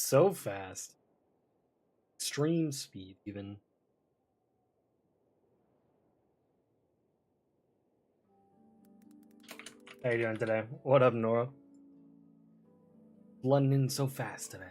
So fast. Extreme speed, even. How you doing today? What up, Nora? London so fast today.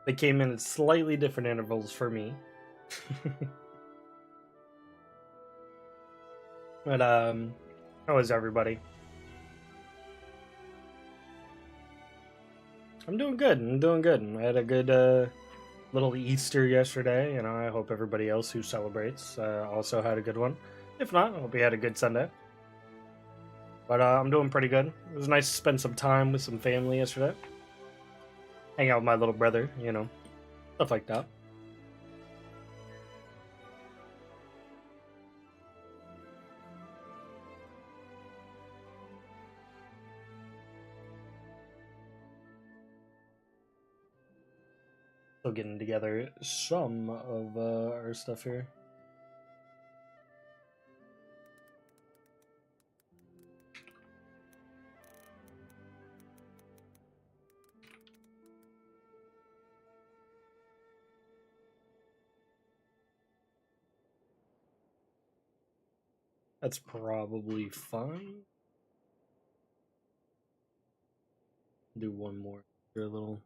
They came in at slightly different intervals for me. But, how is everybody? I'm doing good. I had a good, little Easter yesterday. You know, I hope everybody else who celebrates also had a good one. If not, I hope you had a good Sunday. But I'm doing pretty good. It was nice to spend some time with some family yesterday. Hang out with my little brother, you know, stuff like that. Still getting together some of our stuff here. That's probably fine. Do one more. Do a little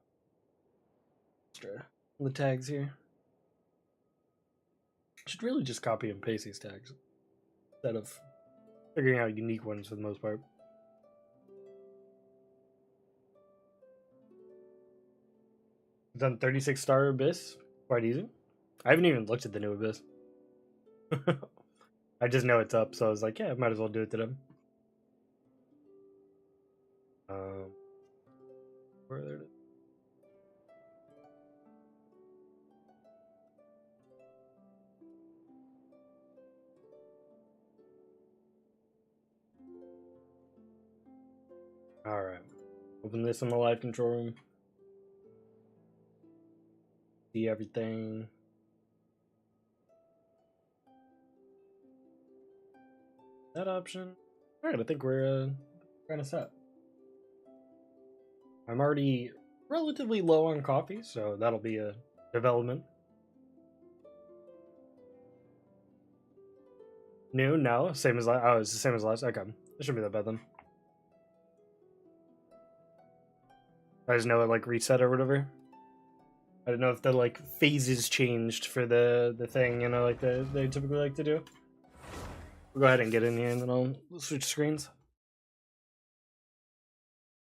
extra the tags here. Should really just copy and paste these tags instead of figuring out unique ones for the most part. Done 36-star Abyss. Quite easy. I haven't even looked at the new Abyss. I just know it's up, so I was like, yeah, I might as well do it to them. Where are they? Alright. Open this in the live control room. See everything. That option. Alright, I think we're kind of set. I'm already relatively low on coffee, so that'll be a development. New? No. Same as last. Oh, it's the same as last. Okay. It shouldn't be that bad then. I just know it like reset or whatever. I don't know if the like phases changed for the thing, you know, like they typically like to do. We'll go ahead and get in here and then I'll switch screens.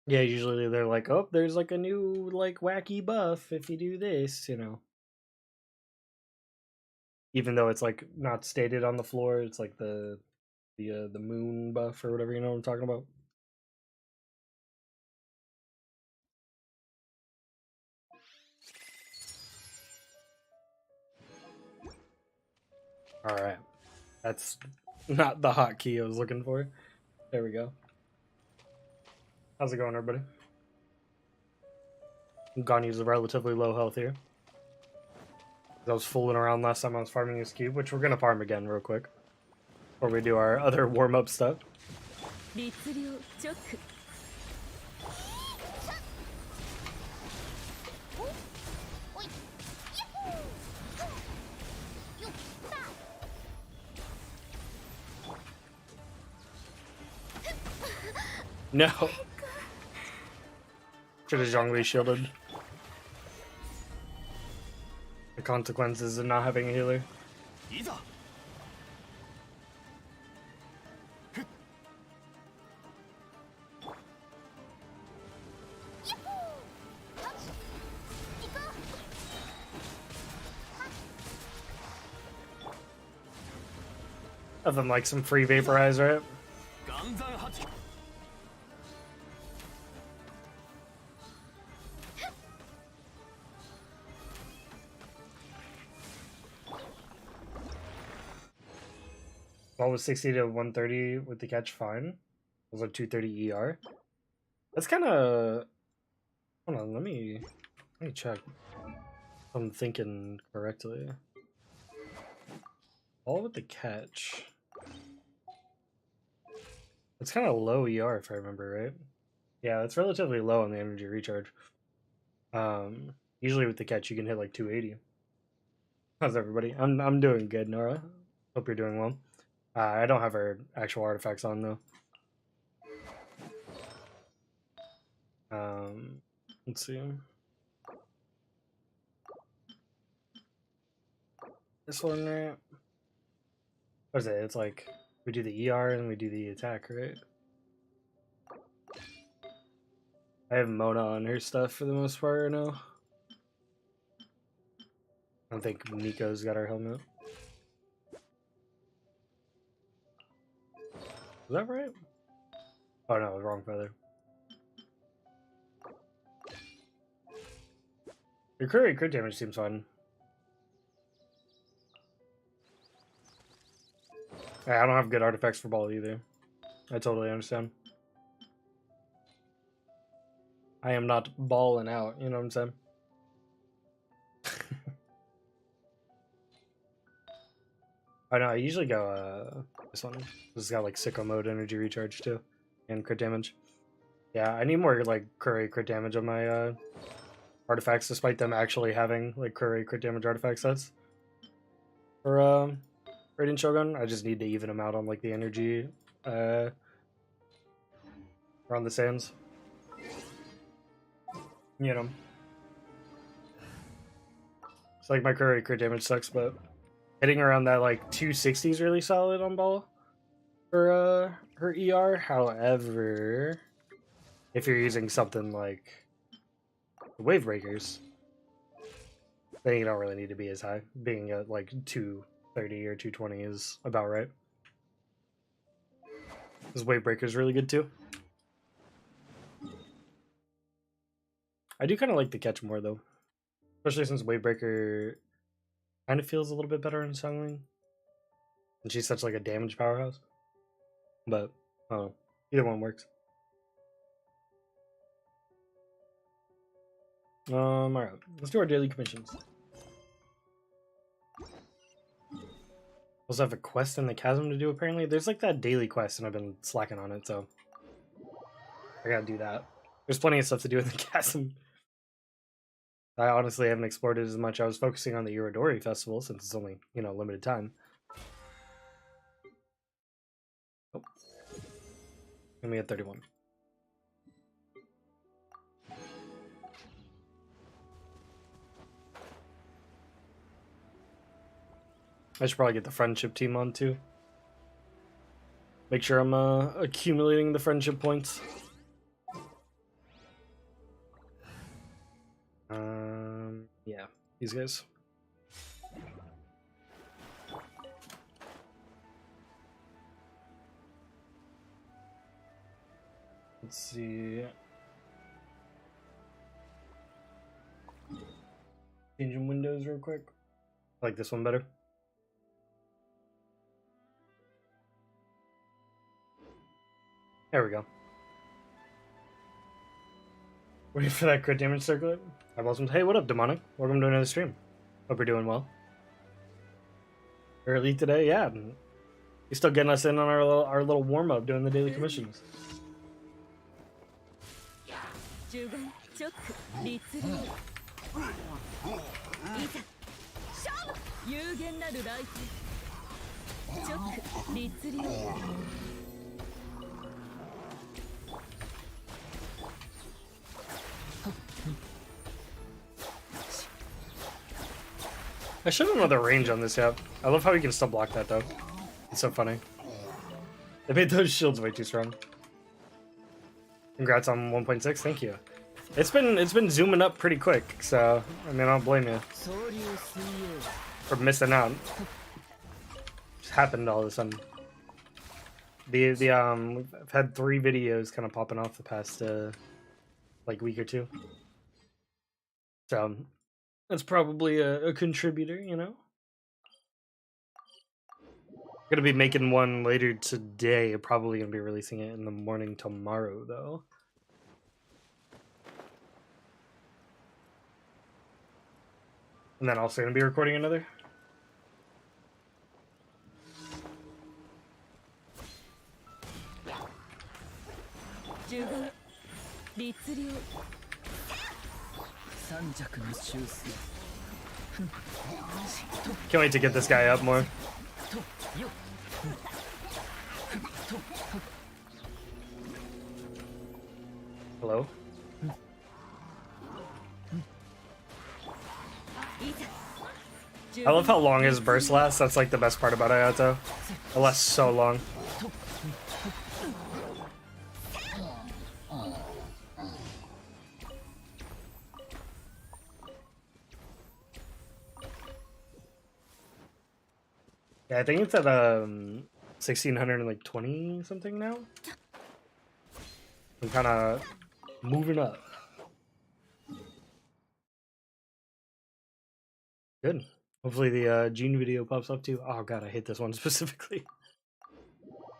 Yeah, usually they're like, oh, there's like a new like wacky buff if you do this, you know. Even though it's like not stated on the floor, it's like the moon buff or whatever, you know what I'm talking about. All right, that's not the hotkey I was looking for. There we go. How's it going, everybody? Gani's relatively low health here. I was fooling around last time I was farming this cube, which we're gonna farm again real quick before we do our other warm-up stuff. No. Should have Zhongli shielded. The consequences of not having a healer. Nothing like some free vaporize, right? Ball was 60 to 130 with the catch, fine. It was like 230 ER. That's kind of. Hold on, let me check. If I'm thinking correctly. Ball with the catch. It's kind of low ER if I remember right. Yeah, it's relatively low on the energy recharge. Usually with the catch you can hit like 280. How's everybody? I'm doing good, Nora. Hope you're doing well. I don't have her actual artifacts on though. Let's see. This one, right? What is it? It's like we do the ER and we do the attack, right? I have Mona on her stuff for the most part right now. I don't think Nico's got her helmet. Is that right? Oh no, wrong feather. Your curry crit damage seems fine. Yeah, I don't have good artifacts for ball either. I totally understand. I am not balling out, you know what I'm saying? I know, I usually go this one. This has got like sicko mode energy recharge too. And crit damage. Yeah, I need more like curry crit damage on my artifacts, despite them actually having like curry crit damage artifact sets. For Radiant Shogun, I just need to even them out on like the energy around the sands. You know. It's like my curry crit damage sucks, but hitting around that like 260 is really solid on ball for her ER. However, if you're using something like the wave breakers, then you don't really need to be as high. Being at like 230 or 220 is about right. This wave breaker is really good too. I do kind of like the catch more though, especially since wave breaker kind of feels a little bit better in Sungling, and she's such like a damage powerhouse. But either one works. Alright, let's do our daily commissions. Also have a quest in the chasm to do apparently. There's like that daily quest and I've been slacking on it, so I gotta do that. There's plenty of stuff to do in the chasm. I honestly haven't explored it as much. I was focusing on the Irodori festival since it's only, you know, limited time. Oh. And we had 31. I should probably get the friendship team on too. Make sure I'm accumulating the friendship points. Yeah, these guys. Let's see. Changing windows real quick. I like this one better. There we go. Waiting for that crit damage circlet. Hi, Blossums. Hey, what up, Demonic? Welcome to another stream. Hope you're doing well. Early today, yeah. You're still getting us in on our little warm up doing the daily commissions. I should have another range on this yep. I love how you can still block that though. It's so funny. They made those shields way too strong. Congrats on 1.6, thank you. It's been zooming up pretty quick, so I mean I don't blame you for missing out. Just happened all of a sudden. I've had 3 videos kind of popping off the past like week or two. So that's probably a contributor, you know? Gonna be making one later today. Probably gonna be releasing it in the morning tomorrow, though. And then also gonna be recording another. Can't wait to get this guy up more. Hello? I love how long his burst lasts. That's like the best part about Ayato. It lasts so long. Yeah, I think it's at 1620 something now. I'm kind of moving up. Good. Hopefully the Gene video pops up too. Oh god, I hate this one specifically.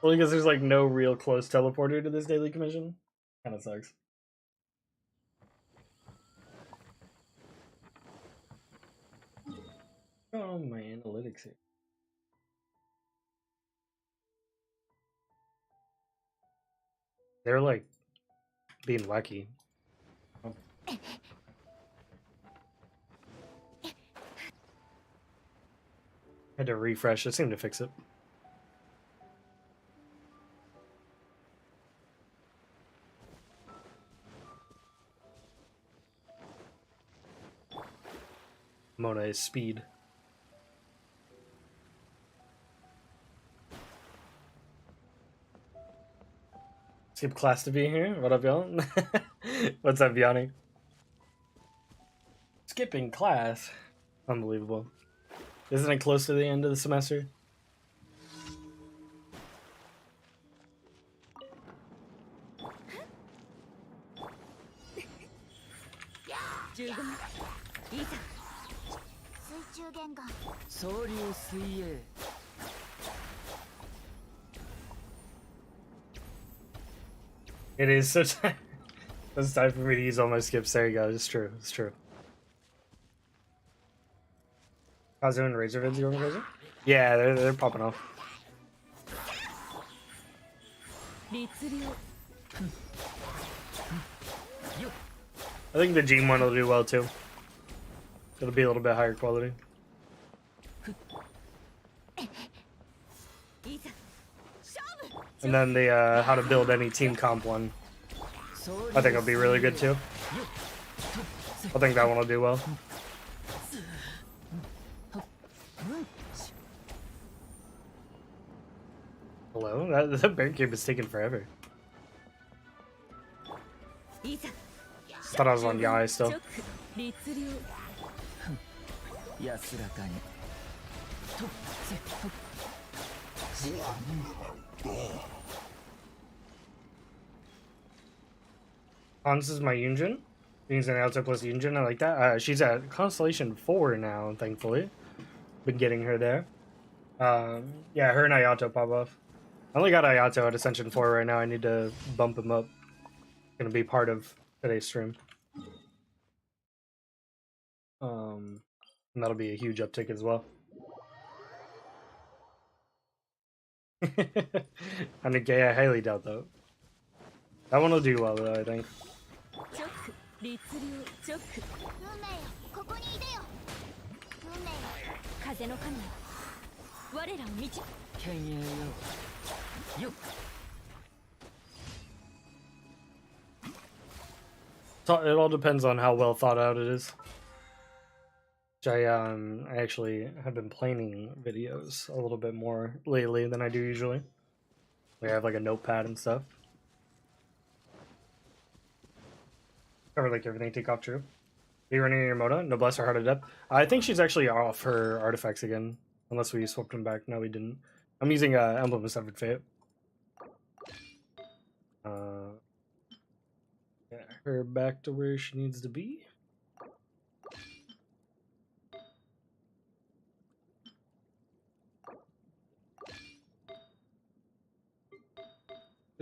Only because there's like no real close teleporter to this daily commission. Kind of sucks. Oh, my analytics here. They're like being wacky. Oh. Had to refresh. It seemed to fix it. Mona is speed. Skip class to be here. What up, y'all? What's up, Yanni? Skipping class. Unbelievable. Isn't it close to the end of the semester? It is so time. It's time for me to use all my skips. There you go. It's true. It's true. How's doing Razor vids going crazy? Yeah, they're popping off. I think the Gene one will do well too. It'll be a little bit higher quality. And then the how to build any team comp one, I think it'll be really good too. I think that one will do well. Hello? That bear cube is taking forever. Thought I was on Yai still. Hans is my Yunjin. Means an Ayato plus Yunjin. I like that. She's at Constellation 4 now, thankfully. Been getting her there. Yeah, her and Ayato pop off. I only got Ayato at Ascension 4 right now. I need to bump him up. Gonna be part of today's stream. And that'll be a huge uptick as well. And again, I highly doubt that. That one will do well though, I think. So it all depends on how well thought out it is. I actually have been planning videos a little bit more lately than I do usually. We have like a notepad and stuff. Cover like everything, take off true. Are you running your Mona? Noblesse or Heart of Depth? I think she's actually off her artifacts again. Unless we swapped them back. No, we didn't. I'm using Emblem of Severed Fate. Get her back to where she needs to be.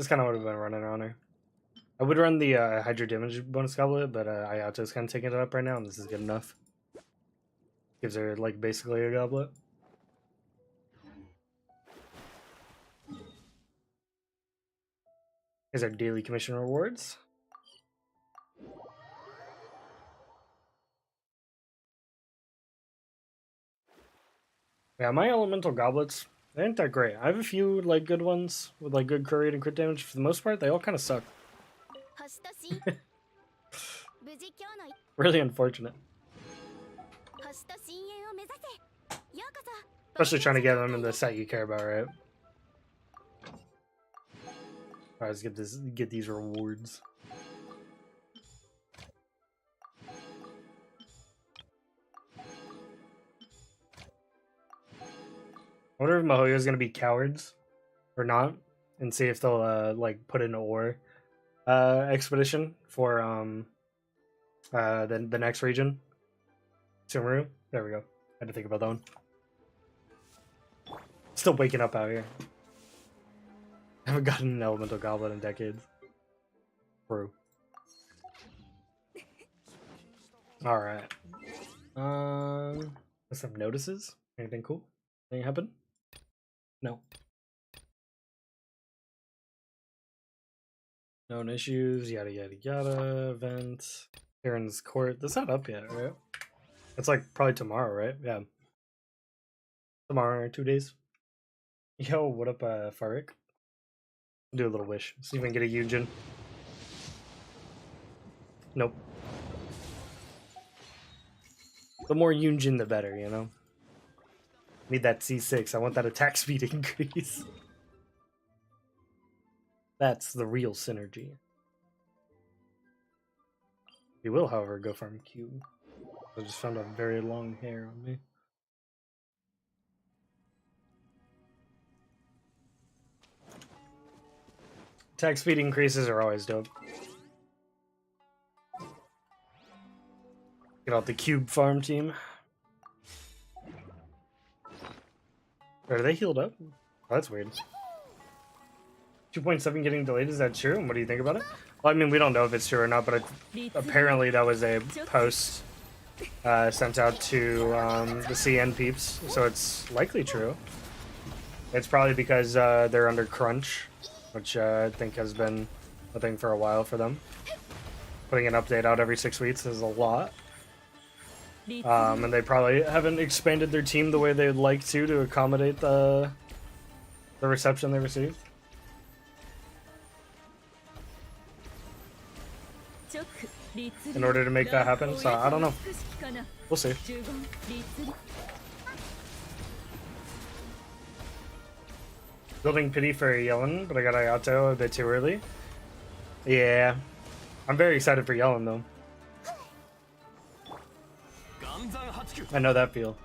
That's kind of what I've been running around here. I would run the Hydro damage bonus goblet, but Ayato's kind of taking it up right now, and this is good enough. Gives her, like, basically a goblet. Here's our daily commission rewards. Yeah, my elemental goblets, they ain't that great. I have a few, like, good ones with, like, good crit rate and crit damage. For the most part, they all kind of suck. Really unfortunate. Especially trying to get them in the set you care about, right? Alright, let's get these rewards. I wonder if Mihoyo is gonna be cowards or not, and see if they'll like put in ore expedition for the next region. Sumeru. There we go. Had to think about that one. Still waking up out here. I haven't gotten an elemental goblet in decades. True. Alright. Some notices? Anything cool? Anything happen? No. Known issues, yada yada yada, event. Aaron's court. That's not up yet, right? It's like probably tomorrow, right? Yeah. Tomorrow, 2 days. Yo, what up, Farik? Do a little wish. See if we can get a Yunjin. Nope. The more Yunjin, the better, you know? Need that C6. I want that attack speed increase. That's the real synergy. We will, however, go farm Q. I just found a very long hair on me. Attack speed increases are always dope. Get out the cube farm team. Are they healed up? Oh, that's weird. 2.7 getting delayed, is that true? And what do you think about it? Well, I mean, we don't know if it's true or not, but apparently that was a post sent out to the CN peeps, so it's likely true. It's probably because they're under crunch, which I think has been a thing for a while for them. Putting an update out every 6 weeks is a lot. And they probably haven't expanded their team the way they'd like to accommodate the reception they received. In order to make that happen, so I don't know. We'll see. Building pity for Yellen, but I got Ayato a bit too early. Yeah. I'm very excited for Yellen, though. I know that feel.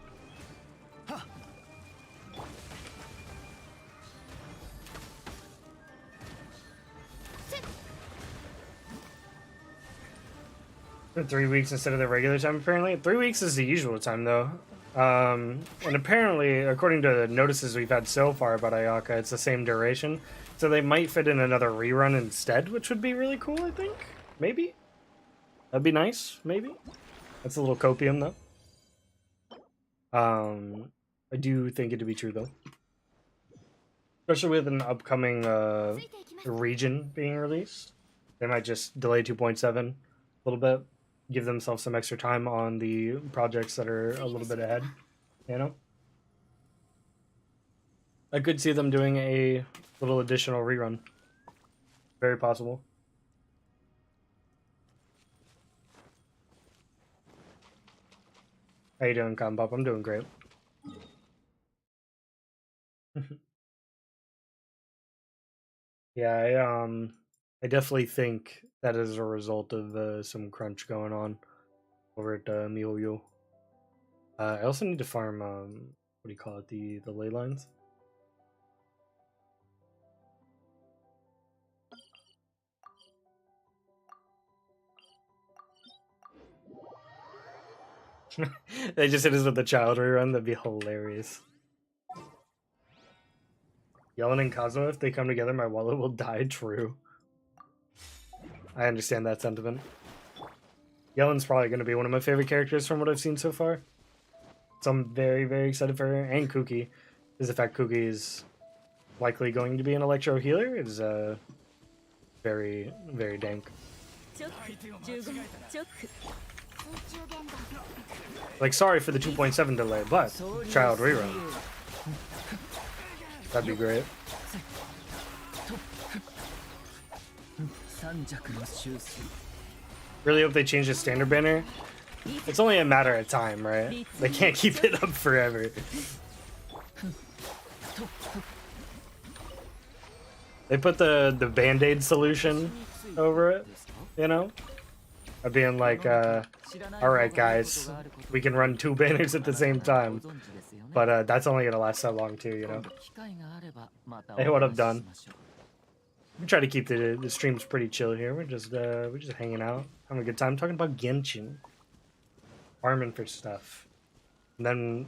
For 3 weeks instead of the regular time, apparently. 3 weeks is the usual time, though. And apparently, according to the notices we've had so far about Ayaka, it's the same duration. So they might fit in another rerun instead, which would be really cool, I think. Maybe? That'd be nice, maybe? That's a little copium, though. I do think it to be true, though. Especially with an upcoming region being released. They might just delay 2.7 a little bit. Give themselves some extra time on the projects that are a little bit ahead, you know? I could see them doing a little additional rerun. Very possible. How you doing, Compop? I'm doing great. Yeah, I definitely think that is a result of some crunch going on over at MiHoYo. I also need to farm what do you call it? The ley lines. They just hit us with the child rerun. That'd be hilarious. Yellen and Kazuha, if they come together, my wallet will die. True. I understand that sentiment. Yellen's probably going to be one of my favorite characters from what I've seen so far. So I'm very, very excited for her. And Kuki. Is the fact Kuki is likely going to be an electro healer is very, very dank. Like, sorry for the 2.7 delay, but child rerun. That'd be great. Really hope they change the standard banner. It's only a matter of time, right? They can't keep it up forever. They put the band-aid solution over it, you know? Of being like, alright guys, we can run 2 banners at the same time. But that's only gonna last so long too, you know? Hey, what up, Don? We try to keep the streams pretty chill here. We're just hanging out, having a good time, talking about Genshin. Farming for stuff. And then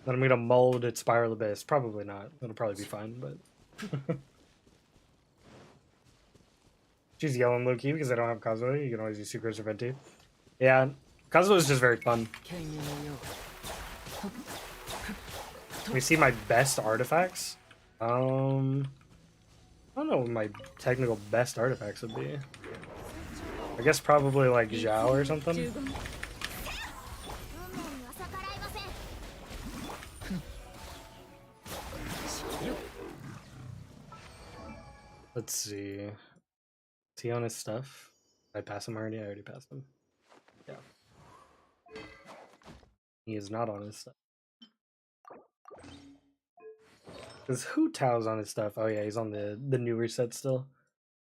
I'm gonna mold at Spiral Abyss. Probably not. It'll probably be fine, but... She's yelling low-key because I don't have Kazuha. You can always use Sucrose or Venti. Yeah, Kazuha is just very fun. We see my best artifacts. I don't know what my technical best artifacts would be. I guess probably like Zhao or something. Let's see. Is he on his stuff? Did I pass him already? I already passed him. Yeah. He is not on his stuff. Because Hu Tao's on his stuff. Oh yeah, he's on the newer set still.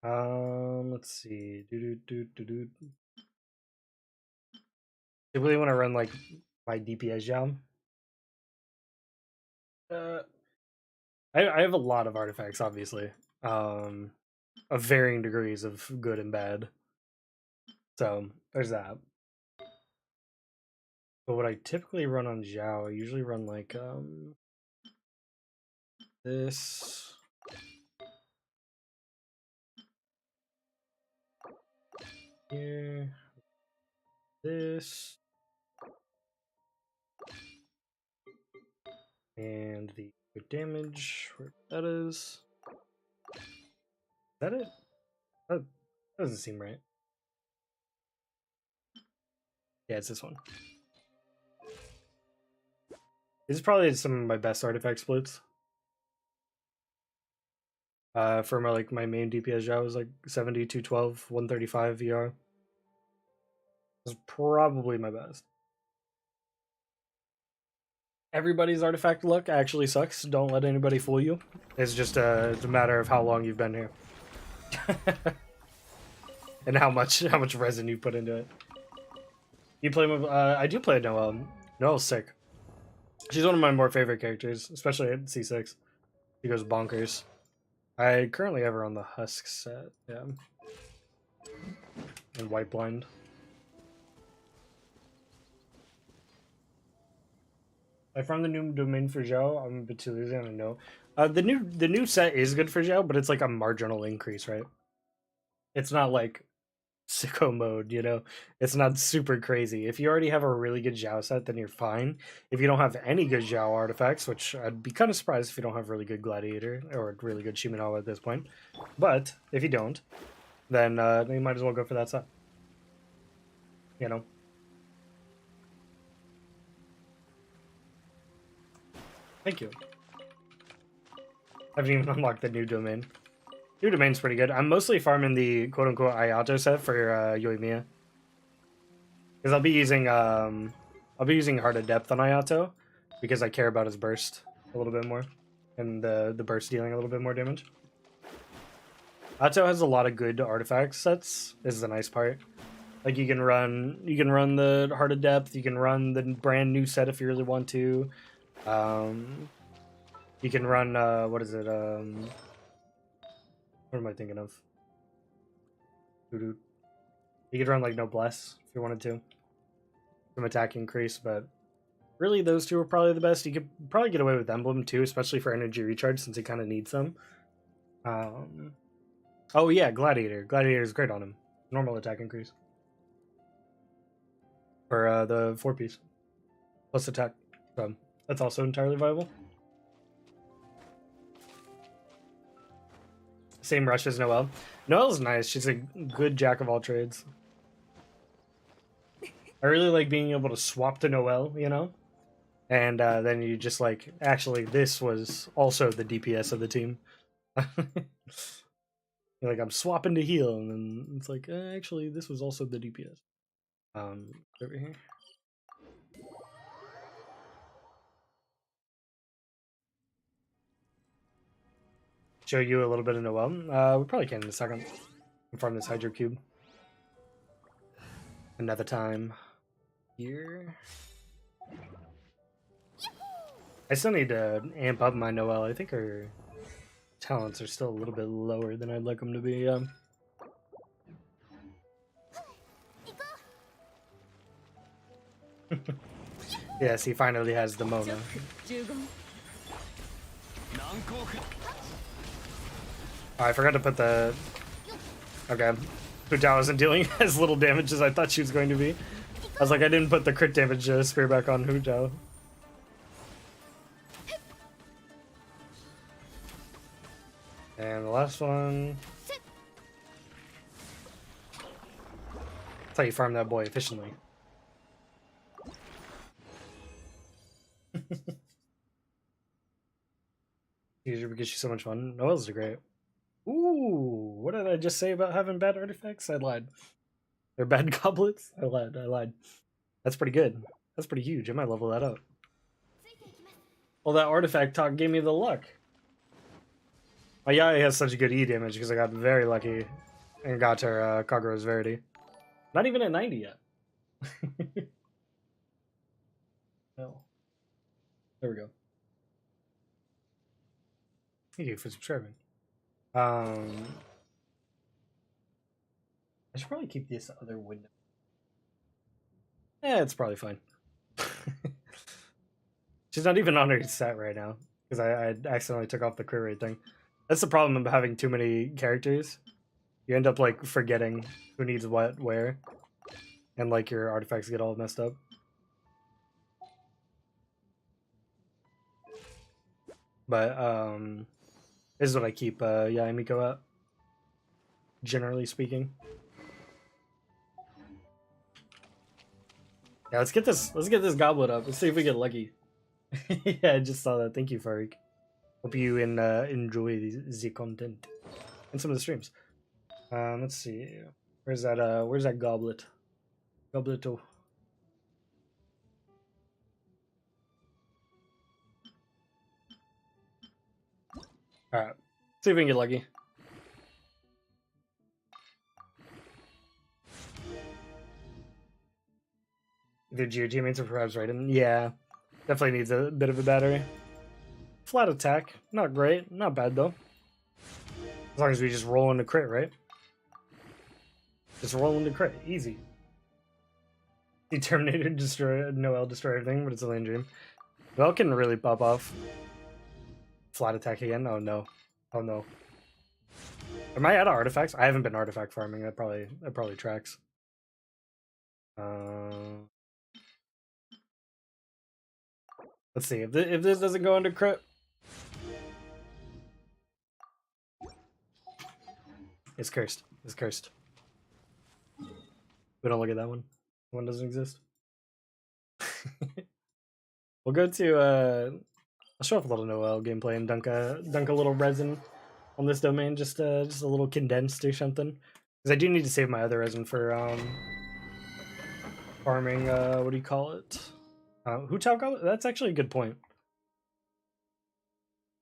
Let's see. Do. I really want to run like my DPS job. I have a lot of artifacts, obviously. Of varying degrees of good and bad. So there's that. But what I typically run on Zhao, I usually run like this. Here. This. And the good damage, where that is. Is that it? That doesn't seem right. Yeah, it's this one. This is probably some of my best artifact splits. For my main DPS job was like 70, 212, 135 VR. This is probably my best. Everybody's artifact luck actually sucks. Don't let anybody fool you. It's just it's a matter of how long you've been here. And how much resin you put into it. You play with I do play Noelle. Noelle's sick. She's one of my more favorite characters, especially at C6. She goes bonkers. I currently have her on the Husk set, yeah. And White Blind. I found the new domain for Zhao. I'm a bit too lazy, I don't know. The new set is good for Zhao, but it's like a marginal increase, right? It's not like sicko mode, you know? It's not super crazy. If you already have a really good Zhao set, then you're fine. If you don't have any good Zhao artifacts, which I'd be kind of surprised if you don't have really good Gladiator or really good Shiminawa at this point. But if you don't, then you might as well go for that set. You know? Thank you. Haven't even unlocked the new domain. New domain's pretty good. I'm mostly farming the quote-unquote Ayato set for Yoimiya. Because I'll be using Heart of Depth on Ayato because I care about his burst a little bit more. And the burst dealing a little bit more damage. Ayato has a lot of good artifact sets. This is the nice part. Like you can run the Heart of Depth, you can run the brand new set if you really want to. You can run what is it? What am I thinking of? You could run like Noblesse if you wanted to. Some attack increase, but Really, those two are probably the best. You could probably get away with Emblem too, especially for energy recharge since it kind of needs them. Oh yeah, Gladiator. Gladiator is great on him. Normal attack increase for the 4-piece plus attack. So that's also entirely viable. Same rush as Noelle. Noelle's nice. She's a good jack of all trades. I really like being able to swap to Noelle, you know? And then you just like, actually, this was also the DPS of the team. You're like, I'm swapping to heal, and then it's like, actually, this was also the DPS. Over here. Show you a little bit of Noelle. We probably can in a second. Farm this Hydro Cube. Another time. Here. I still need to amp up my Noelle. I think her talents are still a little bit lower than I'd like them to be. Yes, he finally has the Mona. Oh, I forgot to put the... Okay. Hutao isn't dealing as little damage as I thought she was going to be. I was like, I didn't put the crit damage spear back on Hutao. And the last one... That's how you farm that boy efficiently. Usually because she's so much fun. Noelle's great. Ooh, what did I just say about having bad artifacts? I lied. They're bad goblets? I lied. That's pretty good. That's pretty huge. I might level that up. Well, that artifact talk gave me the luck. My Yai has such good E damage because I got very lucky and got her Kagura's Verity. Not even at 90 yet. No. There we go. Thank you for subscribing. I should probably keep this other window. It's probably fine. She's not even on her set right now because I accidentally took off the crit rate thing. That's the problem of having too many characters. You end up like forgetting who needs what where, and like your artifacts get all messed up. But this is what I keep Yaemiko at, generally speaking. Yeah, let's get this goblet up. Let's see if we get lucky. Yeah, I just saw that. Thank you, Farik. Hope you enjoy the content and some of the streams. Let's see. Where's that goblet? Gobleto. Alright. See if we can get lucky. Either Geo teammates or perhaps Raiden. Yeah. Definitely needs a bit of a battery. Flat attack. Not great. Not bad though. As long as we just roll into crit, right? Just roll into crit. Easy. The Terminator destroy Noelle destroy everything, but it's only a dream. Noelle can really pop off. Flat attack again? Oh no. Oh no. Am I out of artifacts? I haven't been artifact farming. That probably tracks. Let's see if this doesn't go into crit. It's cursed. It's cursed. We don't look at that one. One doesn't exist. We'll go to I'll show off a little Noelle gameplay and dunk a little resin on this domain, just a little condensed or something. Because I do need to save my other resin for farming what do you call it? Hutao Goblet? That's actually a good point.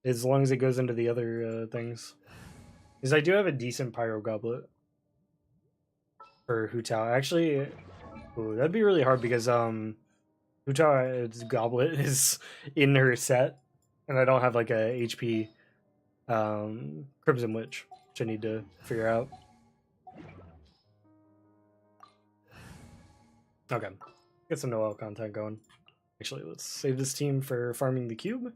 As long as it goes into the other things. Because I do have a decent Pyro Goblet for Hutao. Actually, ooh, that'd be really hard because Hutao's Goblet is in her set, and I don't have like a HP Crimson Witch, which I need to figure out. Okay, get some Noelle content going. Actually, let's save this team for farming the cube.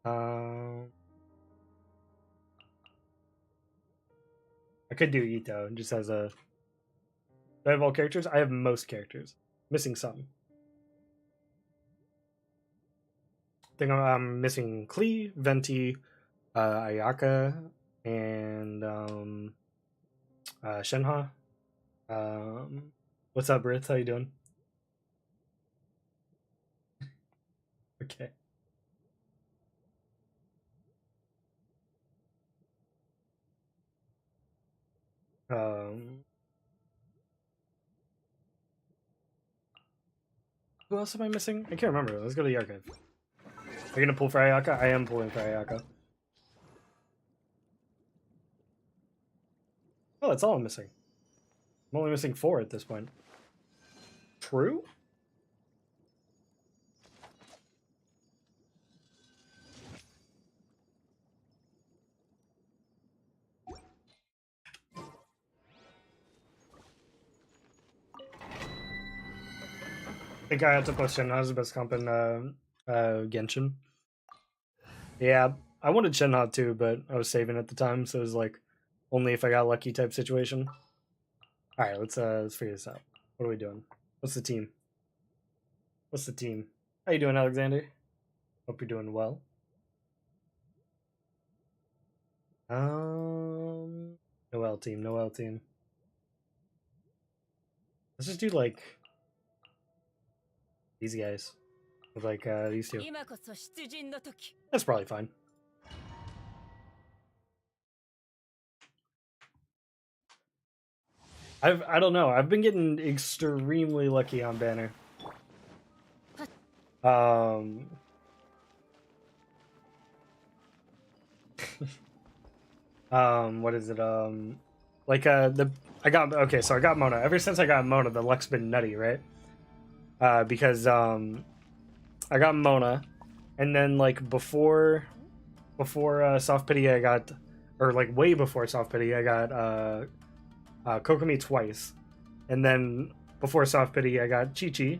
I could do Ito just as a. Do I have all characters? I have most characters. Missing some. I think I'm missing Klee, Venti, Ayaka, and Shenhe. What's up, Brith? How you doing? Okay. Who else am I missing? I can't remember. Let's go to the archive. Are you gonna pull for Ayaka? I am pulling for Ayaka. Oh, that's all I'm missing. I'm only missing 4 at this point. True? I think I had to push Shenhe as the best comp in Genshin. Yeah, I wanted Shenhe too, but I was saving at the time, so it was like only if I got lucky type situation. Alright, let's figure this out. What are we doing? What's the team? What's the team? How you doing, Alexander? Hope you're doing well. Noel team, Noel team. Let's just do like these guys. With like these two. That's probably fine. I don't know. I've been getting extremely lucky on banner. What is it? Like I got Mona. Ever since I got Mona, the luck's been nutty, right? Because I got Mona, and then like before Soft Pity, I got, or like way before Soft Pity, I got Kokomi twice, and then before Soft Pity, I got Chi Chi,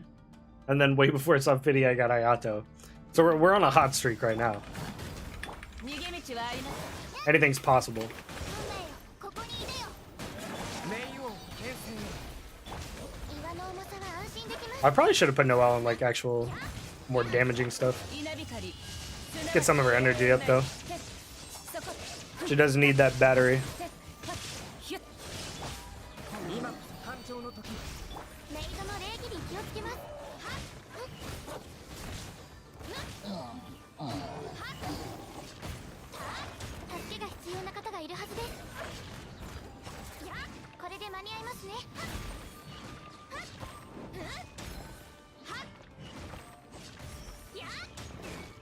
and then way before Soft Pity, I got Ayato. So we're on a hot streak right now. Anything's possible. I probably should have put Noelle on like actual more damaging stuff. Get some of her energy up though. She doesn't need that battery.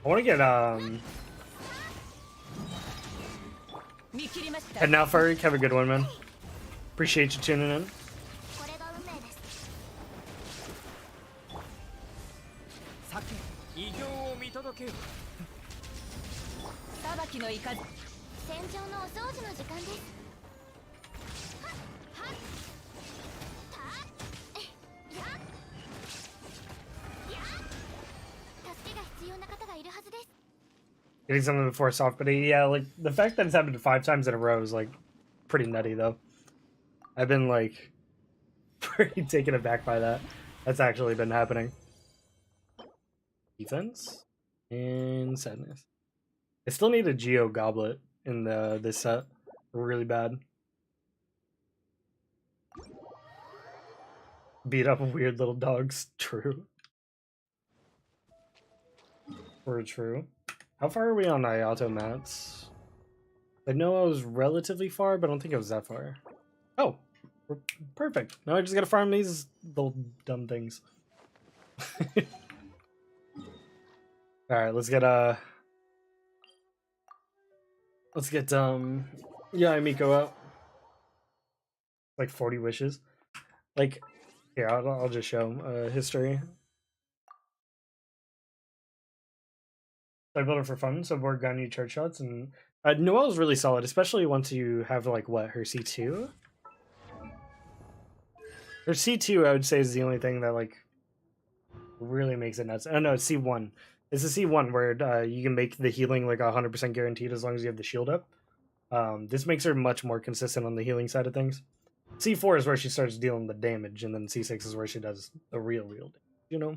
I want to get and now Furry, have a good one, man. Appreciate you tuning in. Getting something before Soft Pity, yeah, like the fact that it's happened 5 times in a row is like pretty nutty though. I've been like pretty taken aback by that. That's actually been happening. Defense and sadness. I still need a Geo Goblet in this set really bad. Beat up weird little dogs. True. Or true. How far are we on Ayato mats? I know I was relatively far, but I don't think it was that far. Oh, perfect. Now I just gotta farm these little dumb things. Alright, let's get yeah, Miko out. Like 40 wishes. Like, here, I'll just show history. I built it for fun, so board got new chart shots, and Noelle's really solid, especially once you have like what, her C2? Or C2, I would say, is the only thing that like really makes it nuts. Oh no, it's C1. It's a C1 where you can make the healing like 100% guaranteed as long as you have the shield up. This makes her much more consistent on the healing side of things. C4 is where she starts dealing the damage, and then C6 is where she does the real damage, you know?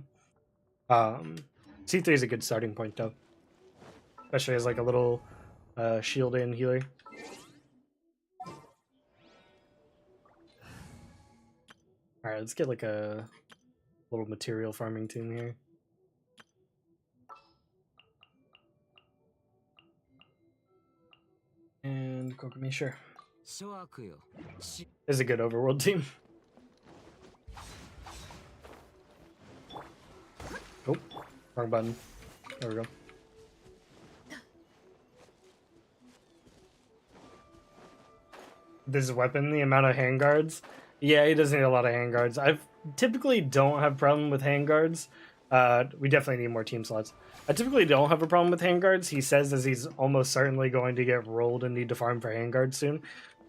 C3 is a good starting point, though. Especially as like a little shield in healer. Alright, let's get like a little material farming team here. And Kokumi, sure. This is a good overworld team. Oh, wrong button. There we go. This weapon, the amount of handguards. Yeah, he does need a lot of handguards. I typically don't have a problem with handguards. We definitely need more team slots. I typically don't have a problem with handguards. He says as he's almost certainly going to get rolled and need to farm for handguards soon.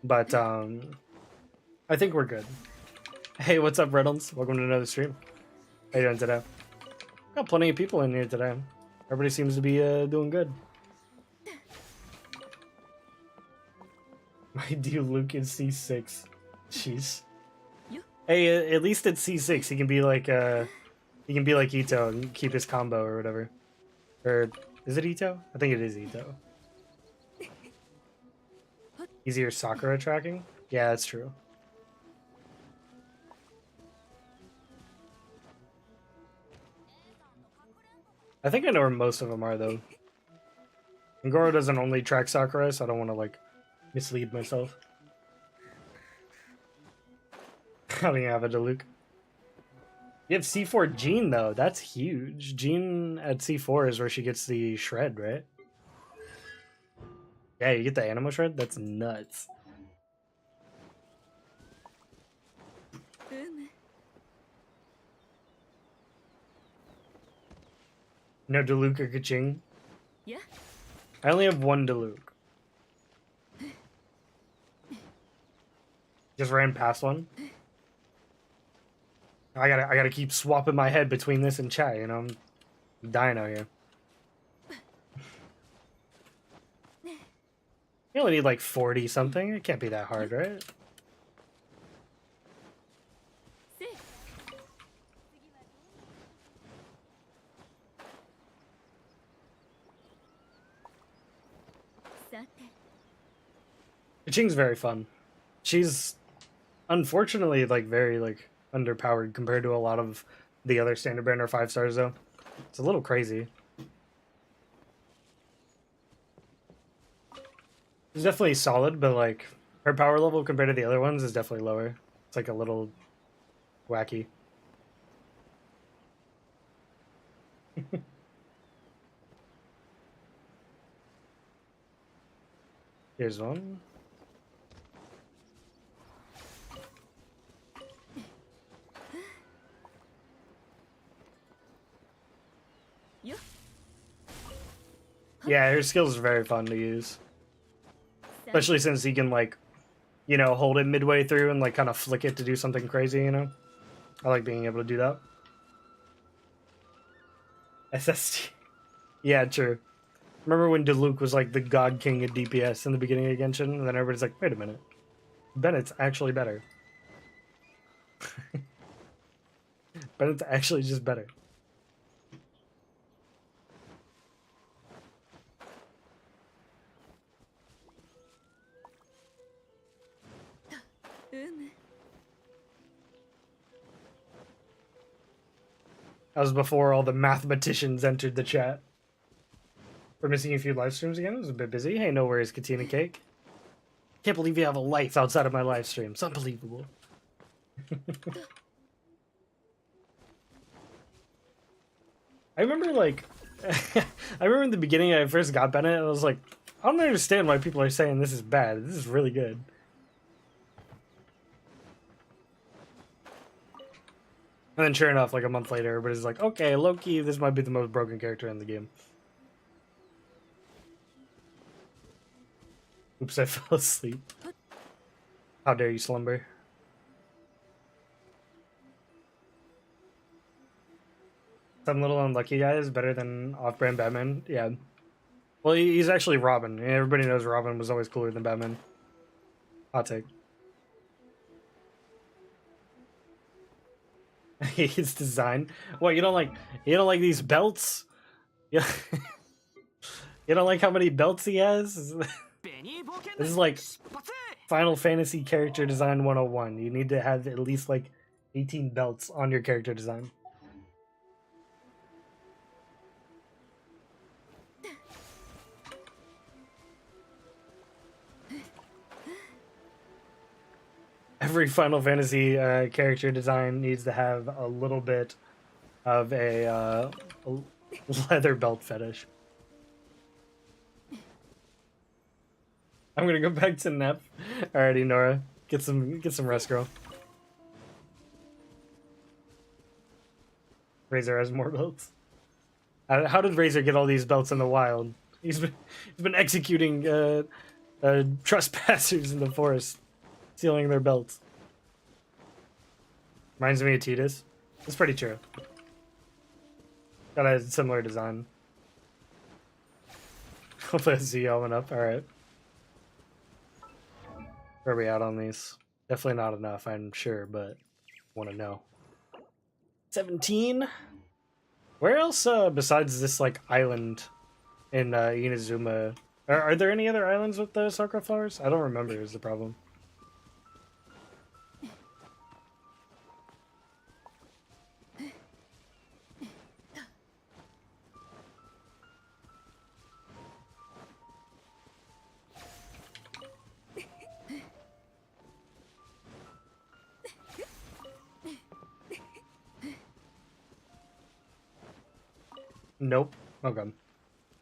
But I think we're good. Hey, what's up, Reynolds? Welcome to another stream. How you doing today? Got plenty of people in here today. Everybody seems to be doing good. My dear Luke is C6. Jeez. Hey, at least at C6 he can be like Ito and keep his combo or whatever. Or is it Ito? I think it is Ito. Easier Sakura tracking? Yeah, that's true. I think I know where most of them are though. And Goro doesn't only track Sakura, so I don't want to like mislead myself. I don't even have a Diluc. You have C4 Jean though, that's huge. Jean at C4 is where she gets the shred, right? Yeah, you get the Animo shred? That's nuts. No Diluc or Kaching? Yeah. I only have one Diluc. Just ran past one. I gotta keep swapping my head between this and chat, you know? I'm dying out here. You only need like 40 something. It can't be that hard, right? Ching's very fun. She's unfortunately like very like underpowered compared to a lot of the other standard banner 5 stars though. It's a little crazy. It's definitely solid, but like her power level compared to the other ones is definitely lower. It's like a little wacky. Here's one. Yeah, her skills are very fun to use. Especially since he can, like, you know, hold it midway through and, like, kind of flick it to do something crazy, you know? I like being able to do that. SST. Yeah, true. Remember when Diluc was, like, the god king of DPS in the beginning of Genshin? And then everybody's like, wait a minute. Bennett's actually better. Bennett's actually just better. That was before all the mathematicians entered the chat. We're missing a few live streams again. It was a bit busy. Hey, no worries, Katina Cake. Can't believe you have a life outside of my live stream. It's unbelievable. I remember, like, I remember in the beginning I first got Bennett, and I was like, I don't understand why people are saying this is bad. This is really good. And then sure enough, like a month later, everybody's like, okay, low-key, this might be the most broken character in the game. Oops, I fell asleep. How dare you slumber? Some little unlucky guy is better than off-brand Batman. Yeah. Well, he's actually Robin. Everybody knows Robin was always cooler than Batman. Hot take. His design. What, you don't like these belts? Yeah. You don't like how many belts he has? This is like Final Fantasy character design 101. You need to have at least like 18 belts on your character design. Every Final Fantasy character design needs to have a little bit of a leather belt fetish. I'm gonna go back to Nep. Alrighty, Nora, get some rest, girl. Razor has more belts. How did Razor get all these belts in the wild? He's been executing trespassers in the forest, stealing their belts. Reminds me of Tidus. It's pretty true. Got a similar design. Hopefully I see y'all went up. Alright. Where are we at on these? Definitely not enough, I'm sure, but want to know. 17? Where else, besides this, like, island in Inazuma? Are there any other islands with the sakura flowers? I don't remember is the problem. Nope. Okay.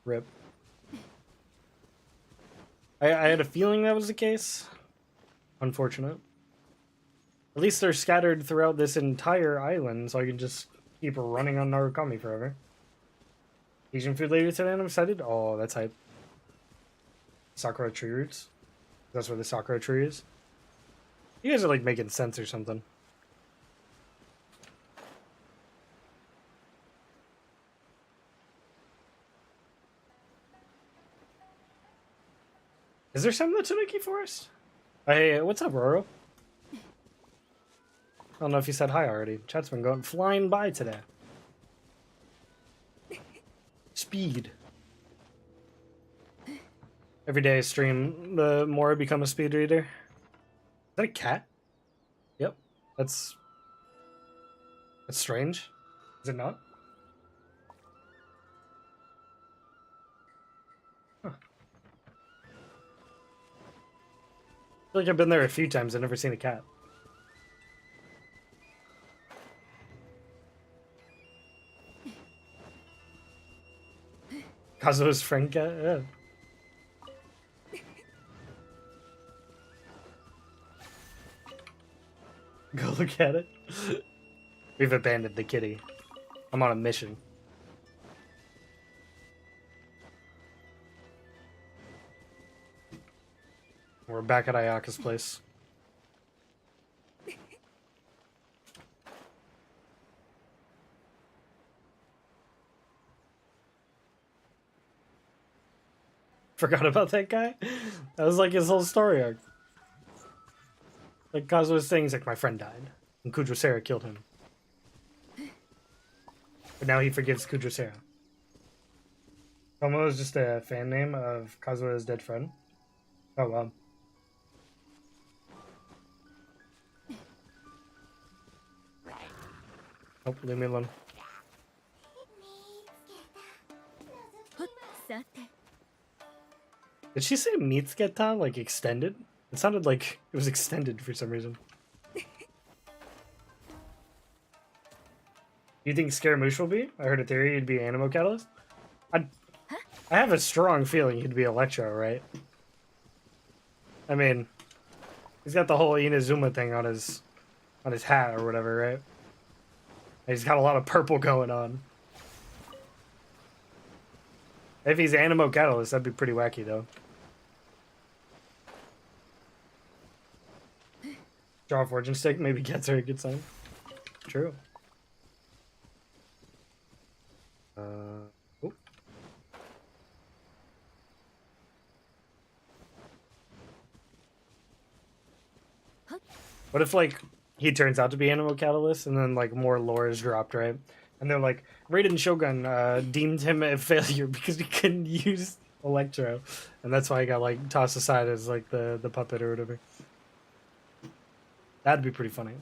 Rip. I had a feeling that was the case. Unfortunate. At least they're scattered throughout this entire island, so I can just keep running on Narukami forever. Asian food later today, and I'm excited. Oh, that's hype. Sakura tree roots. That's where the Sakura tree is. You guys are like making sense or something. Is there some in the Tanuki Forest? Hey, what's up, Roro? I don't know if you said hi already. Chat's been going flying by today. Speed. Every day I stream, the more I become a speed reader. Is that a cat? Yep. That's strange. Is it not? Huh. I feel like I've been there a few times. I've never seen a cat. Kazuo's friend cat? Yeah. Go look at it. We've abandoned the kitty. I'm on a mission. We're back at Ayaka's place. Forgot about that guy? That was like his whole story arc. Like Kazuo's saying, he's like, my friend died, and Kujosera killed him. But now he forgives Kujosera. Tomo is just a fan name of Kazuo's dead friend. Oh, wow. Oh, leave me alone. Did she say Mitsugetan, like extended? It sounded like it was extended for some reason. You think Scaramouche will be? I heard a theory he'd be Animo Catalyst. I have a strong feeling he'd be Electro, right? I mean, he's got the whole Inazuma thing on his hat or whatever, right? He's got a lot of purple going on. If he's Animo Catalyst, that'd be pretty wacky, though. Draw a fortune stick, maybe gets her a good sign. True. What if like he turns out to be Animal Catalyst, and then like more lore is dropped, right? And they're like, Raiden Shogun deemed him a failure because he couldn't use Electro, and that's why he got like tossed aside as like the puppet or whatever. That'd be pretty funny.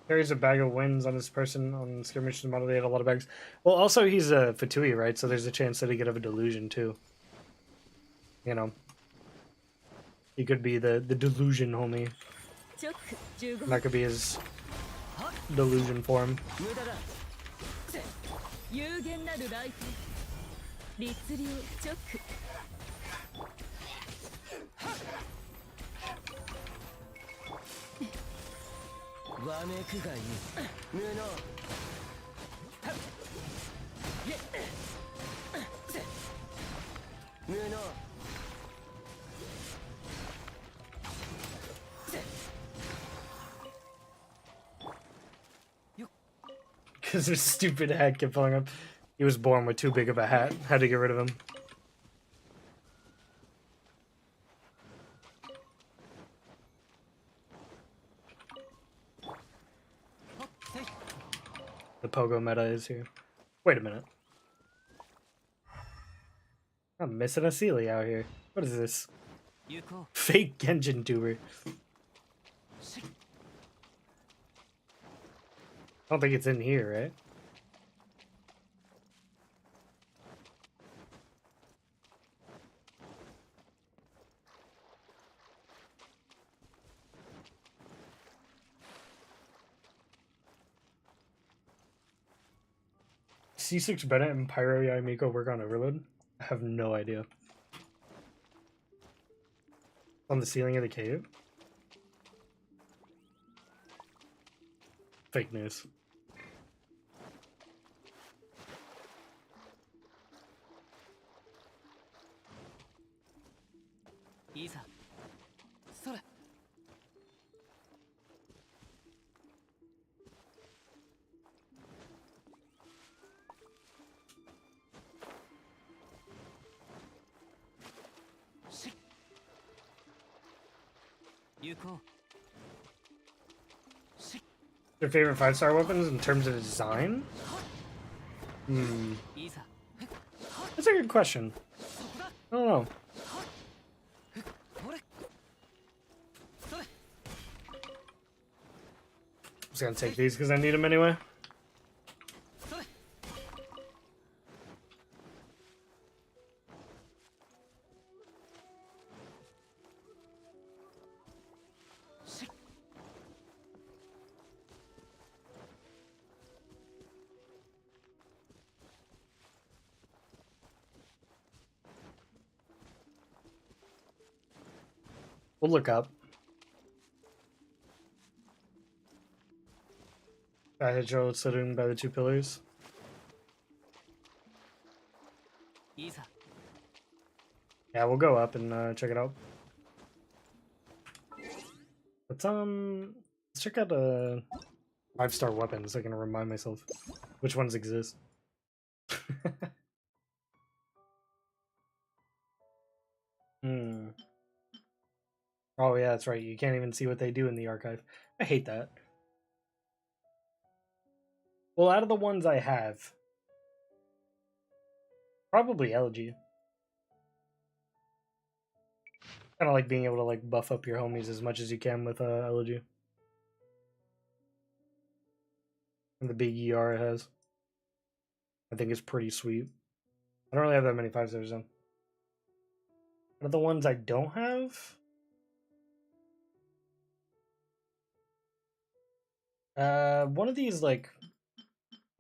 Carries a bag of wins on his person on skirmish model. They had a lot of bags. Well, also he's a Fatui, right? So there's a chance that he could have a delusion too. You know, he could be the delusion homie. And that could be his delusion form. Because his stupid hat kept falling up. He was born with too big of a hat. Had to get rid of him. The pogo meta is here. Wait a minute. I'm missing a Sealy out here. What is this? Fake Genshin tuber. I don't think it's in here, right? C6 Bennett and Pyro Yamiko work on Overload? I have no idea. On the ceiling of the cave? Fake news. Their favorite 5-star weapons in terms of design? That's a good question. I don't know. I'm just gonna take these because I need them anyway. We'll look up. Ayato sitting by the 2 pillars. Yeah, we'll go up and check it out. Let's check out 5-star weapons so I can remind myself which ones exist. Oh yeah, that's right. You can't even see what they do in the archive. I hate that. Well, out of the ones I have, probably Elegy. Kind of like being able to like buff up your homies as much as you can with Elegy. And the big ER it has. I think it's pretty sweet. I don't really have that many 5-stars though. Out of the ones I don't have, one of these, like,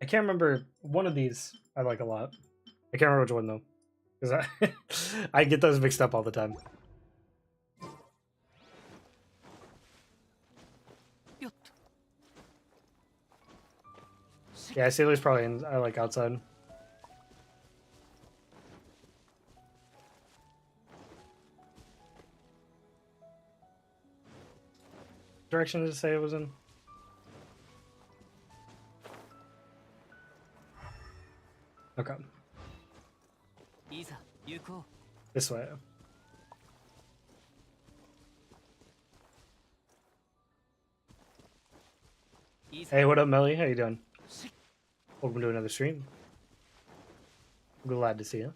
I can't remember. One of these I like a lot. I can't remember which one though, because I get those mixed up all the time. Yeah, Sailor's probably in. I like outside. Direction did it say it was in? Okay. This way. Hey, what up, Melly? How you doing? Welcome to another stream. Glad to see you.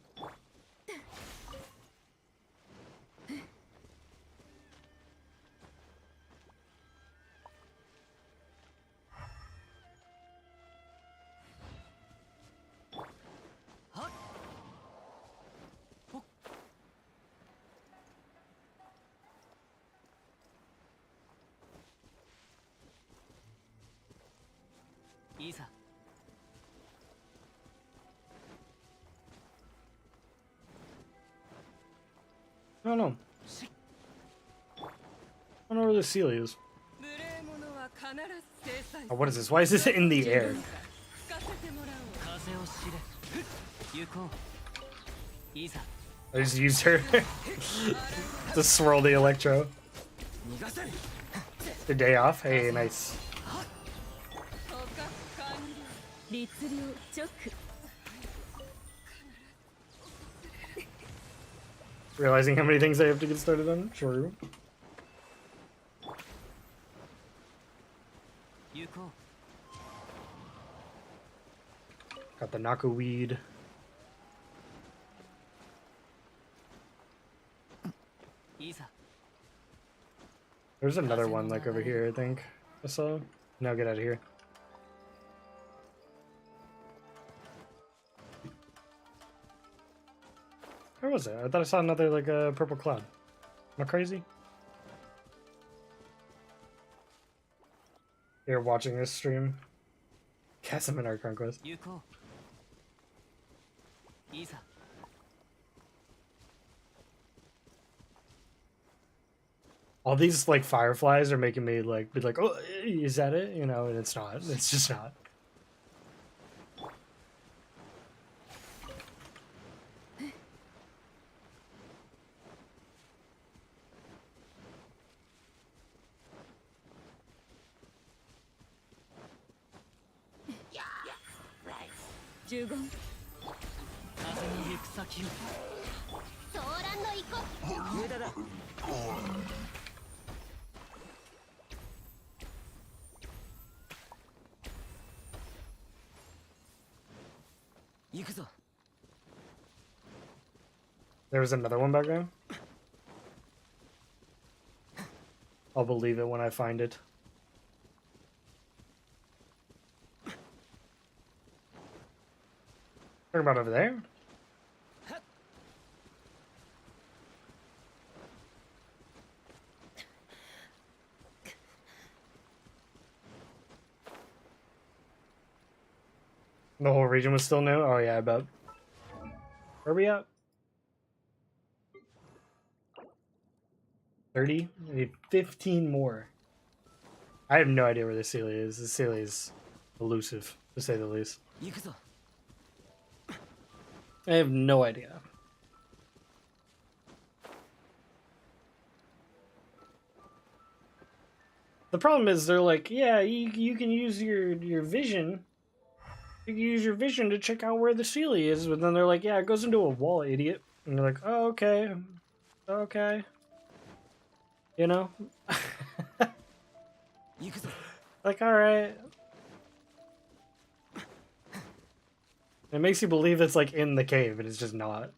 I don't know. I don't know where the seal is. Oh, what is this? Why is this in the air? I just used her to swirl the electro. The day off? Hey, nice. Realizing how many things I have to get started on? Sure. Got the Naka weed. There's another one like over here, I think. I saw. Now get out of here. Where was it? I thought I saw another like a purple cloud. Am I crazy? You're watching this stream. Guess I'm in our conquest. All these like fireflies are making me like be like, oh, is that it? You know, and it's not. It's just not. There was another one back there. I'll believe it when I find it. Talking about over there? The whole region was still new? Oh yeah, I bet. Where are we at? 30? I need 15 more. I have no idea where this Celia is. This Celia is elusive, to say the least. I have no idea. The problem is they're like, yeah, you can use your vision. You can use your vision to check out where the Celia is, but then they're like, yeah, it goes into a wall, idiot. And you're like, oh, okay. Okay. You know? Like, alright. It makes you believe it's like in the cave, but it's just not.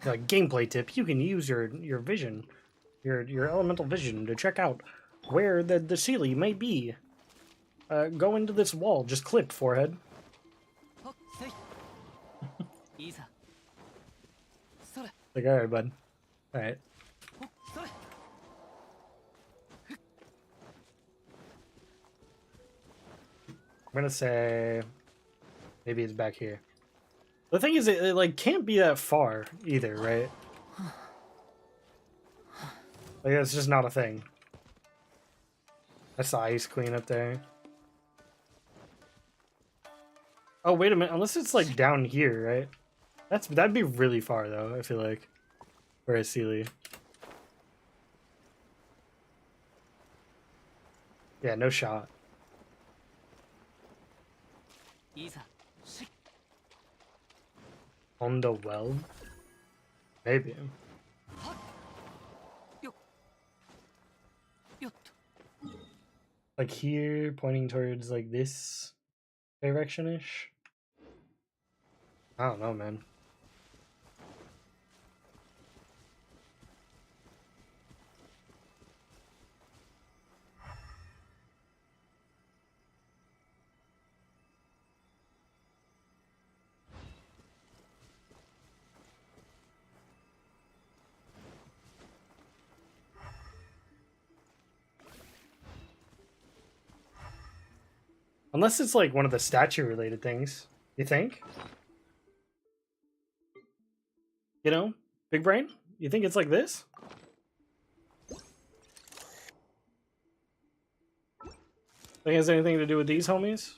Like, gameplay tip, you can use your vision, your elemental vision to check out where the Celia may be. Go into this wall, just click forehead. Like, alright, bud. Alright. I'm gonna say maybe it's back here. The thing is, it like can't be that far either, right? Like, it's just not a thing. That's the Ice Queen up there. Oh, wait a minute. Unless it's like down here, right? That'd be really far though, I feel like. Where is Celia? Yeah, no shot. On the well? Maybe. Like here, pointing towards like this direction-ish? I don't know, man. Unless it's like one of the statue-related things. You think? You know? Big brain? You think it's like this? Think it has anything to do with these homies?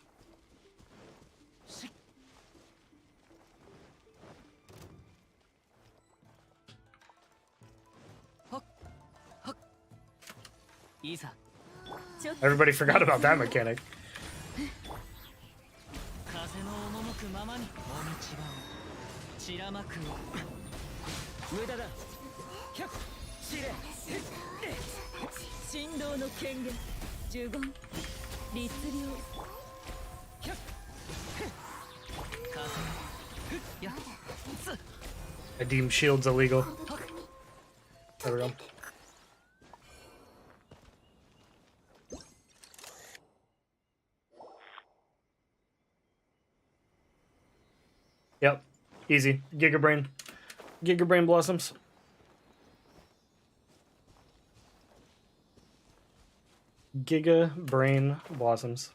Everybody forgot about that mechanic. I deem shields illegal. There we go. Yep. Easy. Giga Brain. Giga Brain Blossoms. Giga Brain Blossoms.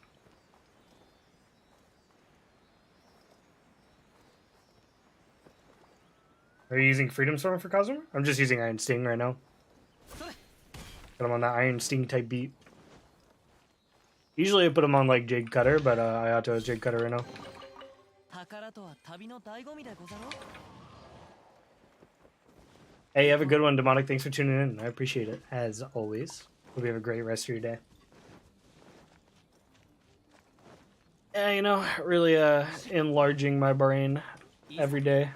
Are you using Freedom Storm for Cosmo? I'm just using Iron Sting right now. Put him on that Iron Sting type beat. Usually I put him on like Jade Cutter, but Ayato is Jade Cutter right now. Hey, have a good one, Demonic. Thanks for tuning in. I appreciate it, as always. Hope you have a great rest of your day. Yeah, you know, really enlarging my brain every day.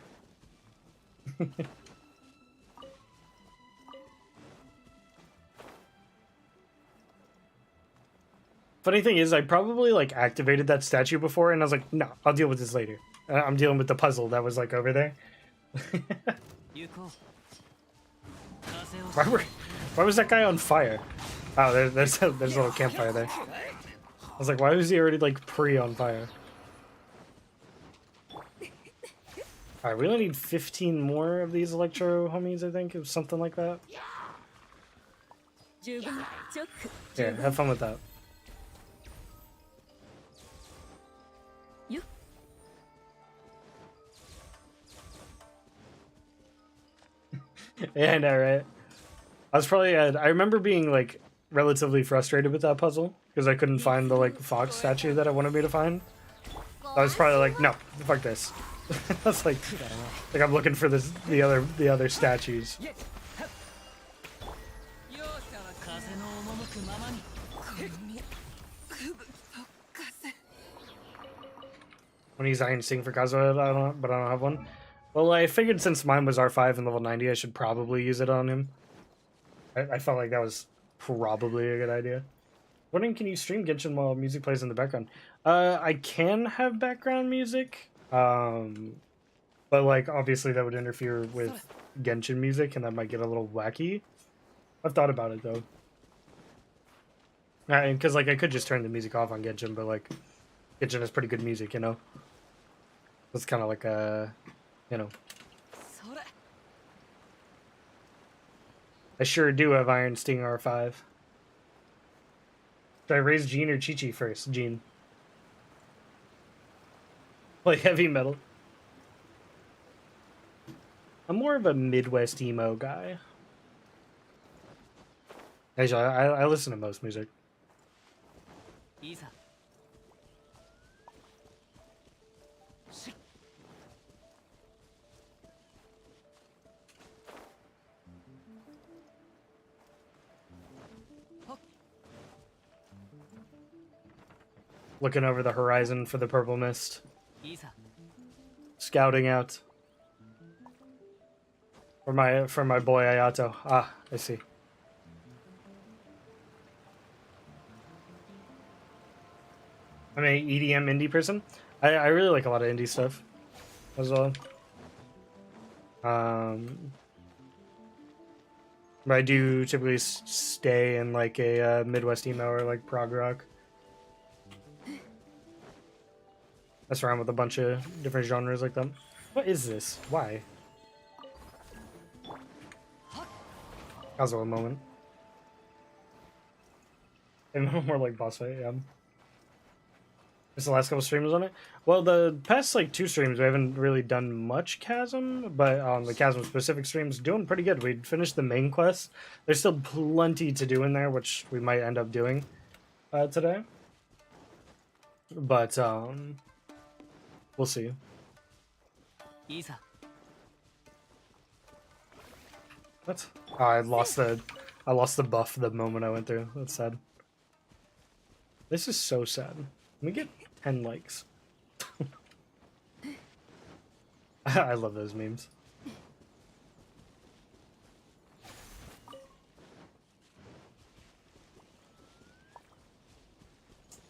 Funny thing is, I probably like activated that statue before, and I was like, no, I'll deal with this later. I'm dealing with the puzzle that was like over there. Why was that guy on fire? Oh, there's a little campfire there. I was like, why was he already like on fire? Alright, we only need 15 more of these electro homies, I think. It was something like that. Yeah, have fun with that. Yeah, I know, right? I was probably, I remember being like relatively frustrated with that puzzle because I couldn't find the like fox statue that I wanted me to find. I was probably like, no, fuck this. I was like I'm looking for the other statues. When he's Iron Sting for Kazuha, but I don't have one. Well, I figured since mine was R5 and level 90, I should probably use it on him. I felt like that was probably a good idea. Wondering, can you stream Genshin while music plays in the background? I can have background music, but like obviously that would interfere with Genshin music, and that might get a little wacky. I've thought about it though, because like I could just turn the music off on Genshin, but like Genshin has pretty good music, you know. It's kind of like a, you know. I sure do have Iron Sting R5. Should I raise Jean or Chi-Chi first? Jean. Play heavy metal. I'm more of a Midwest emo guy. Actually, I listen to most music. Looking over the horizon for the purple mist. Scouting out. For my boy Ayato. Ah, I see. I'm an EDM indie person. I really like a lot of indie stuff as well. But I do typically stay in like a Midwest emo or like prog rock. Mess around with a bunch of different genres like that. What is this? Why? Also a moment. And more like boss fight, yeah. It's the last couple streams on it. Well, the past like 2 streams we haven't really done much Chasm, but on the Chasm specific streams, doing pretty good. We finished the main quest. There's still plenty to do in there, which we might end up doing today. But we'll see. What? Oh, I lost the buff the moment I went through. That's sad. This is so sad. Let me get 10 likes. I love those memes.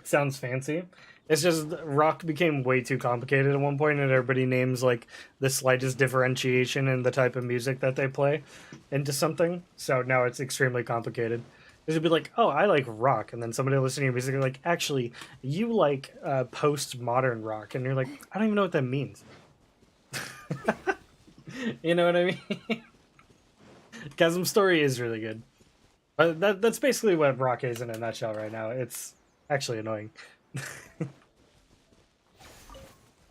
Sounds fancy. It's just rock became way too complicated at one point, and everybody names like the slightest differentiation in the type of music that they play into something. So now it's extremely complicated. It would be like, oh, I like rock, and then somebody listening to your music, like, actually, you like post-modern rock, and you're like, I don't even know what that means. You know what I mean? Chasm Story is really good. But that's basically what rock is in a nutshell right now. It's actually annoying.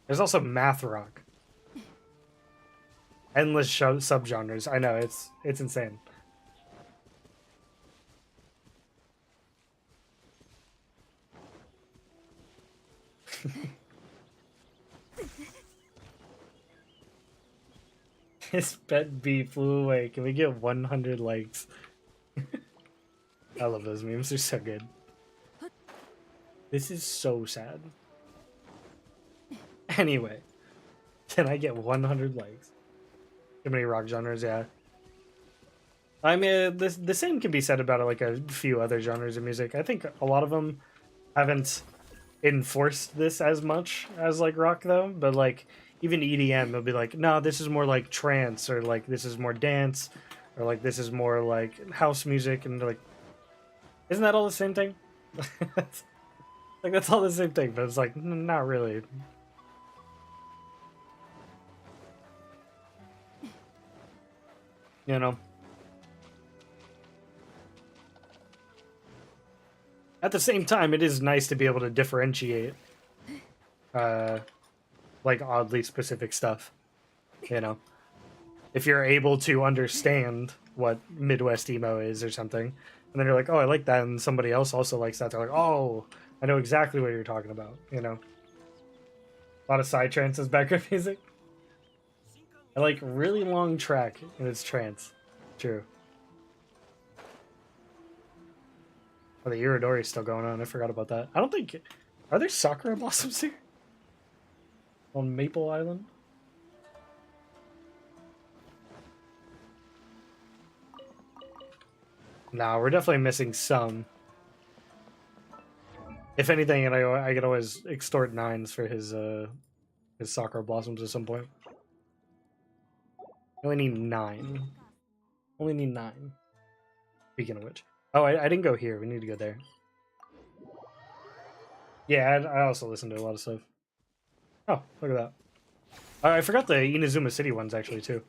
There's also math rock. Endless subgenres. I know, it's insane. His pet bee flew away. Can we get 100 likes? I love those memes. They're so good. This is so sad. Anyway, can I get 100 likes? Too many rock genres, yeah. I mean, the same can be said about like a few other genres of music. I think a lot of them haven't enforced this as much as like rock though, but like even EDM will be like, no, this is more like trance, or like this is more dance, or like this is more like house music, and like, isn't that all the same thing? Like that's all the same thing, but it's like not really. You know. At the same time, it is nice to be able to differentiate, like oddly specific stuff, you know? If you're able to understand what Midwest emo is or something, and then you're like, oh, I like that, and somebody else also likes that, they're like, oh, I know exactly what you're talking about, you know? A lot of side trance as background music. I like really long track, and it's trance. True. Oh, the Iridori's still going on. I forgot about that. I don't think... Are there Sakura Blossoms here? On Maple Island? Nah, we're definitely missing some. If anything, and I could always extort 9s for his Sakura Blossoms at some point. I only need 9. Only need 9. Speaking of which. Oh, I didn't go here. We need to go there. Yeah, I also listen to a lot of stuff. Oh, look at that. I forgot the Inazuma City ones, actually, too.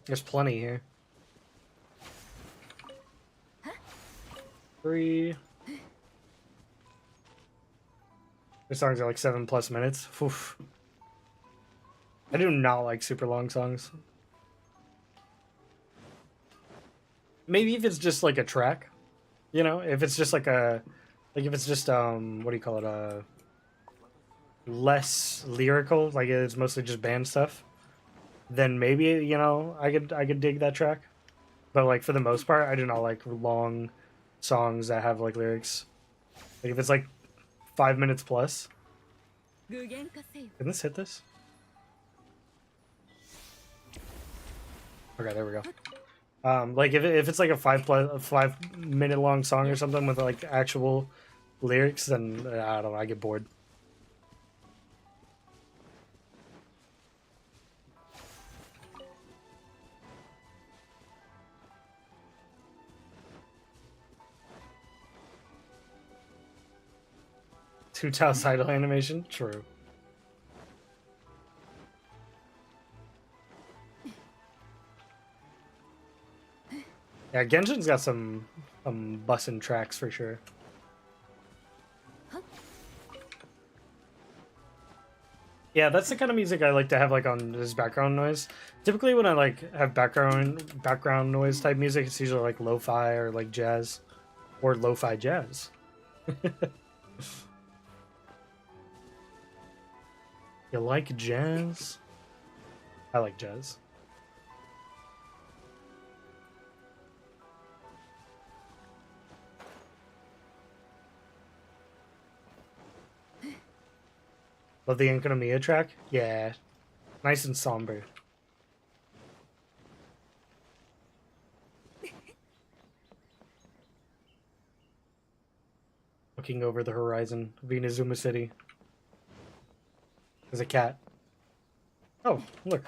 There's plenty here. 3. The songs are like 7+ minutes. Oof. I do not like super long songs. Maybe if it's just like a track, you know, if it's just like a, like if it's just what do you call it, less lyrical, like it's mostly just band stuff, then maybe, you know, I could dig that track. But like for the most part, I do not like long songs that have like lyrics. Like if it's like 5 minutes plus. Can this hit this? Okay, there we go. Like if it's like a 5 minute long song or something with like actual lyrics, then I don't know, I get bored. Two Tails idle animation? True. Yeah, Genshin's got some bussin' tracks for sure. Yeah, that's the kind of music I like to have like on this background noise. Typically when I like have background noise type music, it's usually like lo-fi or like jazz. Or lo-fi jazz. You like jazz? I like jazz. Love the Enkanomiya track? Yeah. Nice and somber. Looking over the horizon of Inazuma City. There's a cat. Oh, look.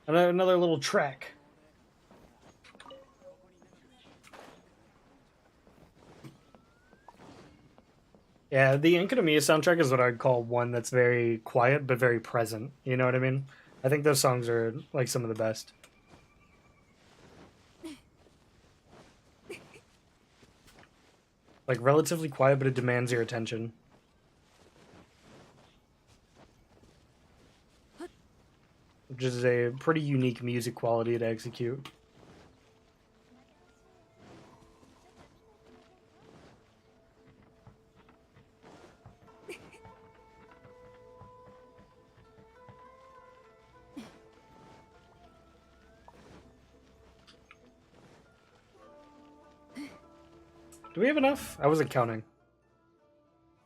Another little track. Yeah, the Enkanomiya soundtrack is what I'd call one that's very quiet but very present. You know what I mean? I think those songs are like some of the best. Like relatively quiet, but it demands your attention. Which is a pretty unique music quality to execute. Do we have enough? I wasn't counting.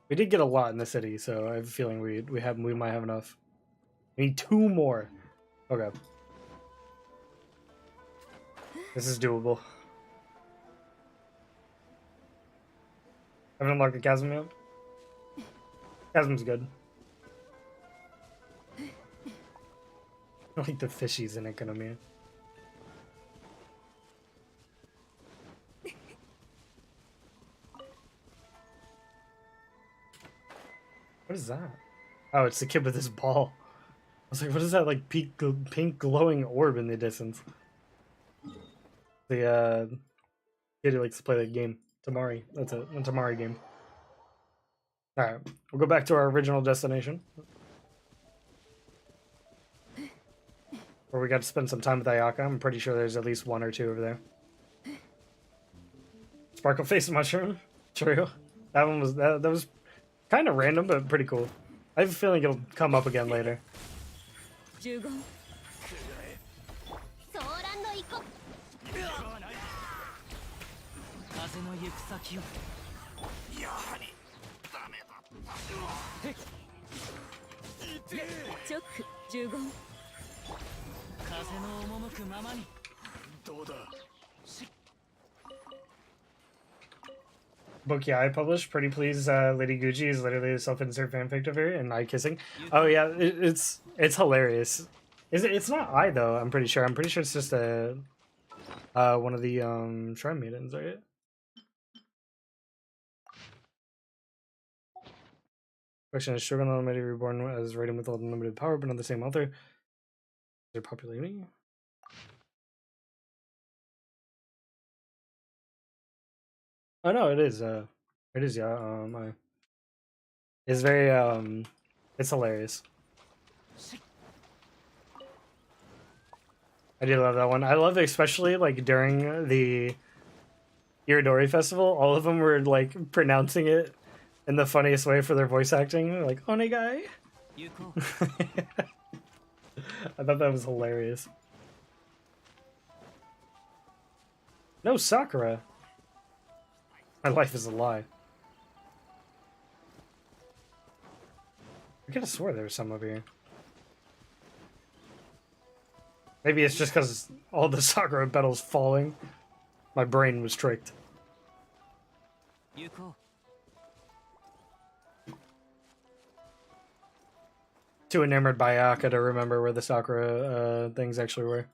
We did get a lot in the city, so I have a feeling we might have enough. We need 2 more. Okay. This is doable. Haven't unlocked the chasm yet? Chasm's good. I like the fishies in Enkanomiya. What is that? Oh, it's the kid with his ball. I was like, what is that, like, pink glowing orb in the distance? The, kid who likes to play that game. Tamari. That's a Tamari game. Alright, we'll go back to our original destination. Where we got to spend some time with Ayaka. I'm pretty sure there's at least 1 or 2 over there. Sparkle face mushroom? True. That one was, that was kind of random, but pretty cool. I have a feeling it'll come up again later. Book, yeah, I published. Pretty Please, Lady Gucci is literally a self-insert fanfic of her and eye kissing. Oh yeah, it's hilarious. Is it? It's not I though. I'm pretty sure. I'm pretty sure it's just a one of the shrine maidens, right? Question is: Shogun Almighty reborn as writing with unlimited power, but not the same author. Is there popularity? Oh no, it is. It is. Yeah. It's very. It's hilarious. I do love that one. I love it, especially like during the Iridori festival. All of them were like pronouncing it in the funniest way for their voice acting. Like Onegai. I thought that was hilarious. No Sakura. My life is a lie. I could have swore there was some over here. Maybe it's just because all the Sakura petals falling. My brain was tricked. Too enamored by Ayato to remember where the Sakura things actually were.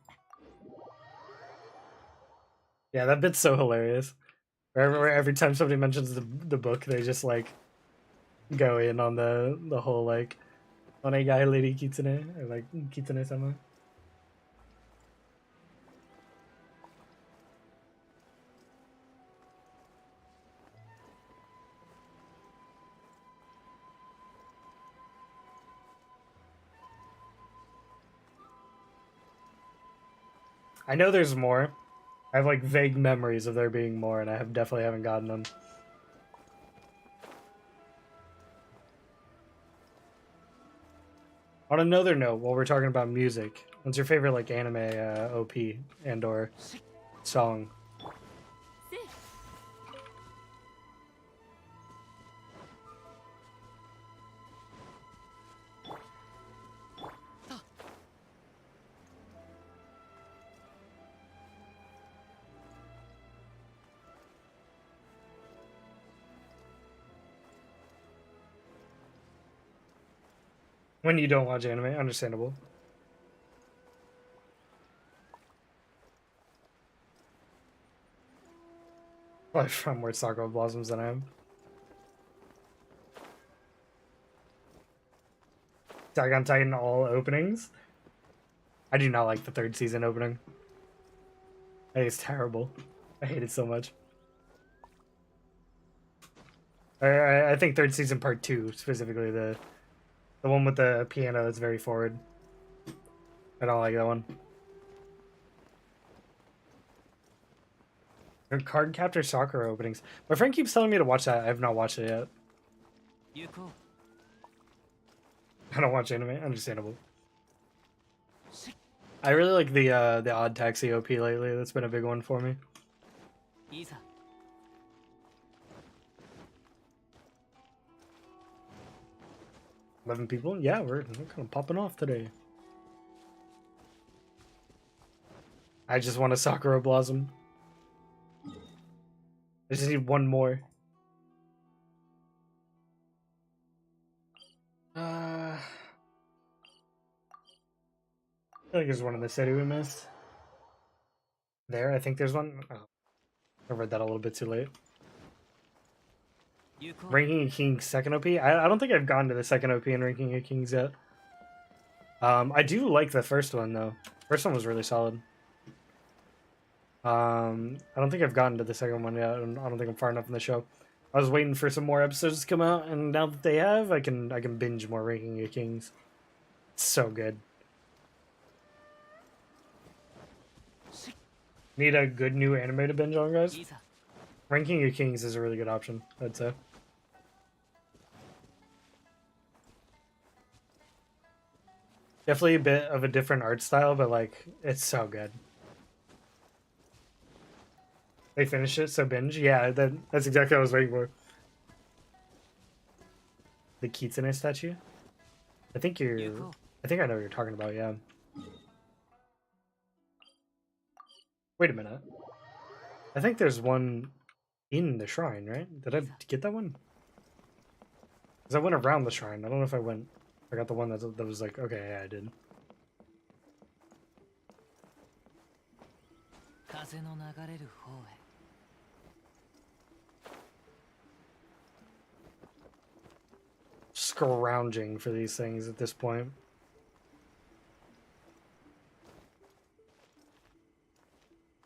Yeah, that bit's so hilarious. Every time somebody mentions the book, they just like go in on the whole like Onegai Lady Kitsune or like Kitsune-sama. I know there's more. I have like vague memories of there being more, and I definitely haven't gotten them. On another note, while we're talking about music, what's your favorite like anime OP and or song? When you don't watch anime, understandable. Probably from more Sakura Blossoms than I am. Attack on Titan all openings. I do not like the third season opening. I think it's terrible. I hate it so much. I think third season part 2, specifically the one with the piano that's very forward. I don't like that one. Card Captor Sakura openings. My friend keeps telling me to watch that. I have not watched it yet. I don't watch anime. Understandable. I really like the Odd Taxi OP lately. That's been a big one for me. 11 people? Yeah, we're kind of popping off today. I just want a Sakura Blossom. I just need one more. I feel like there's one in the city we missed. There, I think there's one. Oh, I read that a little bit too late. Ranking a King second OP? I don't think I've gone to the second OP in Ranking a Kings yet. I do like the first one though. First one was really solid. I don't think I've gotten to the second one yet. I don't think I'm far enough in the show. I was waiting for some more episodes to come out, and now that they have, I can binge more Ranking of Kings. It's so good. Need a good new anime to binge on, guys? Ranking of Kings is a really good option, I'd say. Definitely a bit of a different art style, but like, it's so good. They finished it, so binge? Yeah, that's exactly what I was waiting for. The Kitsune statue? I think I know what you're talking about, yeah. Wait a minute. I think there's one in the shrine, right? Did I get that one? Because I went around the shrine. I don't know if I got the one that was like, okay, yeah, I did. Scrounging for these things at this point.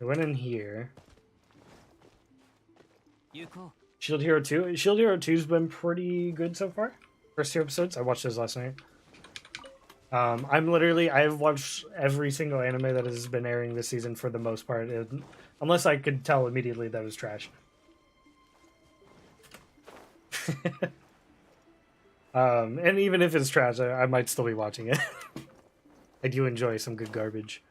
I went in here. Shield Hero 2. Shield Hero 2's been pretty good so far. First 2 episodes. I watched those last night. I've watched every single anime that has been airing this season for the most part. Unless I could tell immediately that it was trash. And even if it's trash, I might still be watching it. I do enjoy some good garbage.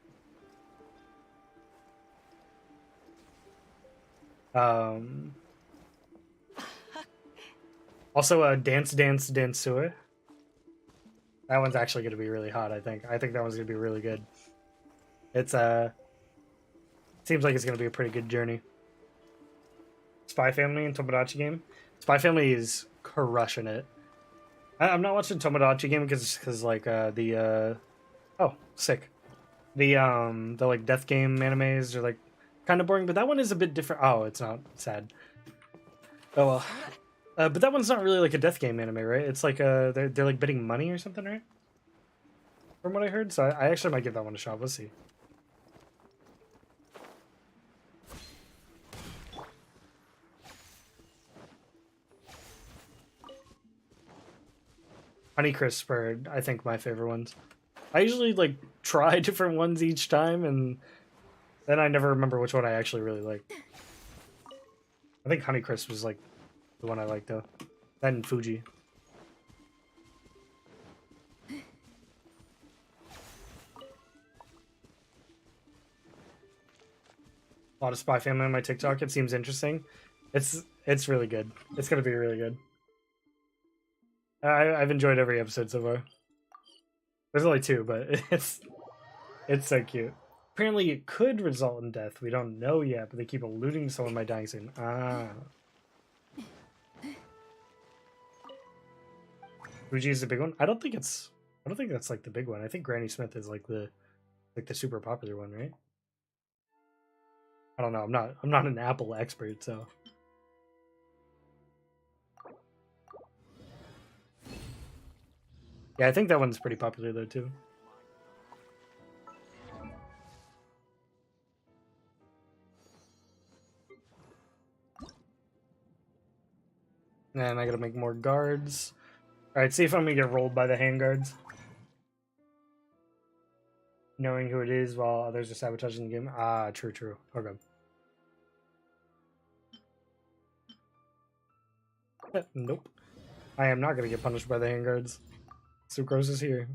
Also, Dance Dance Dansue. That one's actually going to be really hot, I think. I think that one's going to be really good. It's, seems like it's going to be a pretty good journey. Spy Family and Tomodachi Game. Spy Family is crushing it. I'm not watching Tomodachi Game because like, oh, sick. The like death game animes are like kind of boring, but that one is a bit different. Oh, it's not sad. Oh well. But that one's not really like a death game anime, right? It's like they're like bidding money or something, right? From what I heard, so I actually might give that one a shot. We'll see. Honeycrisp are, I think, my favorite ones. I usually like try different ones each time, and then I never remember which one I actually really like. I think Honeycrisp was like the one I liked though. That and Fuji. A lot of Spy Family on my TikTok. It seems interesting. It's really good. It's gonna be really good. I've enjoyed every episode so far. There's only 2, but it's so cute. Apparently, it could result in death. We don't know yet, but they keep alluding to someone might dying soon. Ah. Fuji is the big one. I don't think that's like the big one. I think Granny Smith is like the super popular one, right? I don't know. I'm not an Apple expert, so. Yeah, I think that one's pretty popular though too. And I gotta make more guards. Alright, see if I'm gonna get rolled by the handguards. Knowing who it is while others are sabotaging the game. Ah, true. Okay. Nope. I am not gonna get punished by the handguards. Sucrose is here.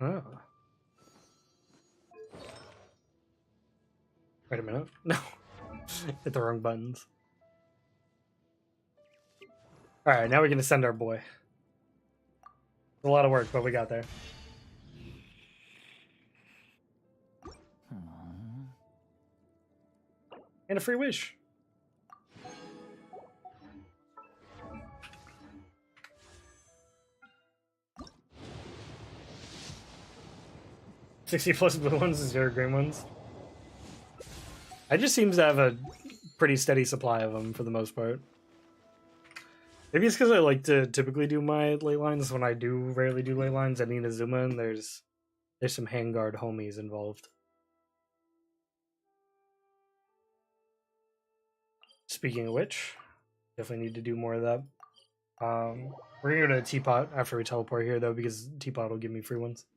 Oh. Wait a minute. No. Hit the wrong buttons. Alright, now we're gonna send our boy. It's a lot of work, but we got there. And a free wish. +60 blue ones and 0 green ones. I just seems to have a pretty steady supply of them for the most part. Maybe it's because I like to typically do my ley lines when I do rarely do ley lines at Inazuma, and there's some handguard homies involved. Speaking of which, definitely need to do more of that. We're gonna go to Teapot after we teleport here though, because Teapot will give me free ones.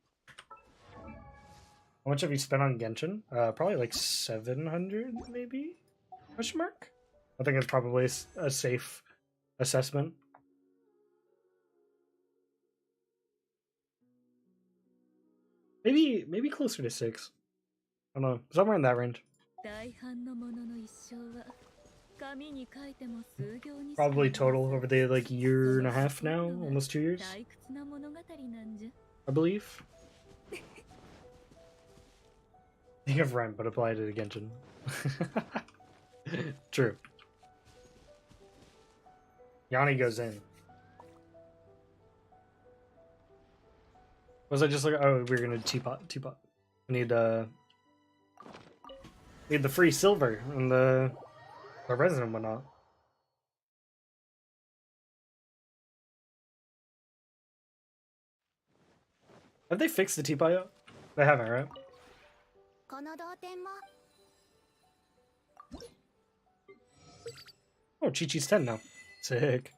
How much have you spent on Genshin? Probably like 700, maybe? Question mark? I think it's probably a safe assessment. Maybe closer to 6. I don't know, somewhere in that range. Probably total over the like year and a half now, almost 2 years. I believe. Think of rent, but applied it to Genshin. True. Yanni goes in. Was I just like, oh, we're gonna teapot. I need the free silver and the resin and whatnot. Have they fixed the teapot yet? They haven't, right? Oh, Chi-Chi's 10 now. Sick.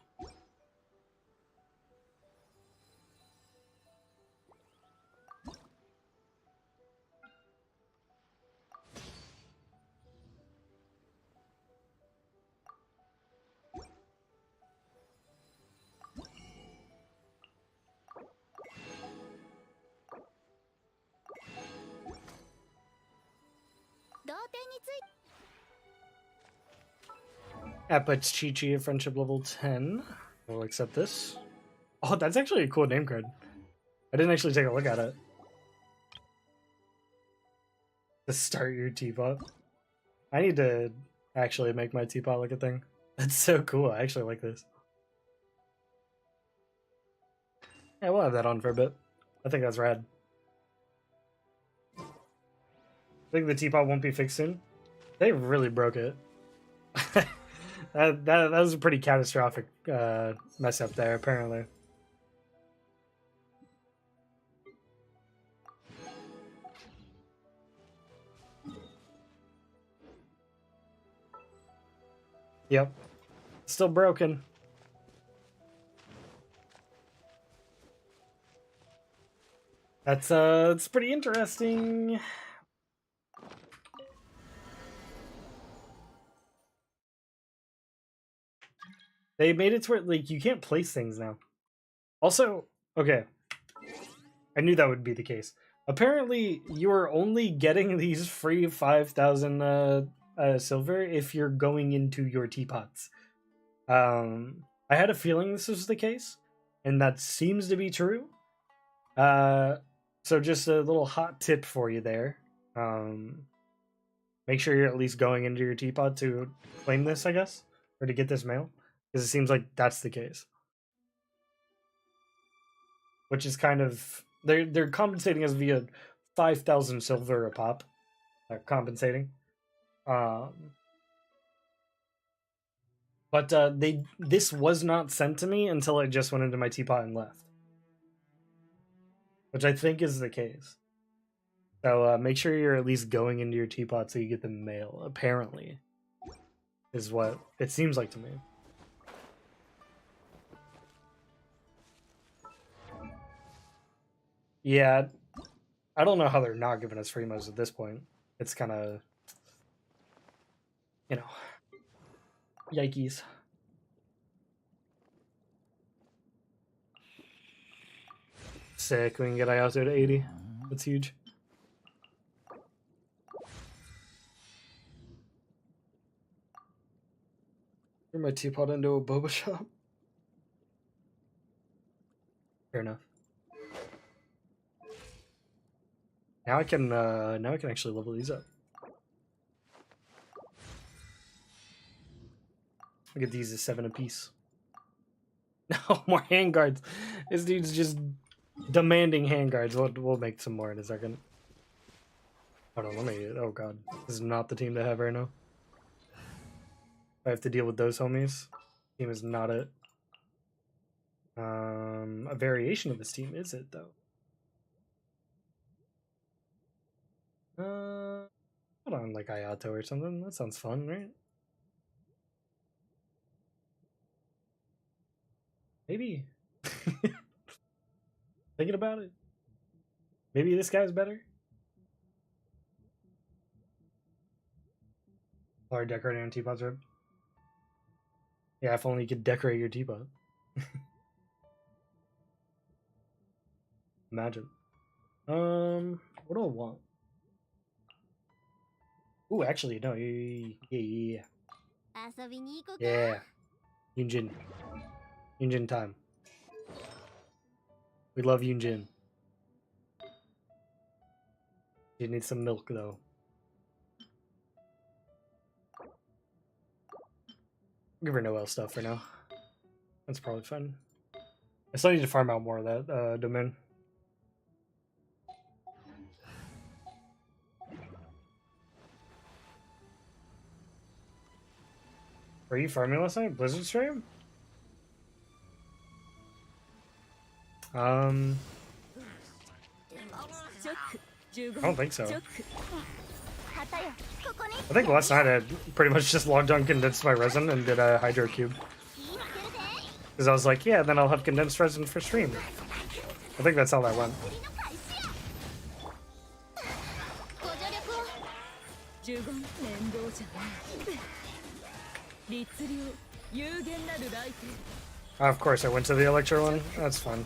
That puts Chi-Chi at friendship level 10. We'll accept this. Oh, that's actually a cool name card. I didn't actually take a look at it. To start your teapot. I need to actually make my teapot like a thing. That's so cool. I actually like this. Yeah, we'll have that on for a bit. I think that's rad. I think the teapot won't be fixed soon. They really broke it. that was a pretty catastrophic mess up there, apparently. Yep. Still broken. That's it's pretty interesting. They made it to where like you can't place things now. Also, okay. I knew that would be the case. Apparently, you are only getting these free 5,000 silver if you're going into your teapots. I had a feeling this was the case, and that seems to be true. So just a little hot tip for you there. Make sure you're at least going into your teapot to claim this, I guess, or to get this mail, because it seems like that's the case. Which is kind of they're compensating us via 5,000 silver a pop. Compensating. But this was not sent to me until I just went into my teapot and left. Which I think is the case. So make sure you're at least going into your teapot so you get the mail, apparently. Is what it seems like to me. Yeah, I don't know how they're not giving us free modes at this point. It's kind of, you know, yikes. Sick, we can get Ayato to 80. That's huge. Turn my teapot into a boba shop. Fair enough. Now I can actually level these up. Look at these as 7 apiece. No more handguards. This dude's just demanding handguards. We'll make some more in a second. Hold on, let me. Oh god, this is not the team to have right now. I have to deal with those homies. Team is not it. A variation of this team is it though? Hold on, like Ayato or something. That sounds fun, right? Maybe. Thinking about it. Maybe this guy's better. Or decorating on teapots, right? Yeah, if only you could decorate your teapot. Imagine. What do I want? Ooh, actually, no, yeah. Yeah. Yunjin time. We love Yunjin. You need some milk, though. Give her Noel stuff for now. That's probably fun. I still need to farm out more of that domain. Were you farming last night? Blizzard stream? I don't think so. I think last night I pretty much just logged on condensed my resin and did a hydro cube. Because I was like, yeah, then I'll have condensed resin for stream. I think that's how that went. Of course, I went to the Electro one. That's fun.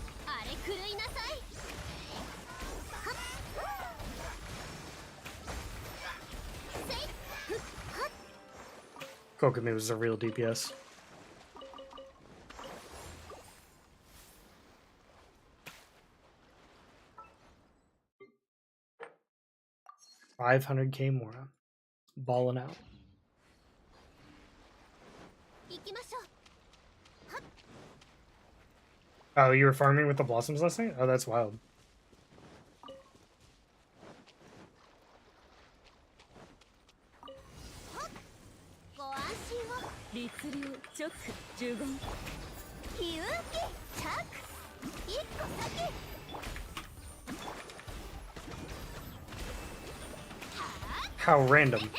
Kokomi was a real DPS. $500K more. Balling out. Oh, you were farming with the Blossoms last night? Oh, that's wild. How random.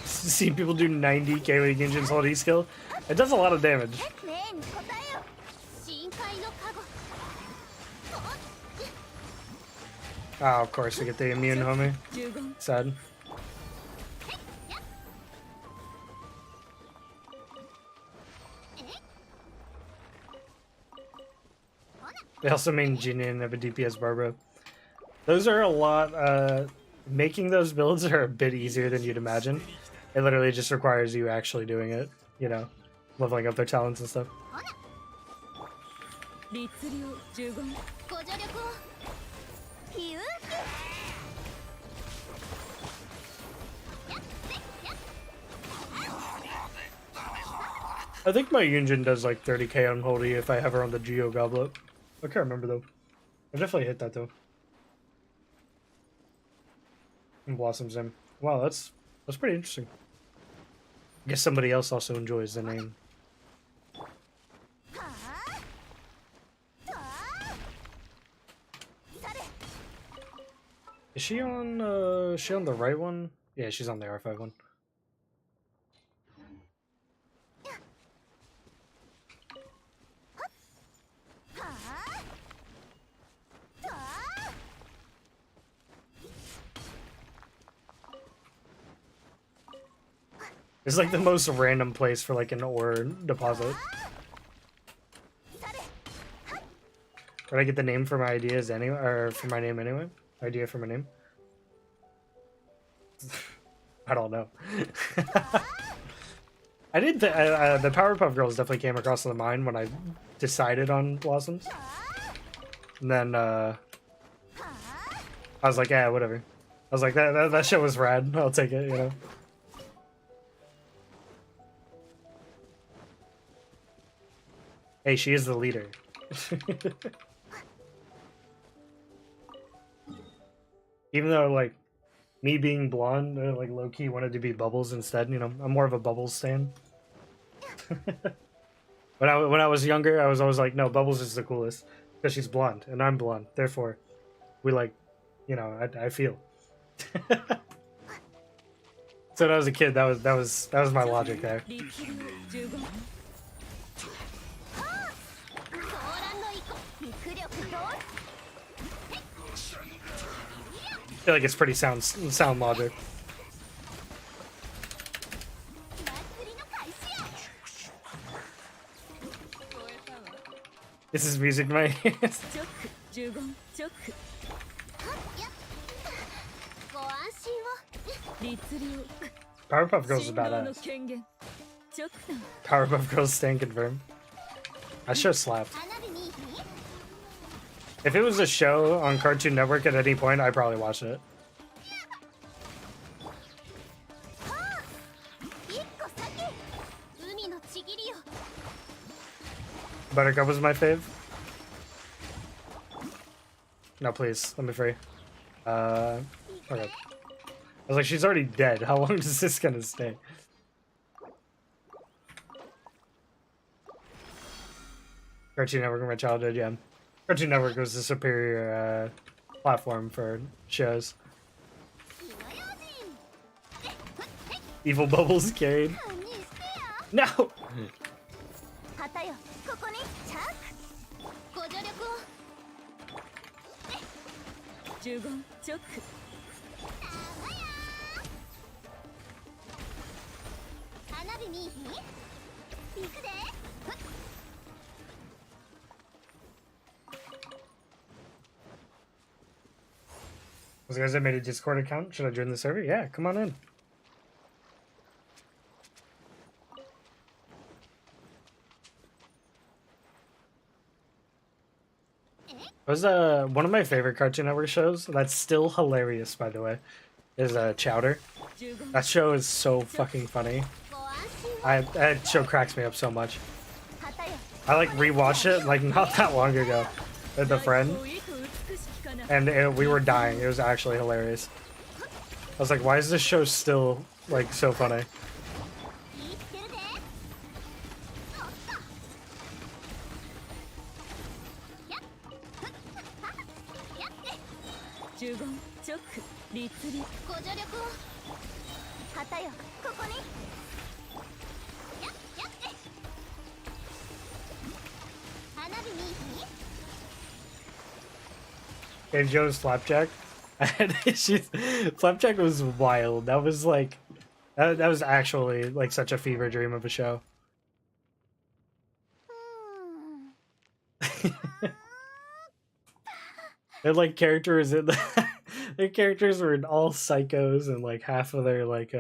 See people do 90k with Genshin's hold E skill. It does a lot of damage. Oh, of course, we get the immune homie. Sad. They also made Jinin and have a DPS Barbara. Those are a lot, making those builds are a bit easier than you'd imagine. It literally just requires you actually doing it, you know, leveling up their talents and stuff. I think my Yunjin does like 30k on Holy if I have her on the Geo Goblet. I can't remember though. I definitely hit that though. And Blossoms him. Wow, that's pretty interesting. I guess somebody else also enjoys the name. Is she on the right one? Yeah, she's on the R5 one. It's like the most random place for like an ore deposit. Did I get the name for my ideas anyway, or for my name anyway? Idea for my name? I don't know. I did the Powerpuff Girls definitely came across the mind when I decided on Blossoms. And then I was like, yeah, whatever. I was like, that show was rad. I'll take it, you know. Hey, she is the leader. Even though, like, me being blonde, like, low-key wanted to be Bubbles instead, you know? I'm more of a Bubbles stan. When I was younger, I was always like, no, Bubbles is the coolest. Because she's blonde, and I'm blonde. Therefore, we, like, you know, I feel. So when I was a kid, that was my logic there. I feel like it's pretty sound logic. This is music, my Powerpuff Girls is badass. Powerpuff Girls stand confirmed. That show slapped. If it was a show on Cartoon Network at any point, I'd probably watch it. Buttercup was my fave. No, please, let me free. Okay. I was like, she's already dead. How long is this gonna stay? Cartoon Network in my childhood, yeah. Cartoon Network was the superior platform for shows. Evil Bubbles carried. No! Those guys that made a Discord account. Should I join the server? Yeah, come on in. It was one of my favorite Cartoon Network shows. That's still hilarious, by the way. Is Chowder. That show is so fucking funny. That show cracks me up so much. I like rewatched it like not that long ago with a friend, and we were dying. It was actually hilarious. I was like, why is this show still like so funny? And Joe's Flapjack. Flapjack was wild. That was like, that was actually like such a fever dream of a show. And like characters in their characters were all psychos, and like half of their like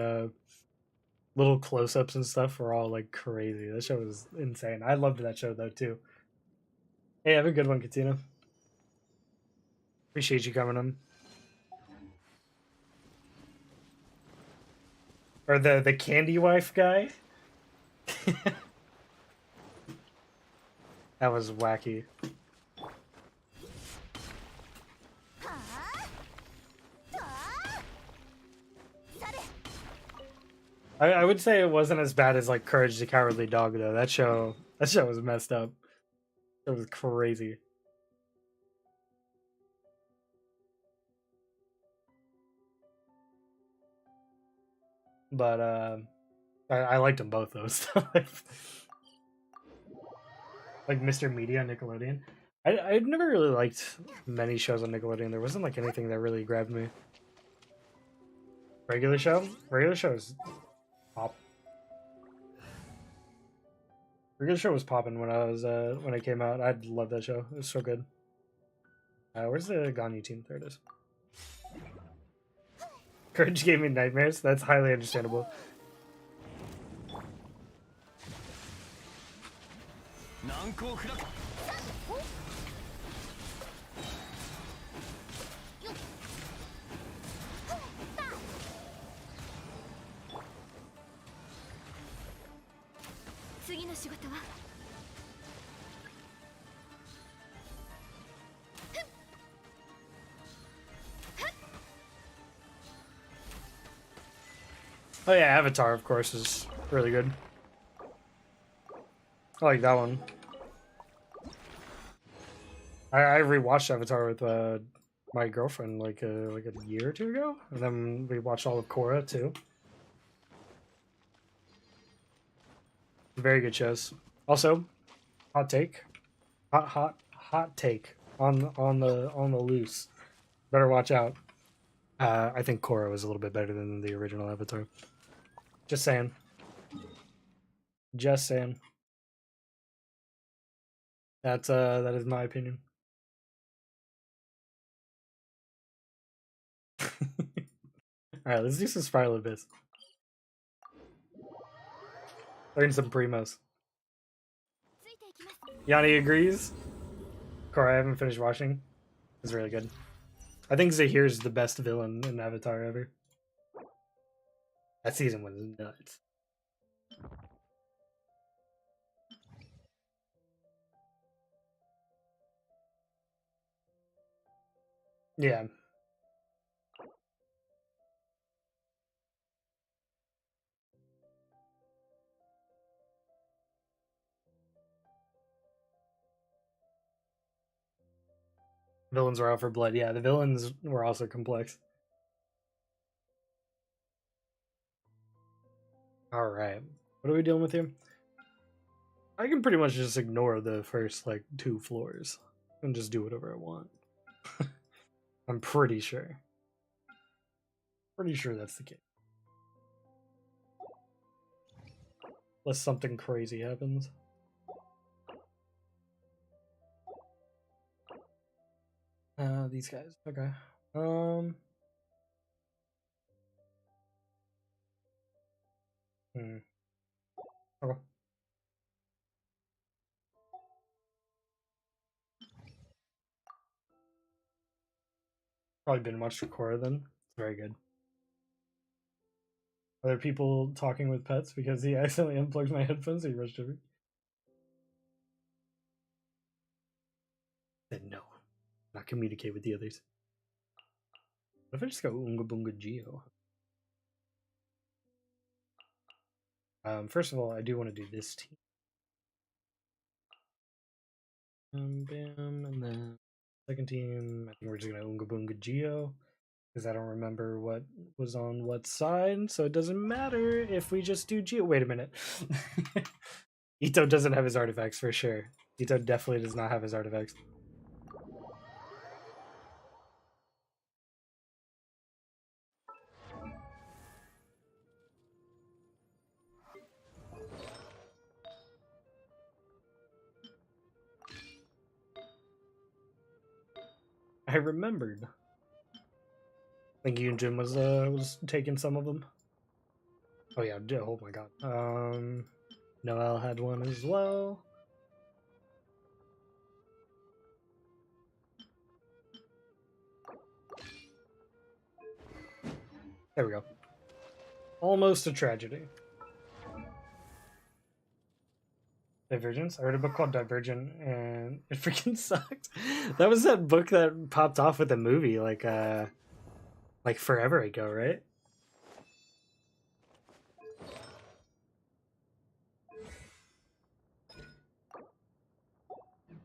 little close-ups and stuff were all like crazy. That show was insane. I loved that show though too. Hey, have a good one, Katina. Appreciate you coming on. Or the candy wife guy. That was wacky. I would say it wasn't as bad as like Courage the Cowardly Dog though. That show was messed up. It was crazy. But I liked them both though. Like Mr. Media on Nickelodeon. I've never really liked many shows on Nickelodeon. There wasn't like anything that really grabbed me. Regular show? Regular show is pop. Regular show was popping when I was when it came out. I loved that show. It was so good. Where's the Ganyu team? There it is. Courage gave me nightmares. That's highly understandable. Oh yeah, Avatar, of course, is really good. I like that one. I rewatched Avatar with my girlfriend like a year or two ago, and then we watched all of Korra too. Very good shows. Also, hot take, hot take on the loose. Better watch out. I think Korra was a little bit better than the original Avatar. Just saying. Just saying. That is my opinion. Alright, let's do some Spiral Abyss. Learn some primos. Yanni agrees. Korra, I haven't finished watching. It's really good. I think Zahir's the best villain in Avatar ever. That season was nuts. Yeah. Villains were out for blood. Yeah, the villains were also complex. Alright. What are we dealing with here? I can pretty much just ignore the first, like, 2 floors and just do whatever I want. I'm pretty sure. Pretty sure that's the case. Unless something crazy happens. These guys. Okay. Hmm. Okay. Probably been much for Korra then. It's very good. Other people talking with pets because he accidentally unplugged my headphones. So he rushed over. Said no, not communicate with the others. What if I just go Unga Bunga Geo? First of all, I do want to do this team. Bam, and then second team, I think we're just gonna Unga Bunga Geo because I don't remember what was on what side, so it doesn't matter if we just do Geo. Wait a minute. Ito doesn't have his artifacts for sure. Ito definitely does not have his artifacts. I remembered. I think Yunjin was taking some of them. Oh yeah, oh my god. Noel had one as well. There we go. Almost a tragedy. Divergence. I read a book called Divergent, and it freaking sucked. That was that book that popped off with the movie, like forever ago, right?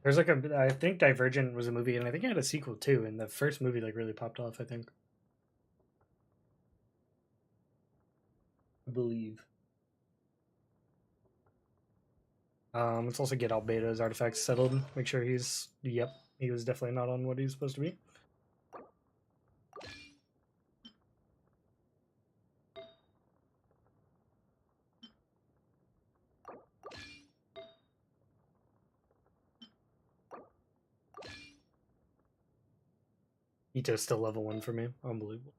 There's like I think Divergent was a movie, and I think it had a sequel too. And the first movie like really popped off. I think. I believe. Let's also get Albedo's artifacts settled. Make sure he's. Yep, he was definitely not on what he's supposed to be. Ito's still level 1 for me. Unbelievable.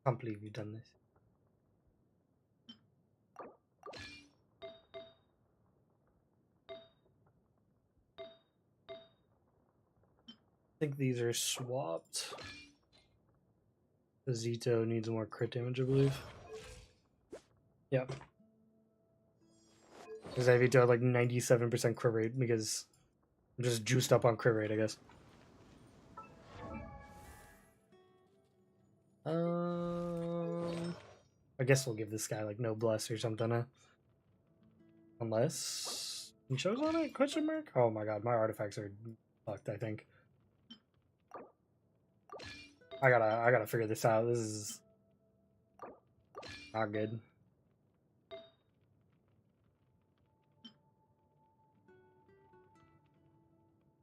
Can't believe you've done this. I think these are swapped. Zito needs more crit damage, I believe. Yep. Because I Vito had like 97% crit rate because I'm just juiced up on crit rate, I guess. I guess we'll give this guy like no bless or something, huh? Unless he shows on it? Question mark? Oh my god, my artifacts are fucked, I think. I gotta figure this out. This is not good.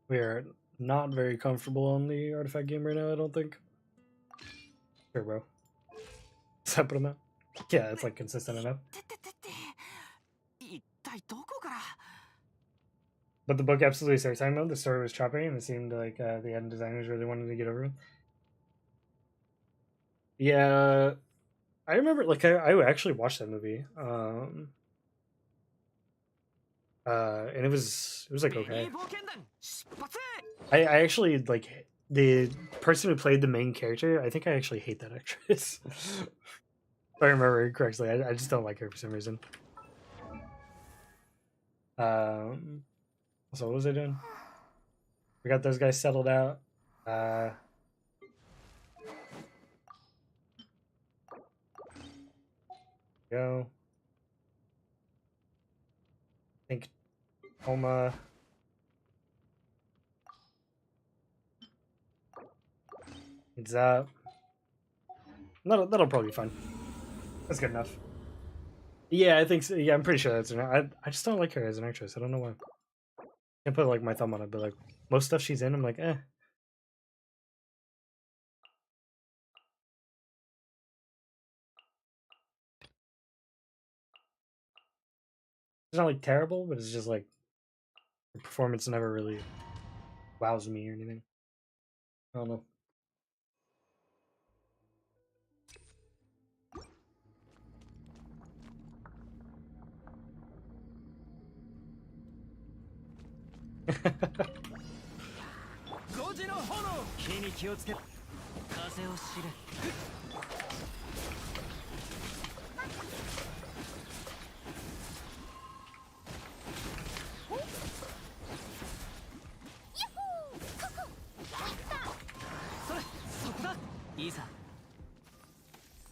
We are not very comfortable on the artifact game right now, I don't think. Sure, bro. Separate amount. Yeah, it's like consistent enough. But the book absolutely starts. I know the story was choppy, and it seemed like the end designers really wanted to get over it. Yeah, I remember. Like, I actually watched that movie, and it was like okay. I actually like the person who played the main character. I think I actually hate that actress. If I remember correctly, I just don't like her for some reason. So what was I doing? We got those guys settled out. Uh, go. I think Homa. It's up. That'll probably be fun. That's good enough. Yeah, I think so. Yeah, I'm pretty sure that's her. I just don't like her as an actress. I don't know why. I can't put like my thumb on it, but like most stuff she's in, I'm like, eh. It's not like terrible, but it's just like the performance never really wows me or anything. I don't know.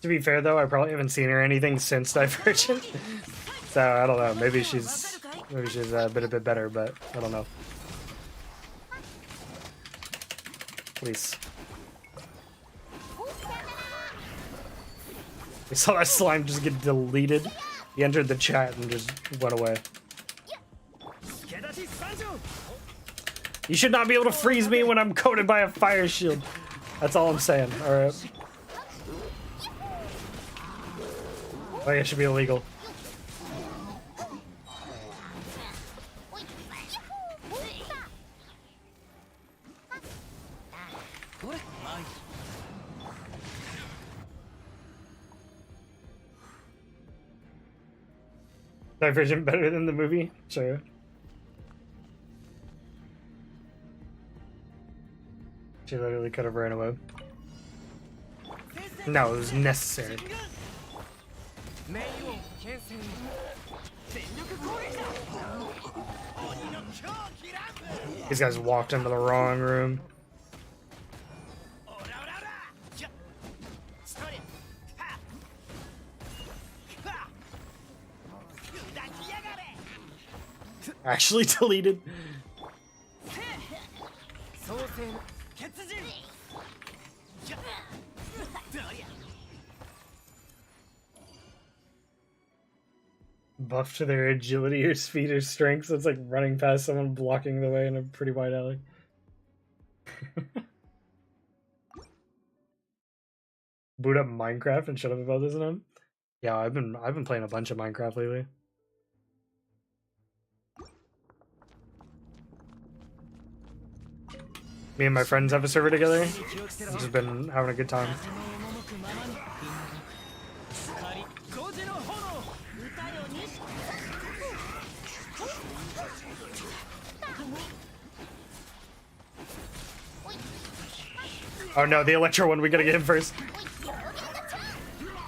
To be fair, though, I probably haven't seen her anything since Divergent, so I don't know. Maybe she's a bit better, but I don't know. Please. We saw that slime just get deleted. He entered the chat and just went away. You should not be able to freeze me when I'm coated by a fire shield. That's all I'm saying. All right. I think it should be illegal. Divergent better than the movie? Sure. She literally could have ran away. No, it was necessary. These guys walked into the wrong room. Actually deleted. Buff to their agility or speed or strength, so it's like running past someone blocking the way in a pretty wide alley. Boot up Minecraft and shut up about this and him? Yeah, I've been playing a bunch of Minecraft lately. Me and my friends have a server together. We've just been having a good time. Oh no, the Electro one, we gotta get him first.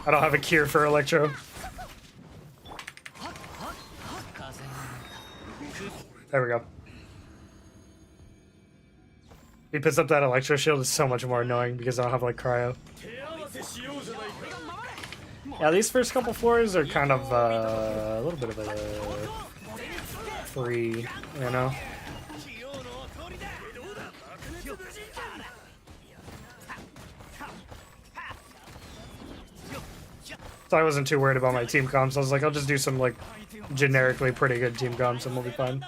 I don't have a cure for Electro. There we go. He puts up that Electro shield is so much more annoying because I don't have like cryo. Yeah, these first couple floors are kind of a little bit of a free, you know? So I wasn't too worried about my team comps. I was like, I'll just do some like generically pretty good team comps and we'll be fine.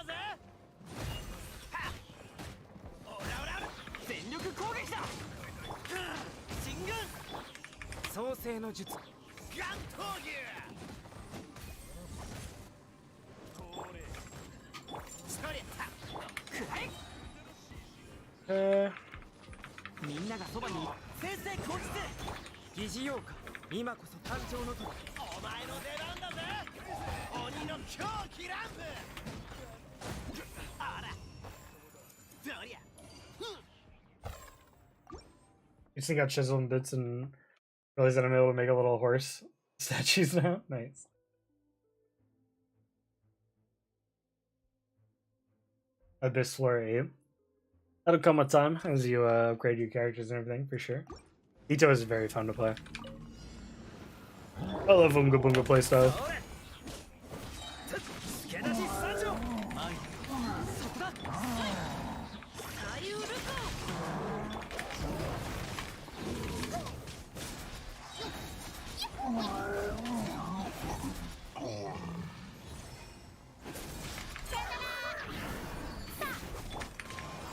You just got chisel and bits and realized that I'm able to make a little horse statues now. Nice. Abyss Floor 8. That'll come with time as you upgrade your characters and everything, for sure. Ito is very fun to play. I love Unga Bunga playstyle.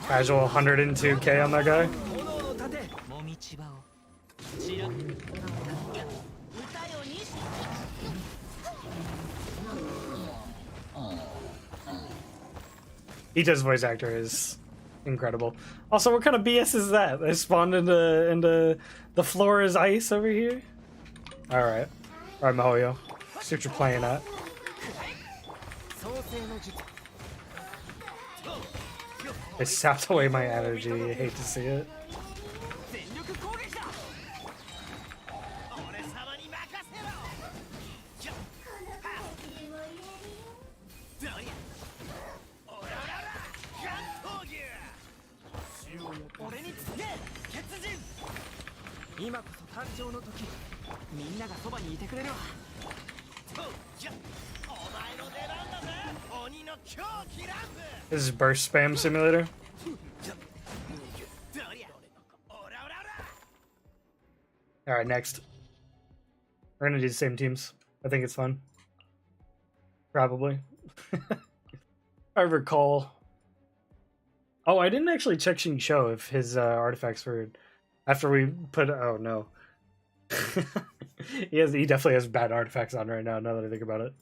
Casual 102k on that guy. Ito's voice actor is incredible. Also, what kind of BS is that? I spawned into the floor is ice over here? Alright. Alright, Mihoyo. See what you're playing at. They sapped away my energy. I hate to see it. This is burst spam simulator. Alright, next. We're gonna do the same teams. I think it's fun. Probably. If I recall. Oh, I didn't actually check Show if his artifacts were after we put. Oh no. He definitely has bad artifacts on right now. Now that I think about it.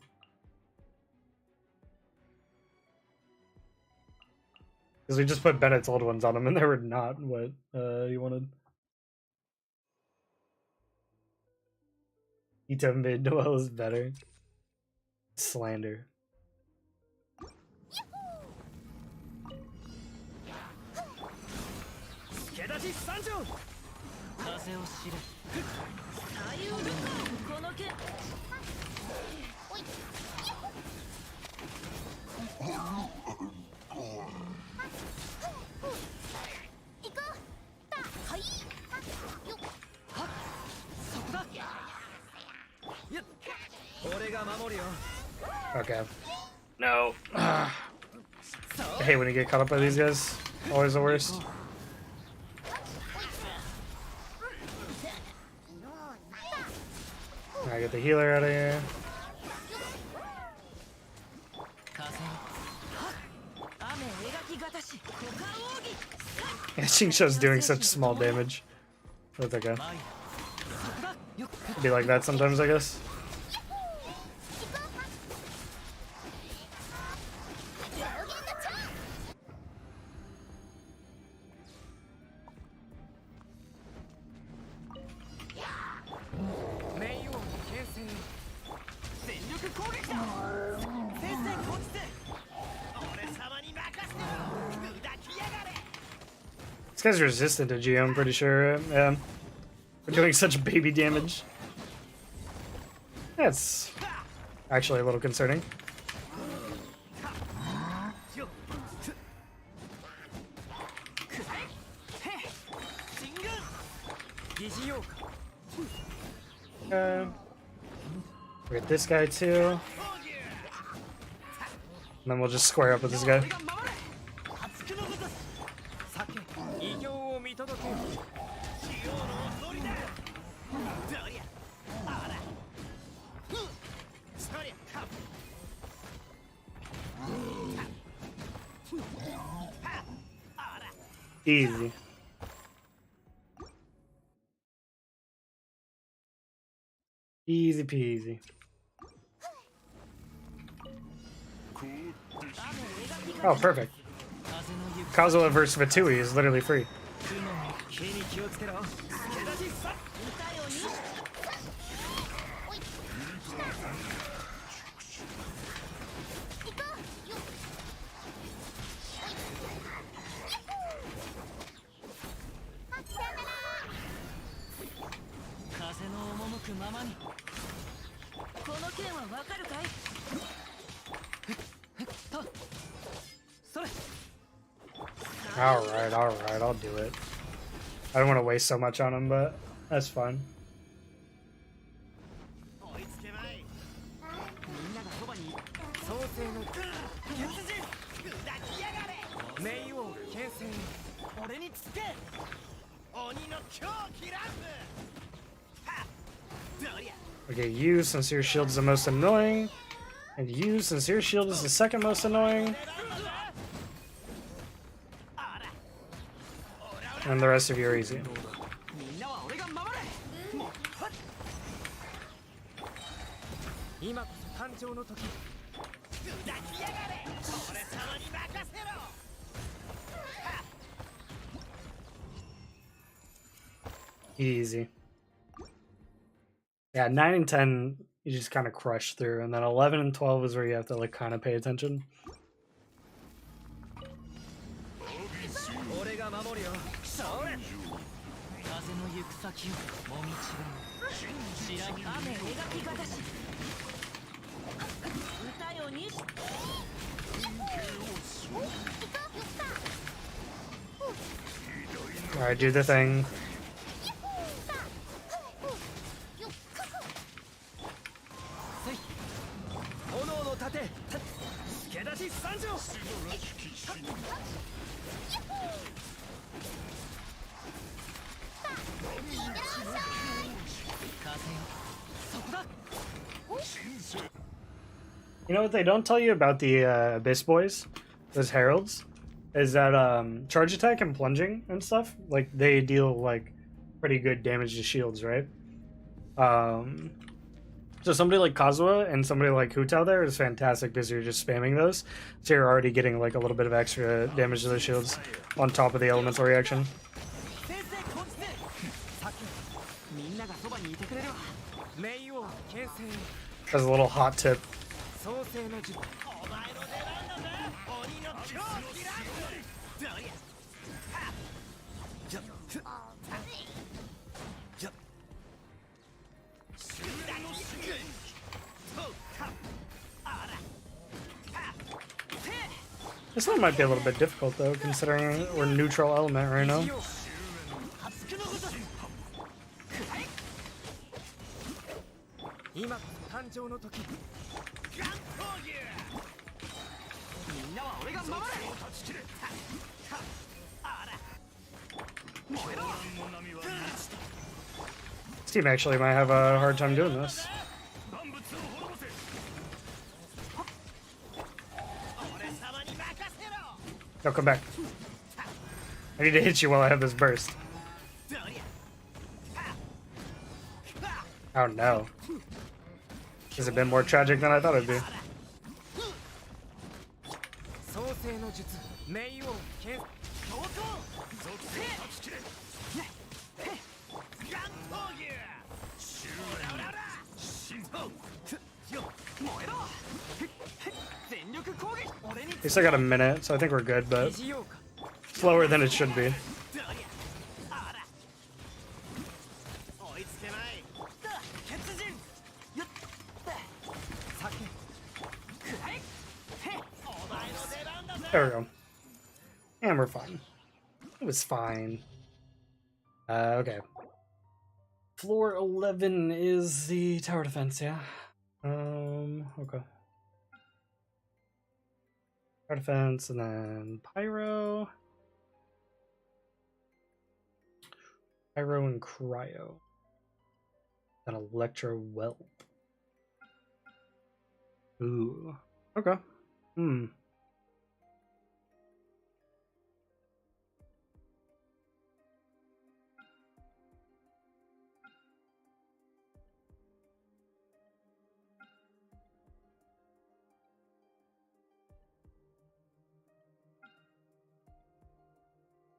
Because we just put Bennett's old ones on him, and they were not what he wanted. Ito mid well is better. Slander. Okay. No. I hate when you get caught up by these guys. Always the worst. I get the healer out of here. Yeah, Shingshou's doing such small damage. That's okay. It'd be like that sometimes, I guess. This guy's resistant to Geo, I'm pretty sure. Yeah. We're doing such baby damage. That's actually a little concerning. We got this guy too. And then we'll just square up with this guy. Easy. Easy peasy. Oh, perfect. Kazuha versus Vatui is literally free. Alright, I'll do it. I don't want to waste so much on him, but that's fine. Okay, you, since your shield is the most annoying, and you, since your shield is the second most annoying, and the rest of you are easy. Easy. Yeah, 9 and 10, you just kind of crush through, and then 11 and 12 is where you have to like kind of pay attention. Alright, do the thing. You know what they don't tell you about the Abyss Boys, those heralds, is that charge attack and plunging and stuff, like they deal like pretty good damage to shields, right? So somebody like Kazuha and somebody like Hutao there is fantastic because you're just spamming those, so you're already getting like a little bit of extra damage to the shields on top of the elemental reaction. As a little hot tip. This one might be a little bit difficult though, considering we're neutral element right now. This team actually might have a hard time doing this. No, come back. I need to hit you while I have this burst. Oh no. This has been more tragic than I thought it'd be. We still got a minute, so I think we're good, but slower than it should be. There we go. And we're fine. It was fine. Okay. Floor 11 is the tower defense, yeah? Okay. Tower defense, and then Pyro. Pyro and Cryo. And Electro Whelp. Ooh. Okay. Hmm.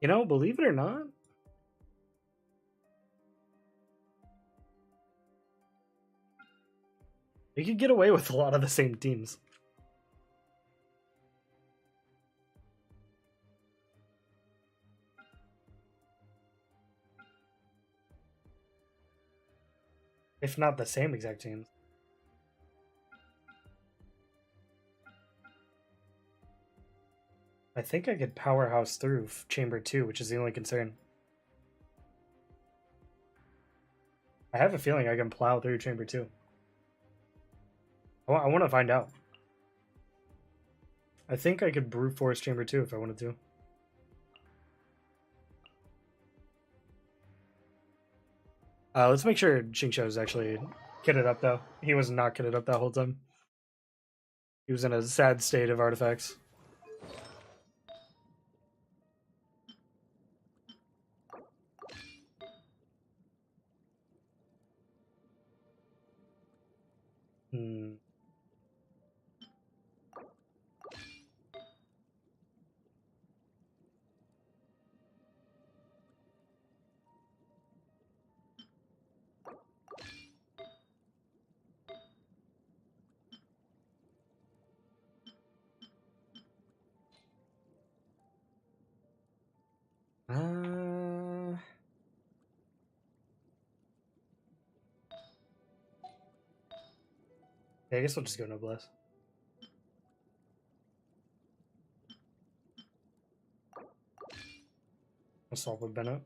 You know, believe it or not, we could get away with a lot of the same teams. If not the same exact teams. I think I could powerhouse through Chamber 2, which is the only concern. I have a feeling I can plow through Chamber 2. I want to find out. I think I could brute force Chamber 2 if I wanted to. Let's make sure Xingqiu is actually kitted up, though. He was not kitted up that whole time. He was in a sad state of artifacts. Hmm. Yeah, I guess we'll just go Noblesse. Assault with Bennett.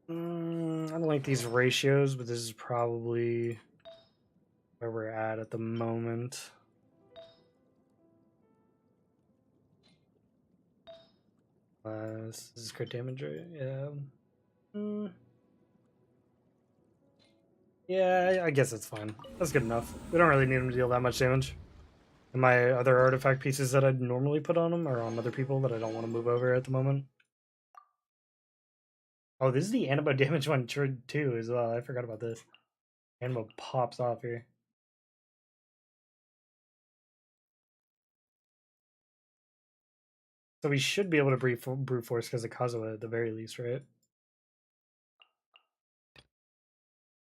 I don't like these ratios, but this is probably where we're at the moment. This is crit damage, right? Yeah. Yeah, I guess it's fine. That's good enough. We don't really need him to deal that much damage. And my other artifact pieces that I'd normally put on him are on other people that I don't want to move over at the moment. Oh, this is the animo damage one too as well. I forgot about this. Animo pops off here. So we should be able to brute force because of Kazuha at the very least, right?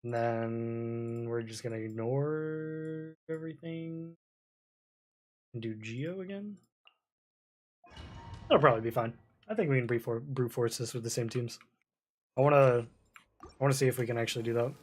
And then we're just gonna ignore everything and do Geo again. That'll probably be fine. I think we can brute force this with the same teams. I wanna see if we can actually do that.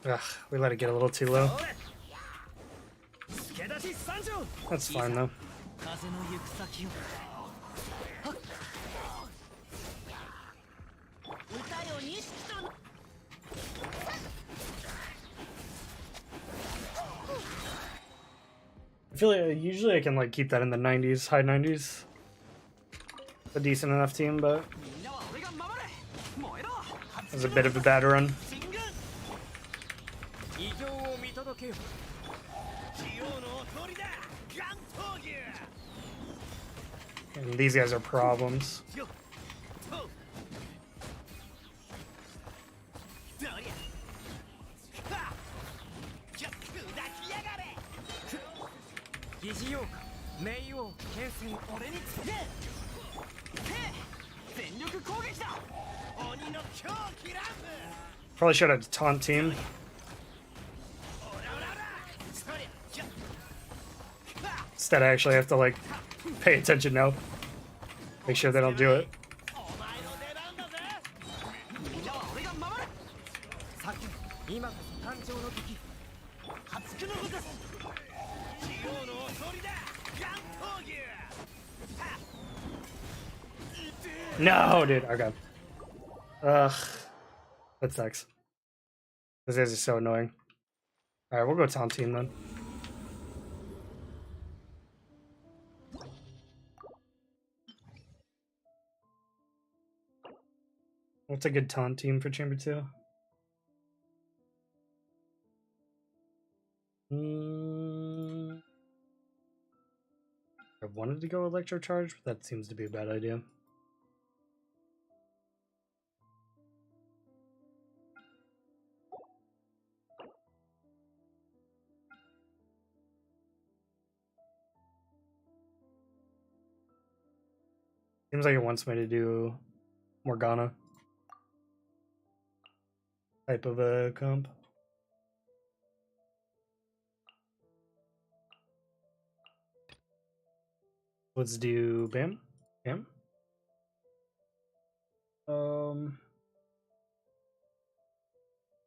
Ugh, we let it get a little too low. That's fine though. I feel like usually I can like keep that in the 90s, high 90s. A decent enough team, but it was a bit of a bad run. And these guys are problems. Probably should have taunt team. Instead, I actually have to like pay attention now. Make sure they don't do it. No, dude. Okay. Ugh. That sucks. This is so annoying. Alright, we'll go taunt team then. What's a good taunt team for Chamber 2? I wanted to go Electro Charge, but that seems to be a bad idea. Seems like it wants me to do Morgana type of a comp. Let's do Bam. Bam.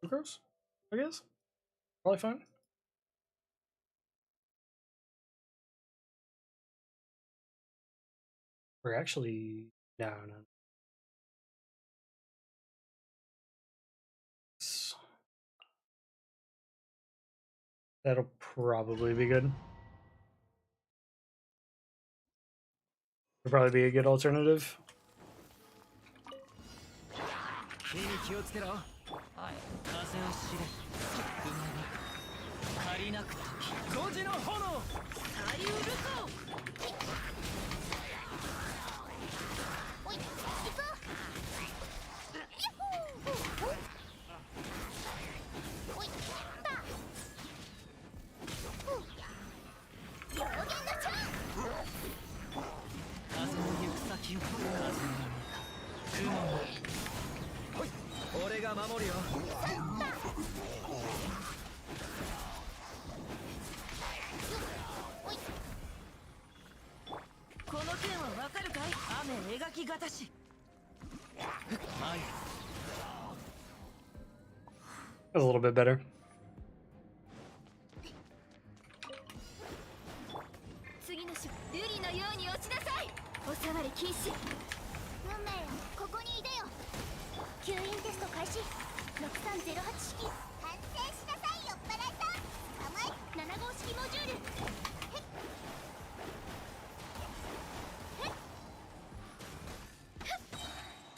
Gross, I guess. Probably fine. We're actually no. That'll probably be good. It'll probably be a good alternative. was a little bit better. 次の種瑠璃のように落ちなさい。おさわり禁止。運命よ、ここにいでよ。吸引テスト開始。6308式反省しなさいよ、バラさん。甘い7号式モジュール。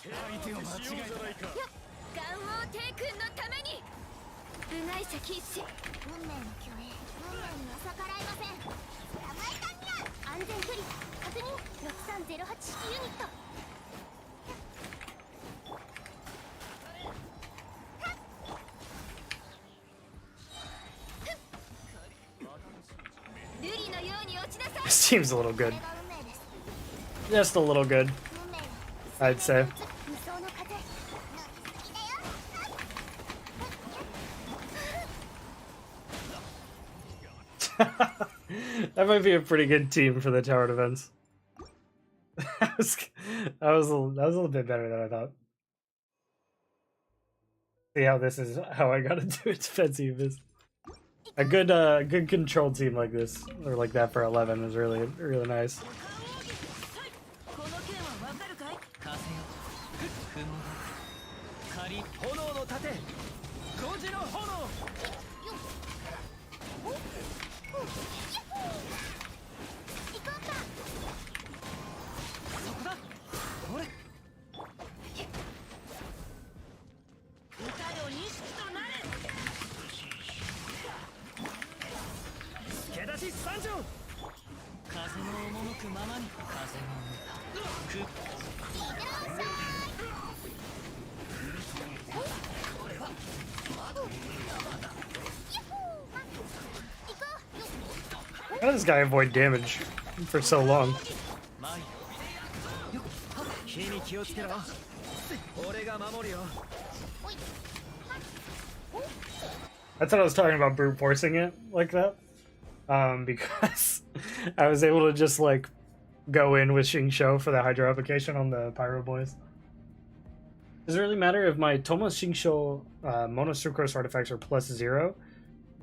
相手を間違えた。ガンオーテイ君のために。部外者禁止。運命の虚栄、運命には逆らえません。甘いかにゃ。安全距離確認。6308式ユニット。瑠璃のように落ちなさい。 This team's a little good. Just a little good, I'd say. That might be a pretty good team for the tower defense. that was a little bit better than I thought. See how this is how I gotta do its defensive is. A good control team like this, or like that for 11 is really nice. How does this guy avoid damage for so long? That's what I was talking about, brute forcing it like that. Because I was able to just like go in with Xingqiu for the Hydro application on the Pyro boys. Does it really matter if my Tomo Xingqiu Mono Sucrose artifacts are +0?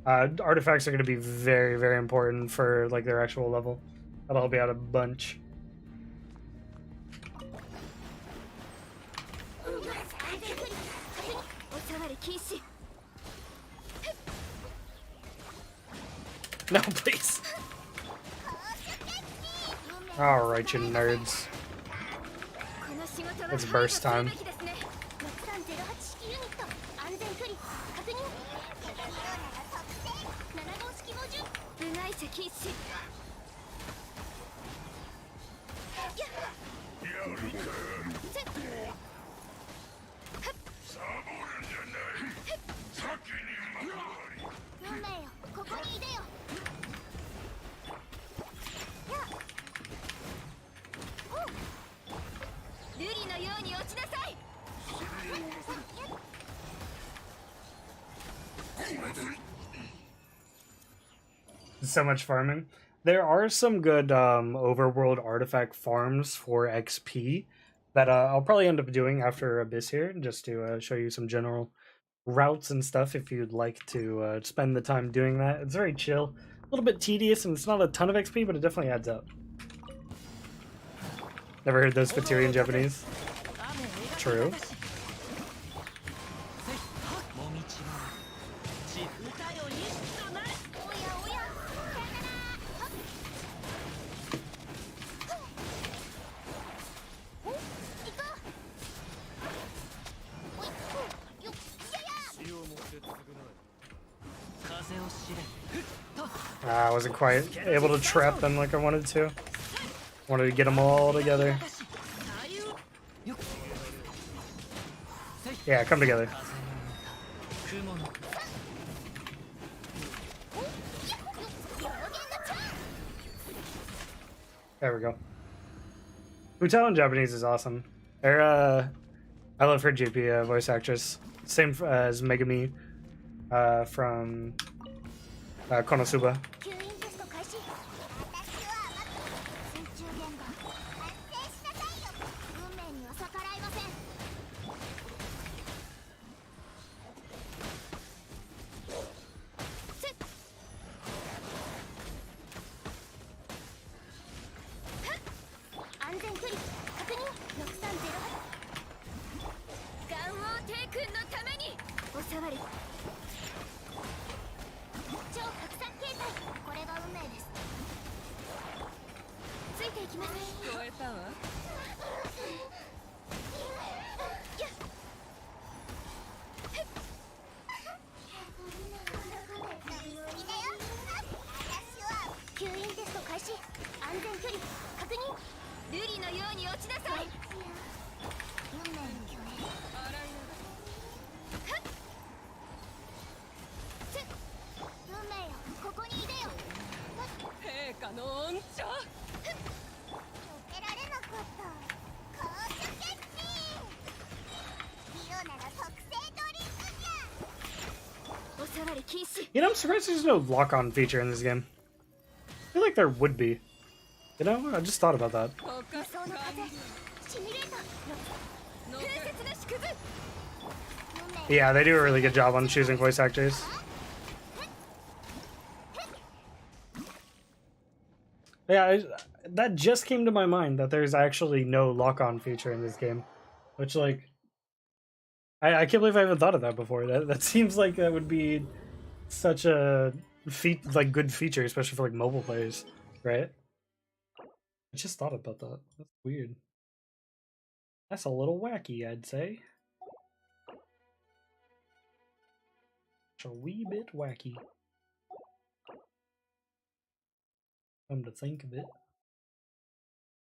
Artifacts are going to be very important for like their actual level. That'll help you out a bunch. No, please. Alright, you nerds. It's burst time. So much farming. There are some good overworld artifact farms for XP that I'll probably end up doing after Abyss here, just to show you some general routes and stuff if you'd like to spend the time doing that. It's very chill, a little bit tedious, and it's not a ton of XP, but it definitely adds up. Never heard those Fatiri in Japanese? True. I wasn't quite able to trap them like I wanted to. Wanted to get them all together. Yeah, come together. There we go. Utao in Japanese is awesome. They're I love her JP voice actress. Same as Megami from Konosuba. 吸引テスト開始。私は水中現場安定しなさいよ。運命には逆らいません。せっ安全距離確認。6308。ガンオー帝君のためにおさわり。超拡散形態。これが運命です。ついていきます。聞こえたわ。吸引テスト開始。安全距離確認。瑠璃のように落ちなさい。運命の巨栄。運命よ、ここにいでよ。陛下の恩寵。避けられなかった。高所決心。リオなら特製ドリンクじゃ。おさわり禁止。 You know, I'm surprised there's no lock-on feature in this game. I feel like there would be. You know, I just thought about that. 理想の風シミュレーター。風雪の縮図。運命 Yeah, they do a really good job on choosing voice actors. Yeah, that just came to my mind that there's actually no lock-on feature in this game, which like I can't believe I haven't thought of that before. That seems like that would be such a good feature, especially for like mobile players, right? I just thought about that. That's weird. That's a little wacky, I'd say. It's a wee bit wacky. Come to think of it.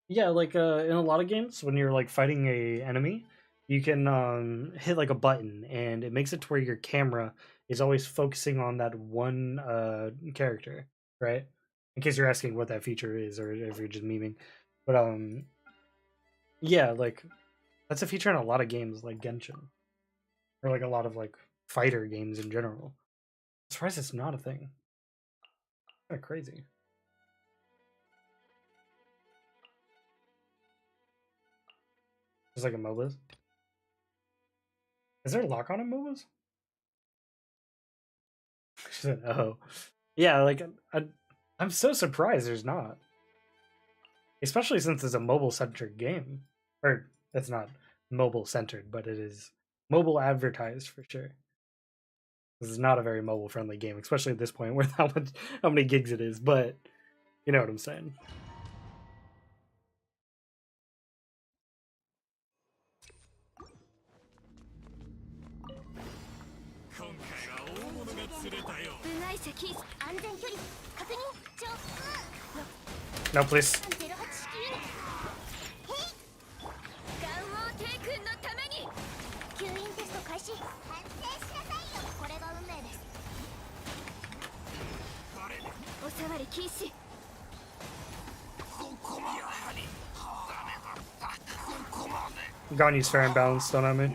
Yeah, like in a lot of games, when you're like fighting a enemy, you can hit like a button, and it makes it to where your camera is always focusing on that one character, right? In case you're asking what that feature is, or if you're just memeing. But yeah, like that's a feature in a lot of games, like Genshin, or like a lot of like fighter games in general. I'm surprised it's not a thing. Kind of crazy. Just like a MOBAs. Is there a lock on in MOBAs? She said, "Oh, yeah." Like, I'm so surprised there's not, especially since it's a mobile-centric game. Or it's not mobile-centered, but it is mobile advertised for sure. This is not a very mobile-friendly game, especially at this point with how many gigs it is. But you know what I'm saying. No, please. Ganyu's fair and balanced, don't I mean?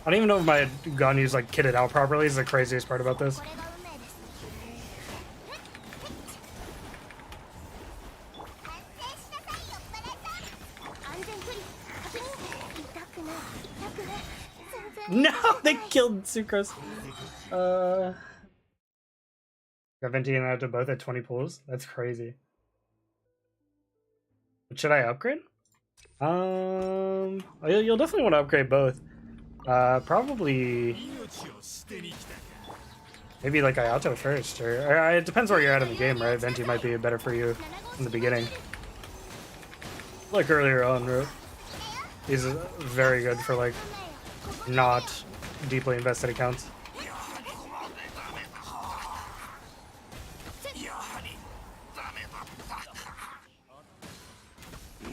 I don't even know if my Ganyu's like kitted out properly. Is the craziest part about this. No, they killed Sucrose. Venti and Ayato both at 20 pulls. That's crazy. Should I upgrade? You'll definitely want to upgrade both. Probably maybe like Ayato first, or it depends where you're at in the game, right? Venti might be better for you in the beginning. like earlier on, right? He's very good for like not deeply invested accounts.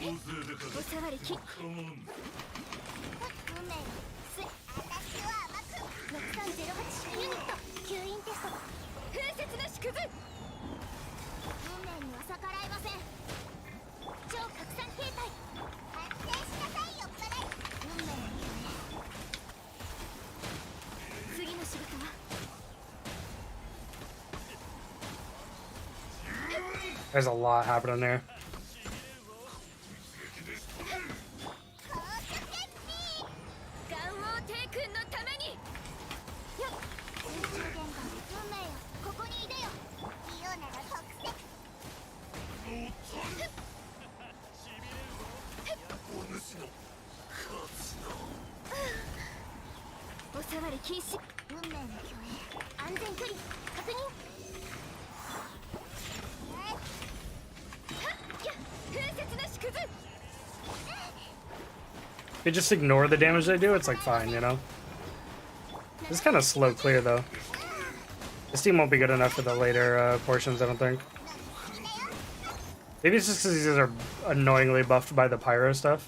おさわりき運命の末私は甘く6308ユニット吸引テスト風雪の縮図運命には逆らえません超拡散形態安定しなさいよっぱらい運命の次の仕事は There's a lot happening there. おさわり禁止運命の共栄安全距離確認風雪の縮図 If you just ignore the damage they do, it's like fine, you know? It's kind of slow clear though. This team won't be good enough for the later portions, I don't think. Maybe it's just because these are annoyingly buffed by the pyro stuff.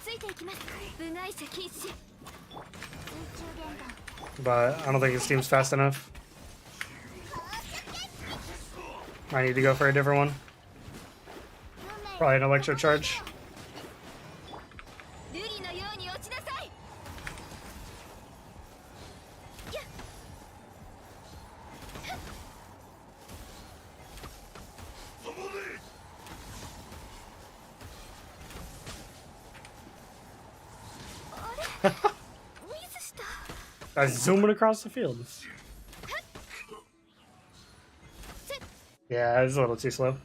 ついていきます部外者禁止 But I don't think this team's fast enough. I need to go for a different one. Probably an electro charge. 瑠璃のように落ちなさいやっ Zooming across the field. Yeah, it's a little too slow.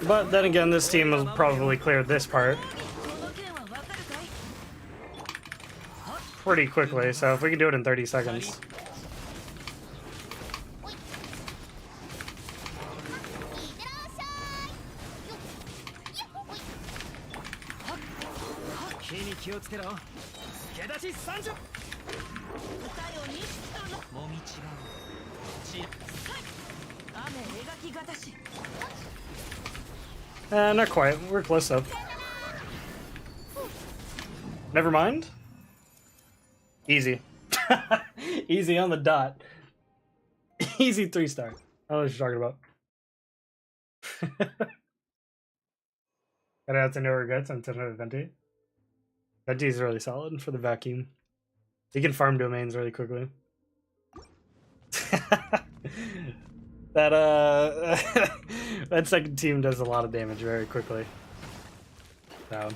But then again, this team will probably clear this part pretty quickly, so if we can do it in 30 seconds. Not quite. We're close up. Never mind. Easy. Easy on the dot. Easy 3-star. I don't know what you're talking about. Gotta have to know regrets on Tenor Venti. Venti is really solid for the vacuum. You can farm domains really quickly. That that second team does a lot of damage very quickly. So.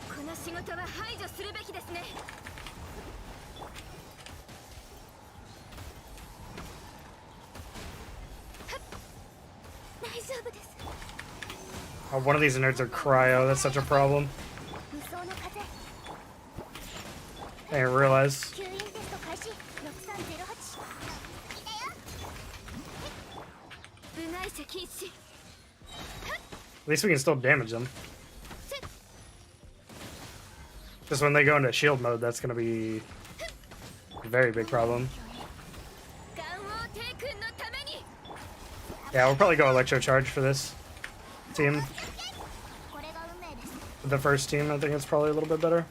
この仕事は排除するべきですね Oh, one of these nerds are cryo. That's such a problem. I didn't realize. At least we can still damage them. Just when they go into shield mode, that's going to be a very big problem. Yeah, we'll probably go electro charge for this team. The first team, I think it's probably a little bit better.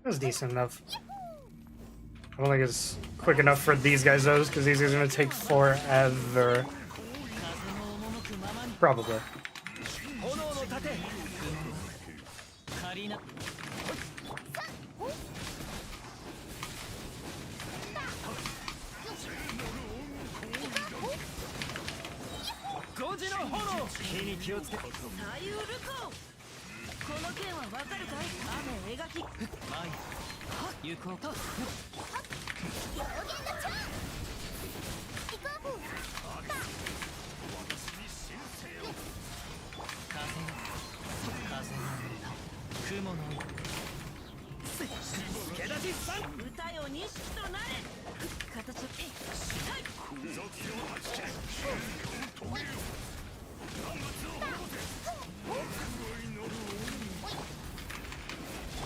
That's decent enough. I don't think it's quick enough for these guys though, because these guys are gonna take forever. Probably.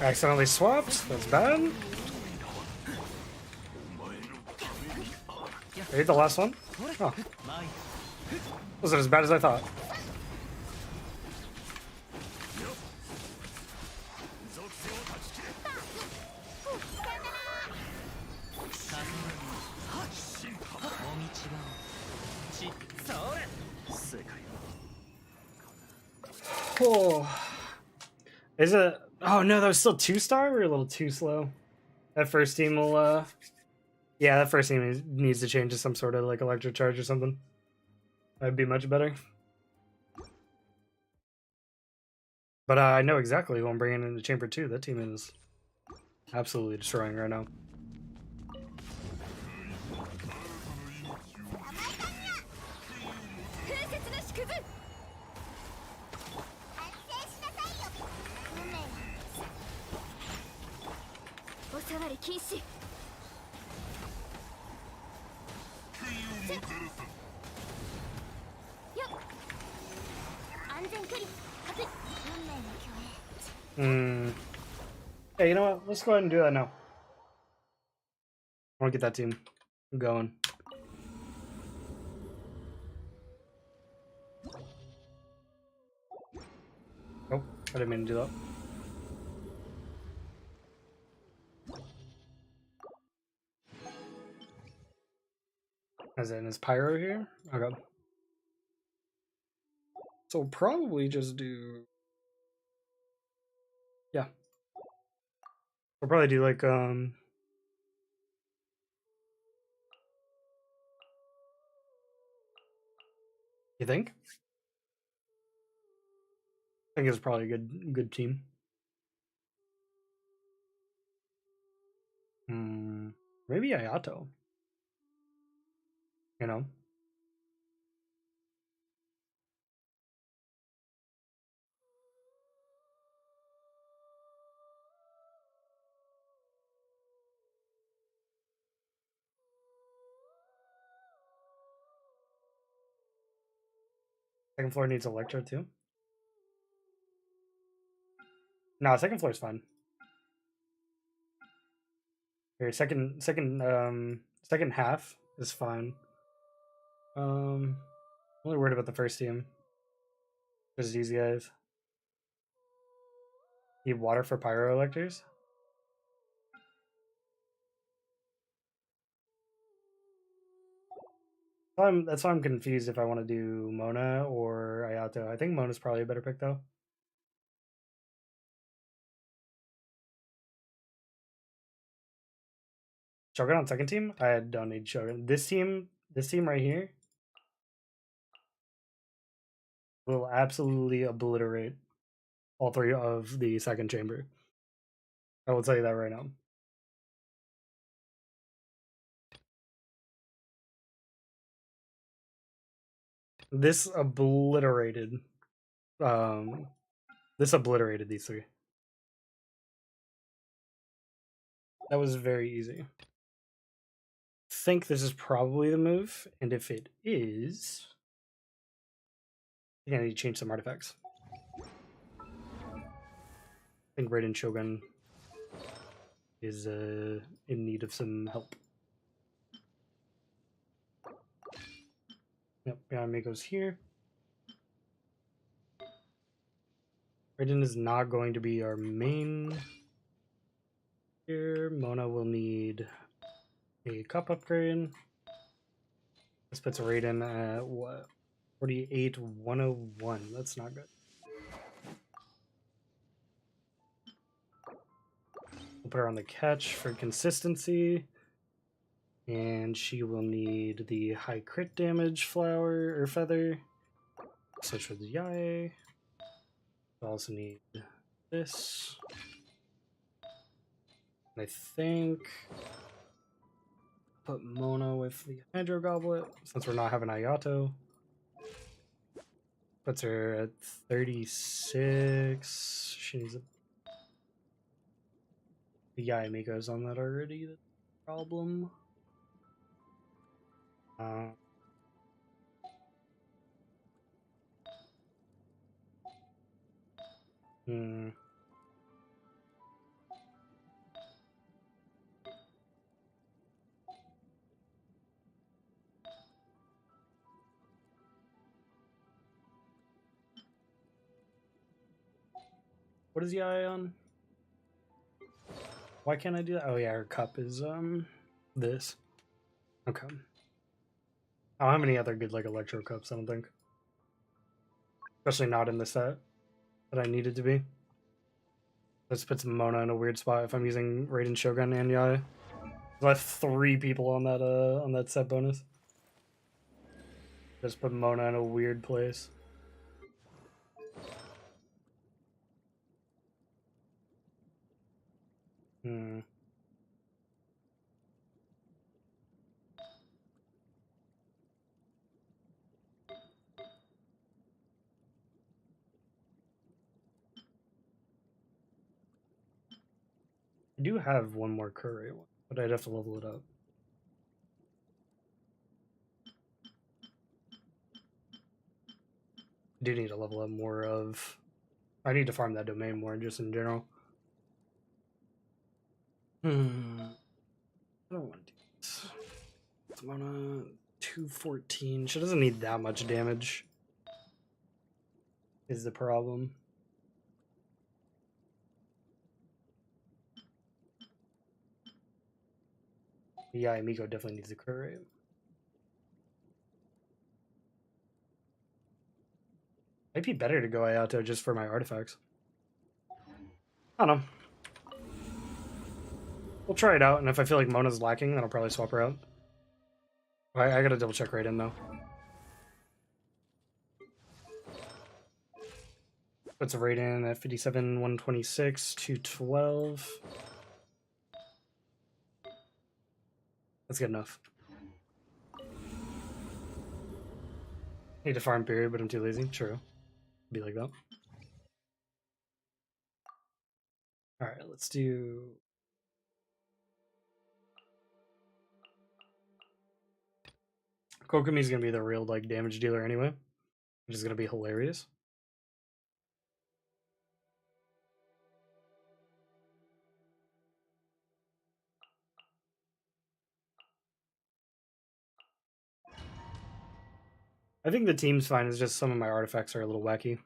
Accidentally swapped. That's bad. Ate the last one? Oh. Wasn't as bad as I thought. Oh. Is it? Oh no, that was still 2-star? We're a little too slow. That first team will, yeah, that first team needs to change to some sort of like electric charge or something. That'd be much better. But I know exactly who I'm bringing into Chamber 2. That team is absolutely destroying right now. Hey, you know what? Let's go ahead and do that now. I want to get that team going. Nope, I didn't mean to do that. As in, is Pyro here? Okay. So we'll probably just do... Yeah. We'll probably do like, You think? I think it's probably a good team. Maybe Ayato. You know? Second floor needs Electro too. No, second floor is fine. Here, second half is fine. I'm only worried about the first team. Just these guys. Need water for Pyro Electors? That's why I'm confused if I want to do Mona or Ayato. I think Mona's probably a better pick though. Shogun on second team? I don't need Shogun. This team right here will absolutely obliterate all three of the second chamber. I will tell you that right now. This obliterated these three. That was very easy. I think this is probably the move, and if it is, I think I need to change some artifacts. I think Raiden Shogun is in need of some help. Yep, Yami goes here. Raiden is not going to be our main here. Mona will need a cup upgrade. This puts Raiden at what? 48,101. That's not good. We'll put her on the catch for consistency. And she will need the high crit damage flower or feather. Switch with Yae. We'll also need this. And I think put Mona with the Hydro Goblet since we're not having Ayato. Puts her at 36. She needs a. The Yae Miko's on that already. That's the problem. What is the eye on? Why can't I do that? Oh yeah, her cup is this. Okay. I don't have any other good like electro cups, I don't think. Especially not in the set that I needed to be. This puts Mona in a weird spot if I'm using Raiden Shogun and Yae. I have 3 people on that set bonus. Just put Mona in a weird place. I do have one more Curry one, but I'd have to level it up. I do need to level up more of... I need to farm that domain more, just in general. I don't want to do this. It's Mona 214. She doesn't need that much damage. Is the problem. Yeah, Miko definitely needs a crit rate. Might be better to go Ayato just for my artifacts. I don't know. We'll try it out, and if I feel like Mona's lacking, then I'll probably swap her out. I gotta double check Raiden though. Puts a Raiden at 57, 126, 212. That's good enough. Need to farm period, but I'm too lazy. True. Be like that. Alright, let's do... Kokomi's gonna be the real like damage dealer anyway, which is gonna be hilarious. I think the team's fine, it's just some of my artifacts are a little wacky.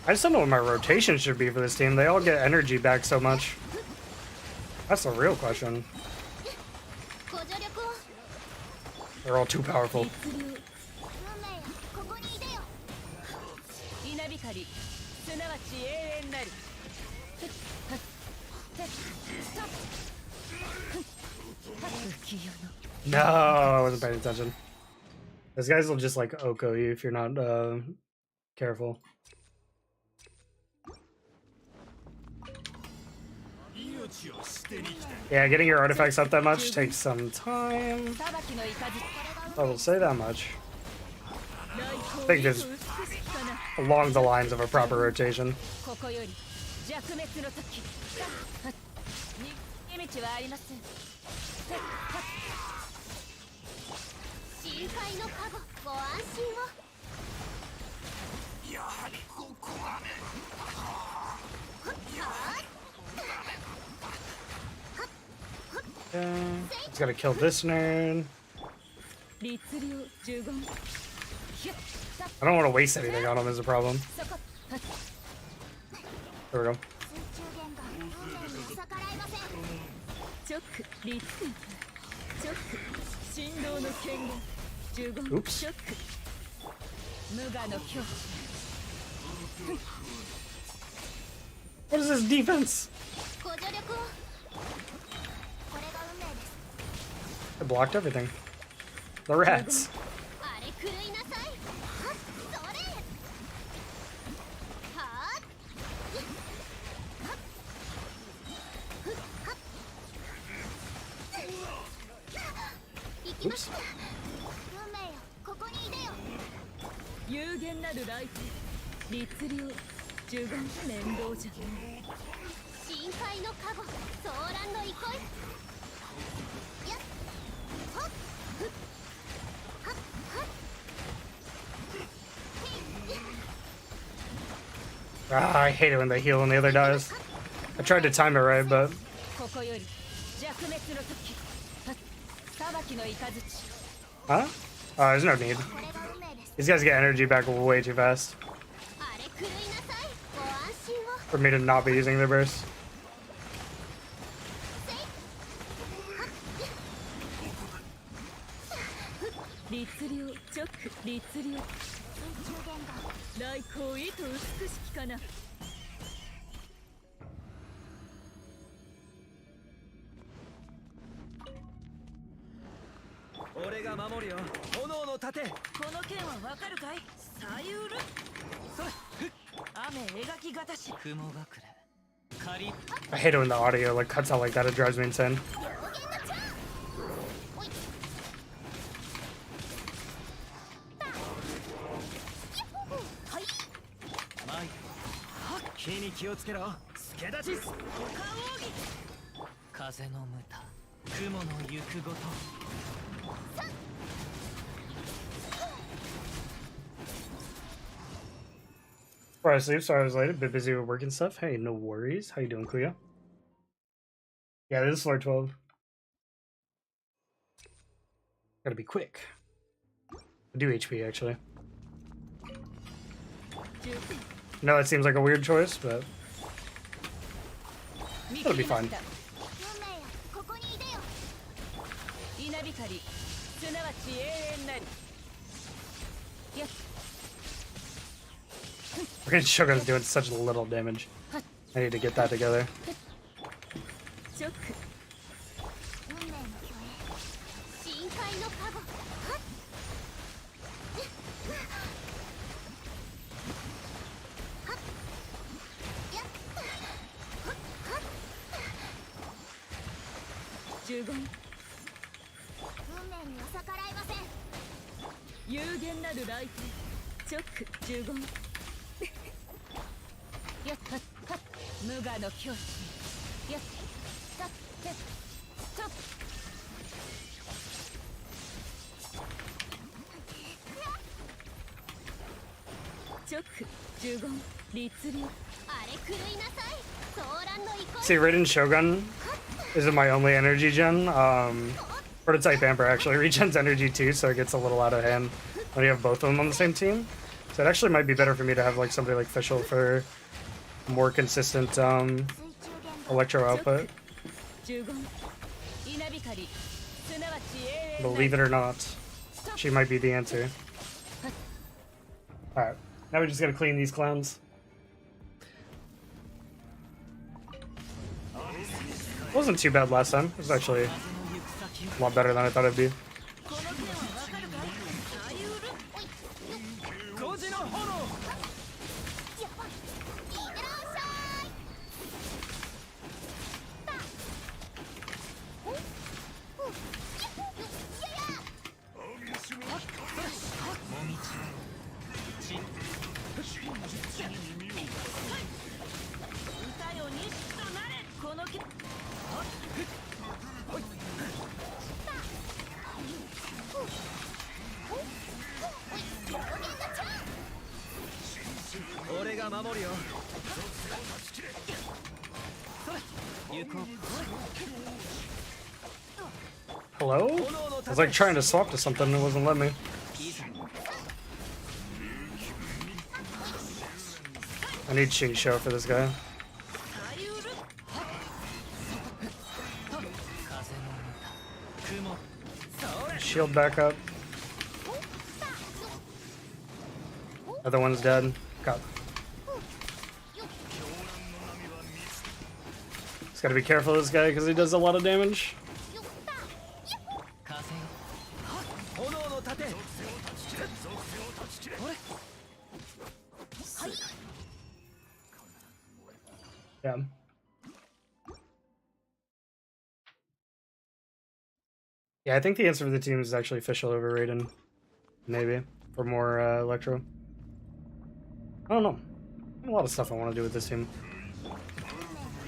I just don't know what my rotation should be for this team. They all get energy back so much. That's the real question. They're all too powerful. No, I wasn't paying attention. These guys will just like Oko you if you're not careful. Yeah, getting your artifacts up that much takes some time. I will say that much. I think this along the lines of a proper rotation. Just gotta kill this nerd. I don't want to waste anything on him is a problem. There we go. Oops. What is this defense? I blocked everything. The rats. Oops. Ah, I hate it when they heal and the other dies. I tried to time it right, but... Huh? Oh, there's no need. These guys get energy back way too fast for me to not be using their burst. I hate it when the audio like cuts out like that. It drives me insane. Before I sleep, sorry I was late. A bit busy with work and stuff. Hey, no worries. How you doing, Kuya? Yeah, this is floor 12. Gotta be quick. I do HP, actually. No, it seems like a weird choice, but... it'll be fine. Freaking Shogun's doing such little damage. I need to get that together. See, Raiden Shogun isn't my only energy gen. Prototype Amber actually regens energy too, so it gets a little out of hand when you have both of them on the same team. So it actually might be better for me to have like somebody like Fischl for more consistent electro output. Believe it or not, she might be the answer. Alright, now we just gotta clean these clowns. Wasn't too bad last time. It was actually a lot better than I thought it'd be. この剣はわかるかい？アリウル。5時の炎。やばい。いってらっしゃい。お。お。やや。歌よ錦となれ。この剣。俺が守るよ。行こう。 Hello? I was like trying to swap to something and it wasn't letting me. I need Shinsho for this guy. Shield back up. Other one's dead. Got. Just gotta be careful of this guy because he does a lot of damage. Yeah. Yeah, I think the answer for the team is actually Fischl over Raiden. Maybe. For more Electro. I don't know. A lot of stuff I want to do with this team.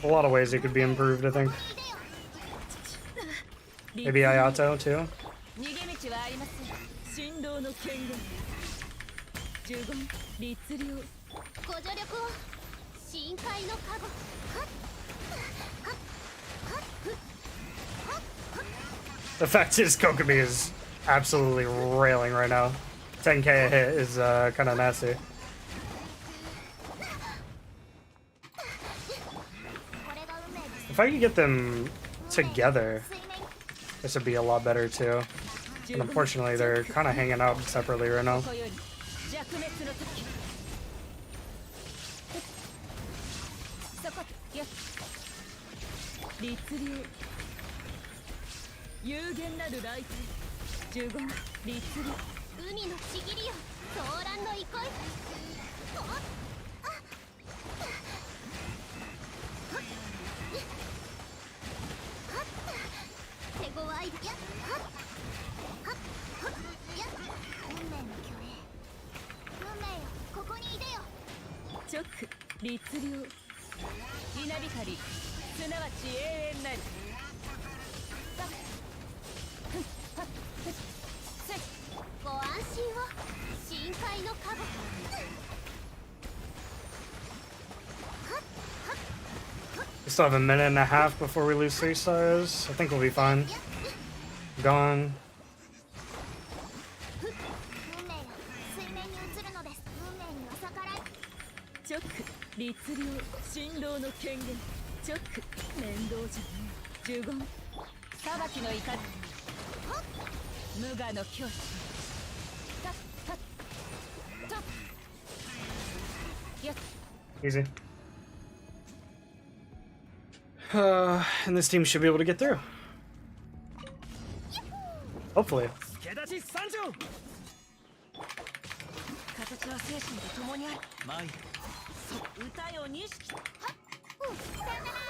A lot of ways it could be improved, I think. Maybe Ayato, too. The fact is, Kokomi is absolutely railing right now. 10k a hit is kind of nasty. If I could get them together, this would be a lot better too. And unfortunately, they're kind of hanging out separately right now. We still have a minute and a half before we lose 3 stars. I think we'll be fine. Gone. Easy. And this team should be able to get through. Hopefully.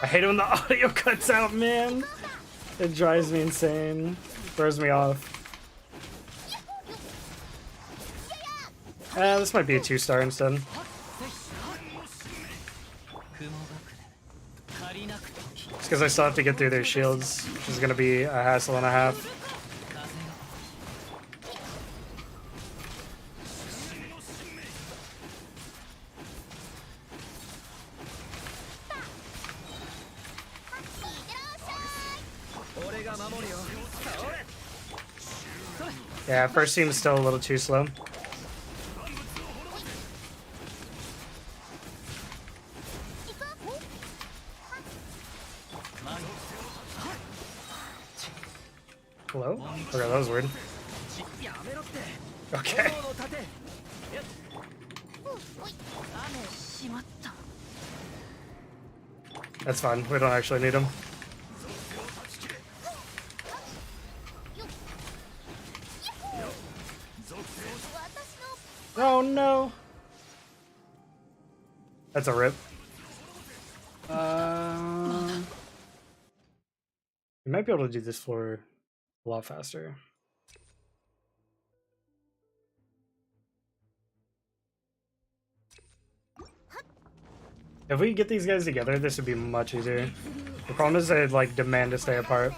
I hate it when the audio cuts out, man. It drives me insane. Throws me off. This might be a 2-star instead. Just because I still have to get through their shields, which is going to be a hassle and a half. Yeah, first team is still a little too slow. Hello? Okay, that was weird. Okay. That's fine. We don't actually need him. Oh no! That's a rip. You might be able to do this floor a lot faster. If we get these guys together, this would be much easier. The problem is they like demand to stay apart.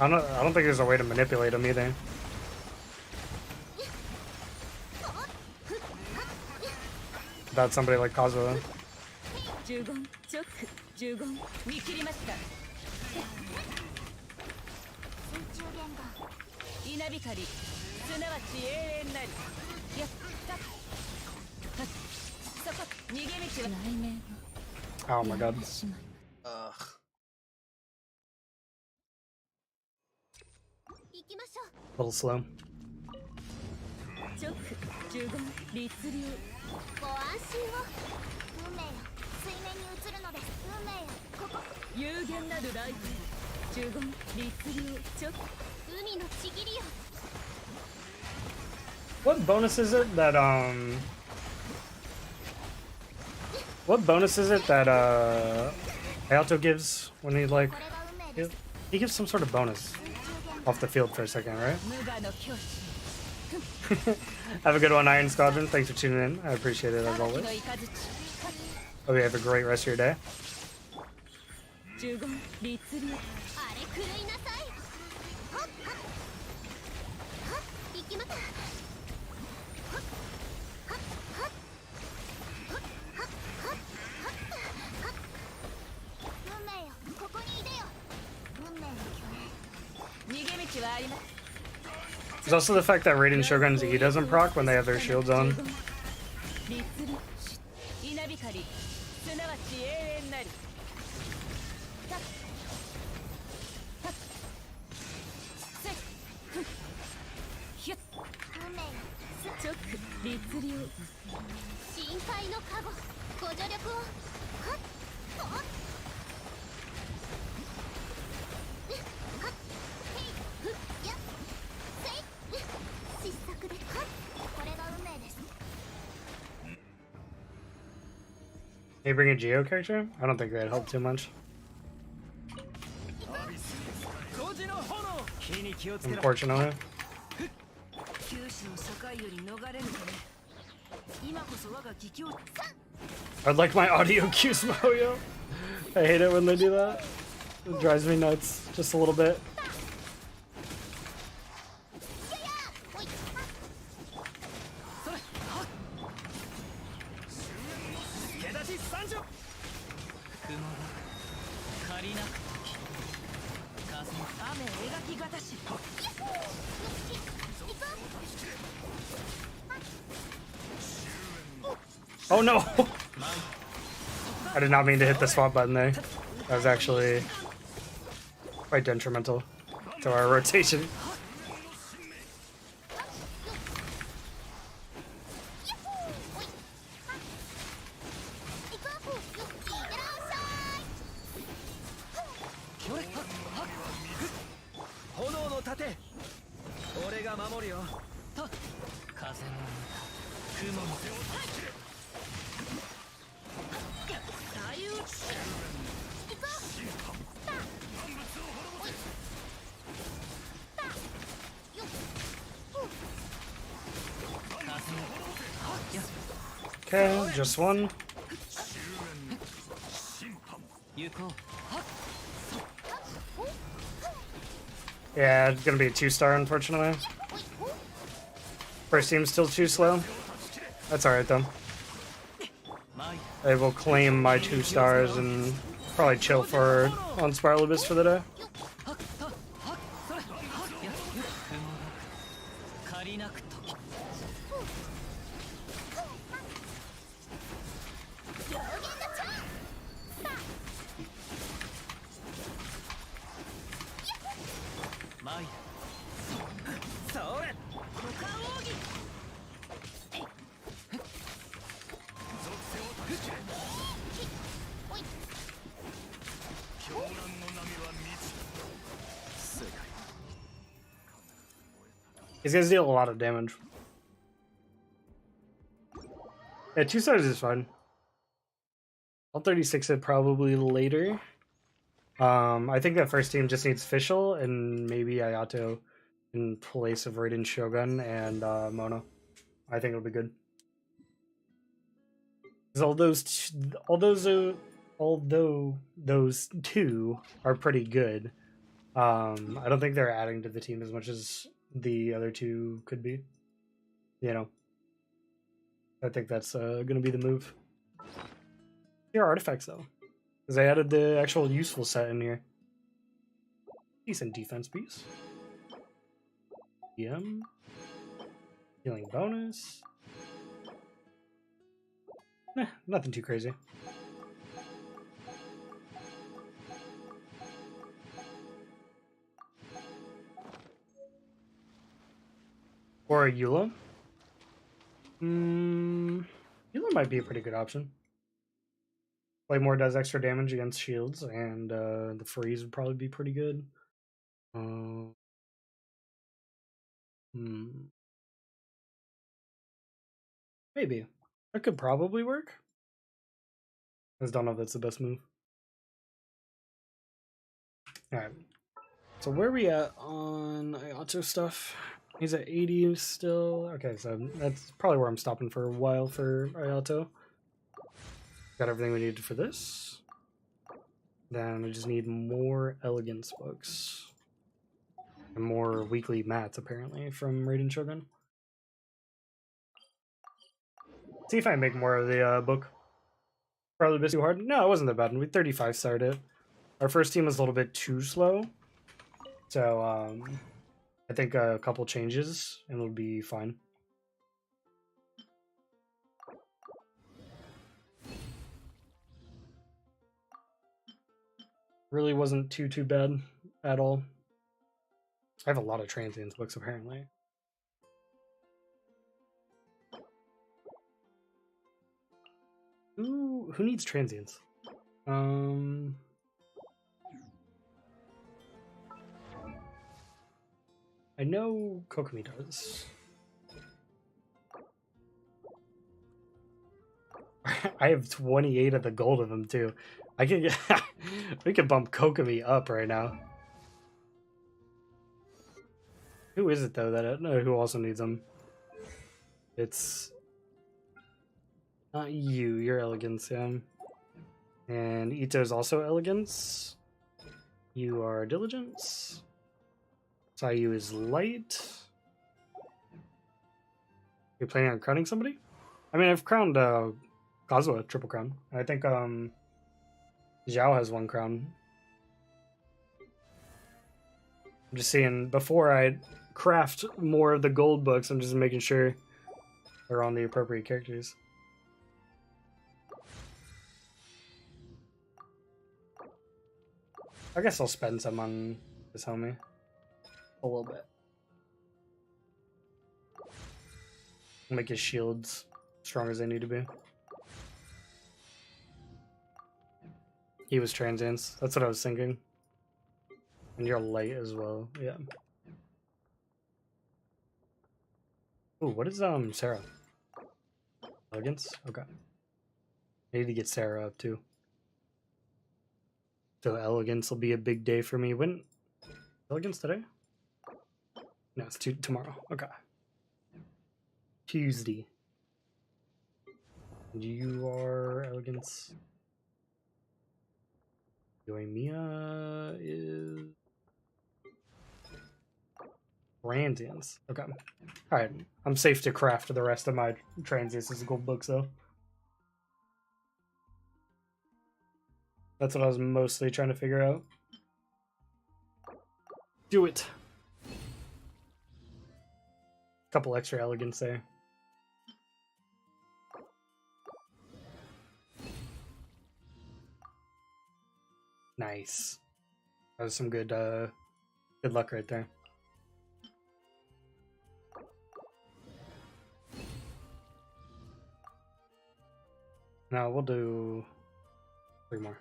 I don't think there's a way to manipulate them either. Without somebody like Kazuha. Oh my god. Ugh. A little slow. What bonus is it that what bonus is it that Ayato gives when he like he gives some sort of bonus off the field for a second, right? Have a good one, Iron Squadron. Thanks for tuning in. I appreciate it as always. Hope you have a great rest of your day. There's also the fact that Raiden Shogun's E doesn't proc when they have their shields on. Can you bring a Geo character? I don't think that'd help too much. Unfortunately. I'd like my audio cues, Moyo. I hate it when they do that. It drives me nuts just a little bit. Oh no! I did not mean to hit the swap button there. That was actually quite detrimental to our rotation. Okay, just one. Yeah, it's gonna be a 2-star, unfortunately. First team's still too slow. That's alright, though. I will claim my 2 stars and probably chill for on Spiral Abyss for the day. These guys deal a lot of damage. Yeah, 2 stars is fine. I'll 36 it probably later. I think that first team just needs Fischl and maybe Ayato in place of Raiden Shogun and Mono. I think it'll be good. Because although those two are pretty good, I don't think they're adding to the team as much as the other two could be. You know, I think that's going to be the move. Here are artifacts though, because I added the actual useful set in here. Decent defense piece. EM. Healing bonus. Nothing too crazy. Or a Eula. Eula might be a pretty good option. Playmore does extra damage against shields, and the freeze would probably be pretty good. Maybe. That could probably work. I just don't know if that's the best move. Alright. So where are we at on Ayato stuff? He's at 80 still. Okay, so that's probably where I'm stopping for a while for Ayato. Got everything we needed for this. Then we just need more elegance books. And more weekly mats, apparently, from Raiden Shogun. See if I make more of the book. Probably a bit too hard. No, it wasn't that bad. We 35 started. Our first team was a little bit too slow. So, I think a couple changes and it'll be fine. Really wasn't too bad at all. I have a lot of transients books apparently. Who needs transients? I know Kokomi does. I have 28 of the gold of them too. I can get we can bump Kokomi up right now. Who is it though that who also needs them? It's not you. You're elegance, yeah. And Ito's also elegance. You are diligence. Sayu is light. You're planning on crowning somebody? I mean, I've crowned Kazuha triple crown. I think Zhao has 1 crown. I'm just seeing before I craft more of the gold books, I'm just making sure they're on the appropriate characters. I guess I'll spend some on this homie. A little bit. Make his shields strong as they need to be. He was transients. That's what I was thinking. And you're light as well. Yeah. Ooh, what is Sarah? Elegance? Okay. I need to get Sarah up too. So elegance will be a big day for me. When elegance today? No, it's tomorrow. Okay. Tuesday. You are elegance. Yoimiya is transients. Okay. Alright. I'm safe to craft the rest of my transients as gold books though. That's what I was mostly trying to figure out. Do it. Couple extra elegance there. Nice. That was some good luck right there. Now we'll do 3 more.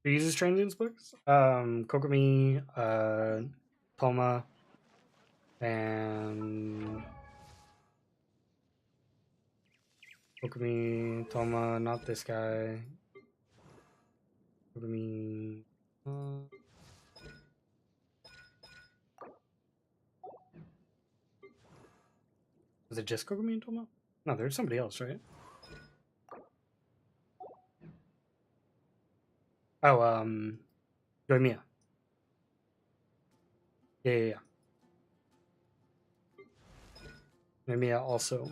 Who uses transients books? Kokomi, Toma, and Kokomi, Toma, not this guy. Kokomi. Was it just Kokomi and Toma? No, there's somebody else, right? Oh, Yoimiya. Yeah. Yoimiya also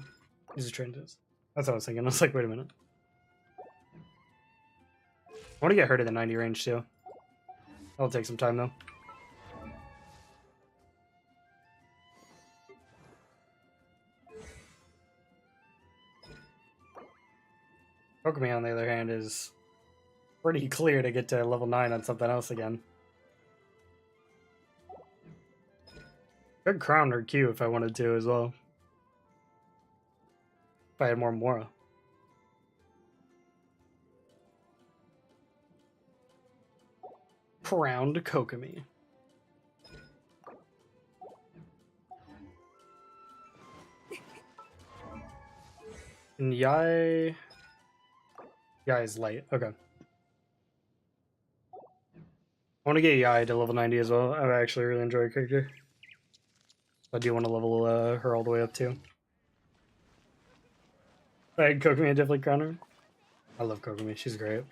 uses transients. That's what I was thinking. I was like, wait a minute. I want to get her to the 90 range too. That'll take some time though. Kokomi, on the other hand, is pretty clear to get to level 9 on something else again. Could crown her Q if I wanted to as well. If I had more Mora. Crowned Kokomi. And Yai is light. Okay. I want to get Yai to level 90 as well. I actually really enjoy her character. I do want to level her all the way up too. If I had Kokomi, I'd definitely crown her. I love Kokomi. She's great.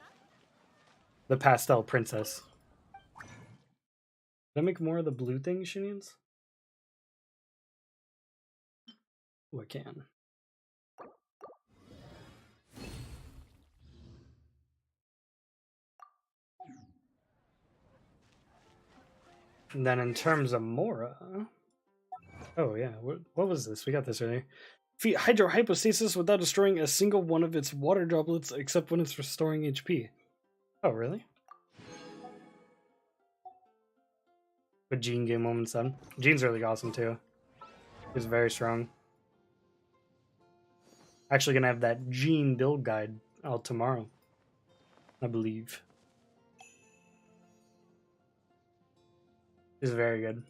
The pastel princess. Did I make more of the blue thing she needs? Oh, I can. And then in terms of Mora... Oh yeah, what was this? We got this earlier. Defeat Hydrohypostasis without destroying a single one of its water droplets except when it's restoring HP. Oh, really? But Jean game moment son. Jean's really awesome too. He's very strong. Actually gonna have that Jean build guide out tomorrow, I believe. He's very good.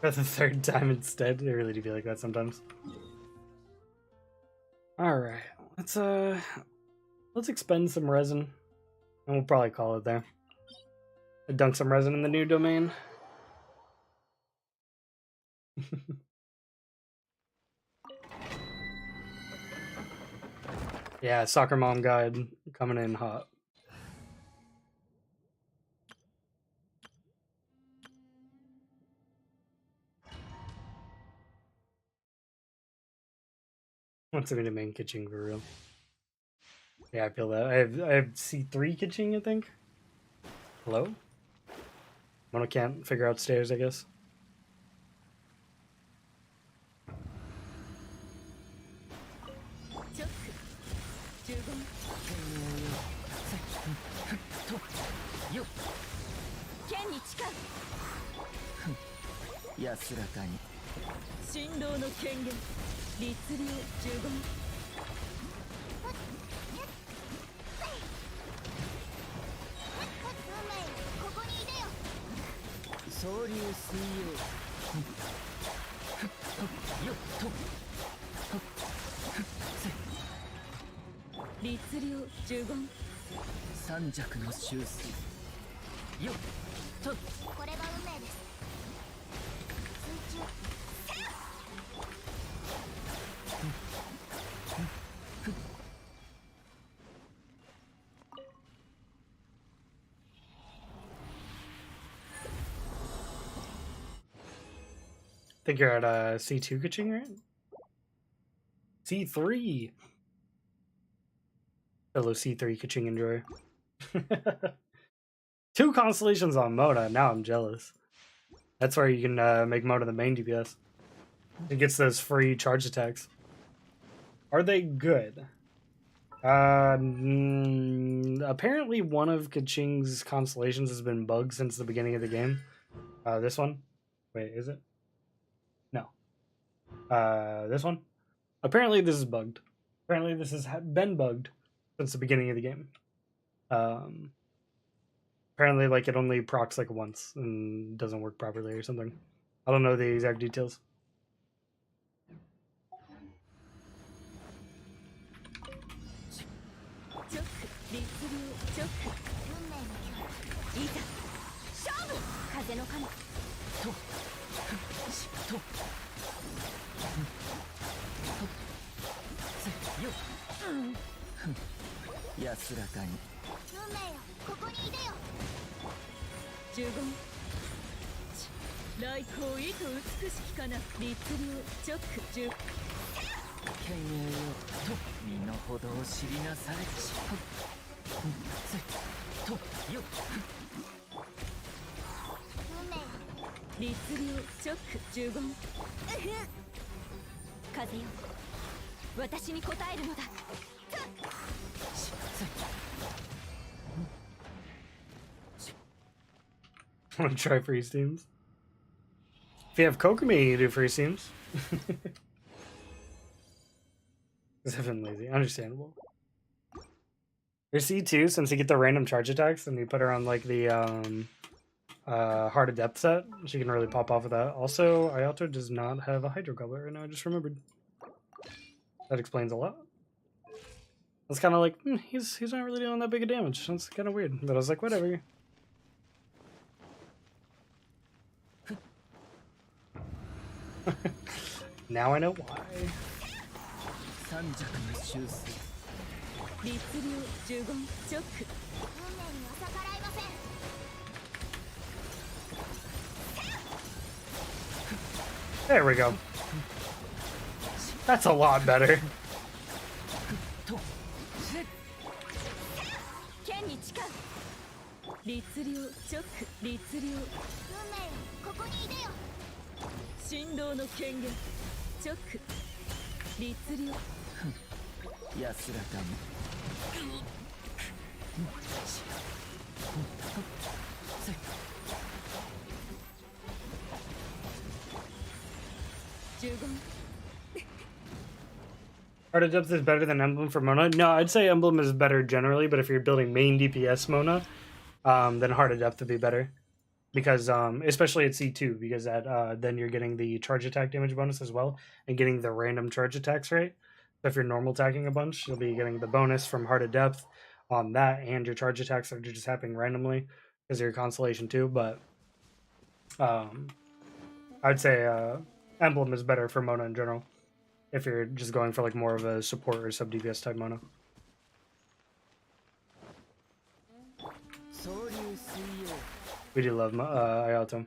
For the third time instead. It really do be like that sometimes. Alright. Let's expend some resin. And we'll probably call it there. Dunk some resin in the new domain. Yeah, soccer mom guide coming in hot. What's the main kitchen for real? Yeah, I feel that. I have C3 kitchen, I think. Hello? Mono can't figure out stairs, I guess. I think you're at C2 Kaching, right? C3! Fellow C3 Kaching enjoyer. 2 constellations on Mona, now I'm jealous. That's where you can make Mona the main DPS. It gets those free charge attacks. Are they good? Apparently one of Kaching's constellations has been bugged since the beginning of the game. This one? Wait, is it? No. This one? Apparently this is bugged. Apparently this has been bugged since the beginning of the game. Apparently, like, it only procs like once and doesn't work properly or something. I don't know the exact details. Want to try freeze teams? If you have Kokomi, you do freeze teams. Because I've been lazy. Understandable. Your C2, since you get the random charge attacks, and you put her on like the Heart of Depth set, she can really pop off with that. Also, Ayato does not have a Hydro Goblet right now, I just remembered. That explains a lot. It's kind of like, he's not really doing that big of damage. That's kind of weird. But I was like, whatever. Now I know why. There we go. That's a lot better. Heart of Depth is better than Emblem for Mona? No, I'd say Emblem is better generally, but if you're building main DPS Mona, then Heart of Depth would be better. Because, especially at C2, because that then you're getting the charge attack damage bonus as well, and getting the random charge attacks, right? So if you're normal attacking a bunch, you'll be getting the bonus from Heart of Depth on that, and your charge attacks are just happening randomly, because you're Constellation too, but I'd say Emblem is better for Mona in general, if you're just going for like more of a support or sub DPS type Mona. We do love Ayato.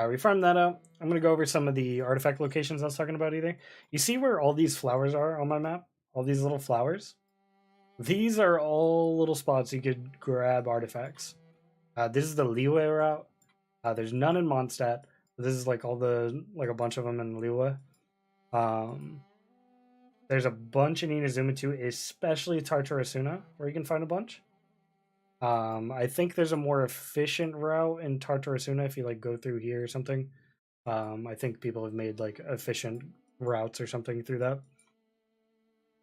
We farmed that out. I'm going to go over some of the artifact locations I was talking about either. You see where all these flowers are on my map? All these little flowers? These are all little spots you could grab artifacts. This is the Liyue route. There's none in Mondstadt. This is like all the, like a bunch of them in Liyue. There's a bunch in Inazuma too, especially Tartarasuna, where you can find a bunch. I think there's a more efficient route in Tartarasuna if you like go through here or something. I think people have made like efficient routes or something through that.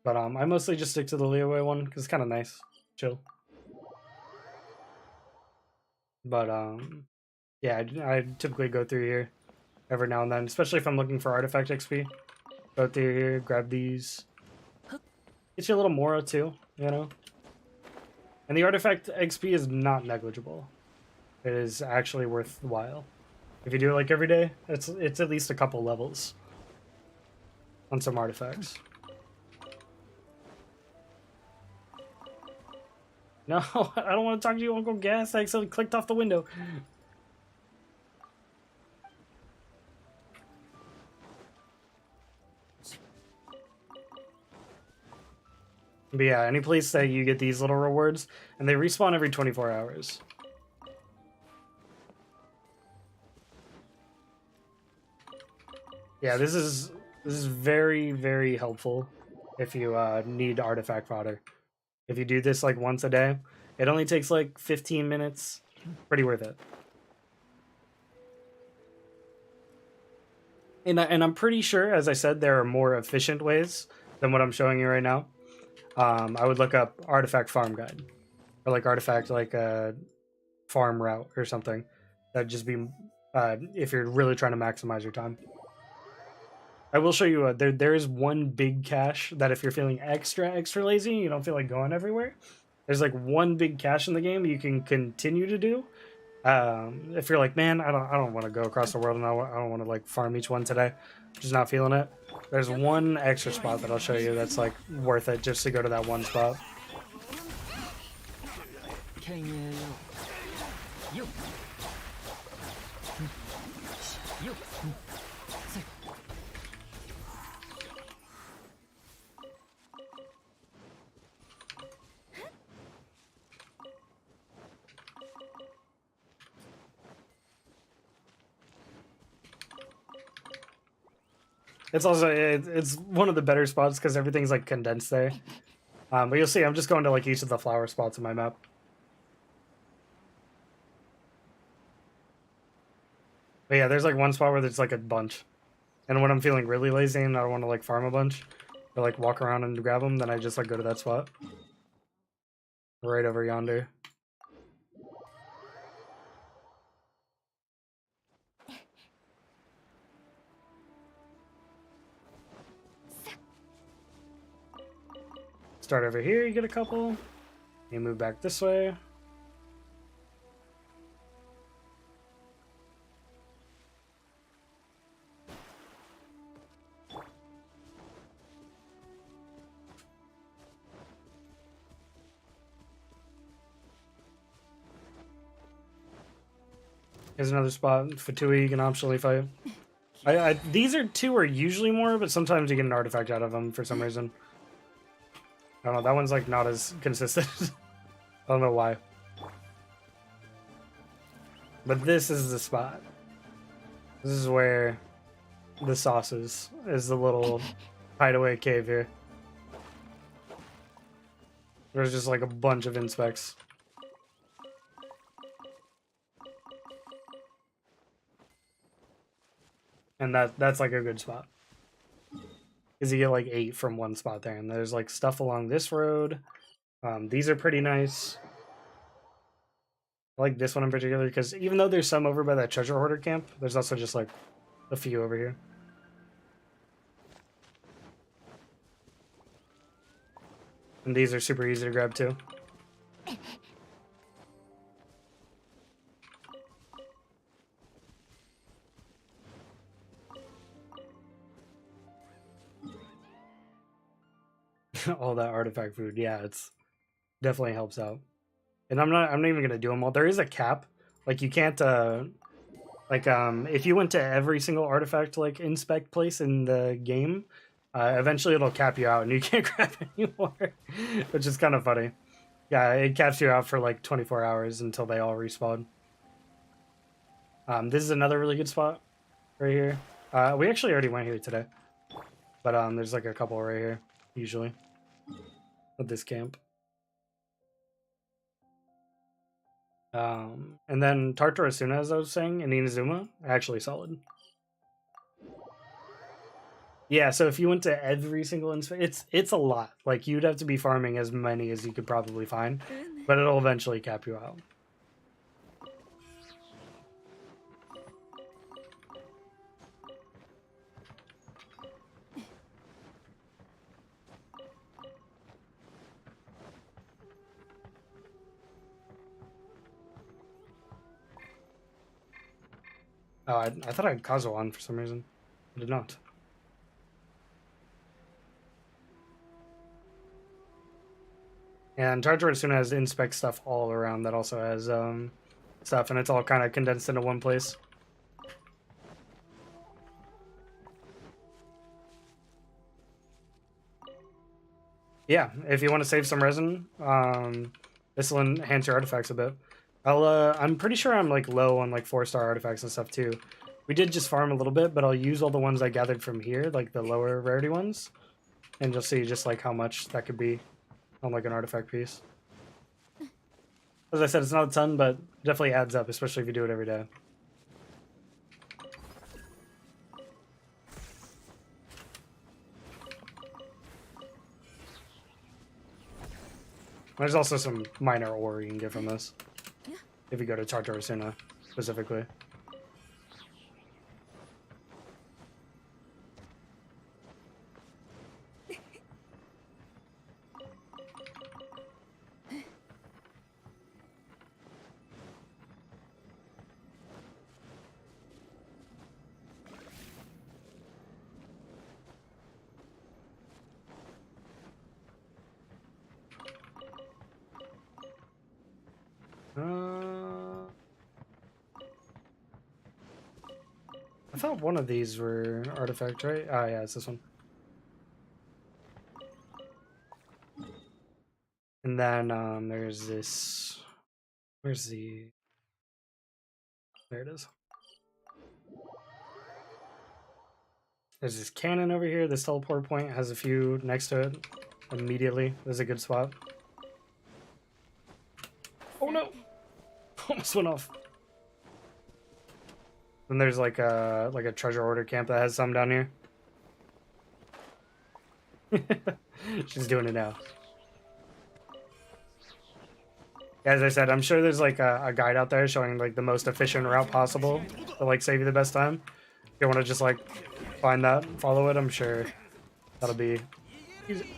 But I mostly just stick to the Liyue one because it's kind of nice, chill. But yeah, I typically go through here every now and then, especially if I'm looking for artifact XP. Go through here, grab these. Get you a little Mora too, you know. And the artifact XP is not negligible. It is actually worthwhile. If you do it like every day, it's at least a couple levels on some artifacts. No, I don't want to talk to you, Uncle Gas. I accidentally clicked off the window. But yeah, any place that you get these little rewards, and they respawn every 24 hours. Yeah, this is very, very helpful if you need artifact fodder. If you do this like once a day, it only takes like 15 minutes. Pretty worth it. And I'm pretty sure, as I said, there are more efficient ways than what I'm showing you right now, I would look up artifact farm guide or like artifact like a farm route or something. That'd just be if you're really trying to maximize your time. I will show you there is one big cache that if you're feeling extra lazy, you don't feel like going everywhere. There's like one big cache in the game you can continue to do. If you're like, man, I don't want to go across the world and I don't want to like farm each one today, just not feeling it. There's one extra spot that I'll show you that's like worth it just to go to that one spot. It's also it's one of the better spots because everything's like condensed there. But you'll see, I'm just going to like each of the flower spots in my map. But yeah, there's like one spot where there's like a bunch, and when I'm feeling really lazy and I don't want to like farm a bunch or like walk around and grab them, then I just like go to that spot right over yonder. Start over here, you get a couple. You move back this way. Here's another spot. Fatui, you can optionally fight. These two are usually more, but sometimes you get an artifact out of them for some reason. I don't know, that one's like not as consistent. I don't know why. But this is the spot. This is where the sauce is the little hideaway cave here. There's just like a bunch of inspects. And that's like a good spot. Because you get like 8 from one spot there. And there's like stuff along this road. These are pretty nice. I like this one in particular because even though there's some over by that treasure hoarder camp, there's also just like a few over here. And these are super easy to grab too. All that artifact food, yeah, it's definitely helps out. And I'm not even gonna do them all. There is a cap, like you can't if you went to every single artifact like inspect place in the game, eventually it'll cap you out and you can't grab anymore, which is kind of funny. Yeah, it caps you out for like 24 hours until they all respawn. This is another really good spot right here. We actually already went here today, but there's like a couple right here usually at this camp. And then Tartarasuna, as I was saying, and Inazuma, actually solid. Yeah, so if you went to every single it's a lot. Like you'd have to be farming as many as you could probably find, but it'll eventually cap you out. Oh, I thought I had Kazo on for some reason. I did not. And Tartarasuna has inspect stuff all around that also has stuff, and it's all kind of condensed into one place. Yeah, if you want to save some resin, this will enhance your artifacts a bit. I'm pretty sure I'm like low on like 4-star artifacts and stuff too. We did just farm a little bit, but I'll use all the ones I gathered from here, like the lower rarity ones, and you'll see just like how much that could be on like an artifact piece. As I said, it's not a ton, but definitely adds up, especially if you do it every day. There's also some minor ore you can get from this. If you go to Tartarasuna, specifically. I thought one of these were artifact, right? Ah, yeah, it's this one. And then there's this. Where's the? There it is. There's this cannon over here. This teleport point has a few next to it. Immediately, there's a good spot. Oh no! Almost went off. Then there's like a treasure order camp that has some down here. She's doing it now. As I said, I'm sure there's like a guide out there showing like the most efficient route possible to like save you the best time. If you want to just like find that, follow it, I'm sure that'll be easy,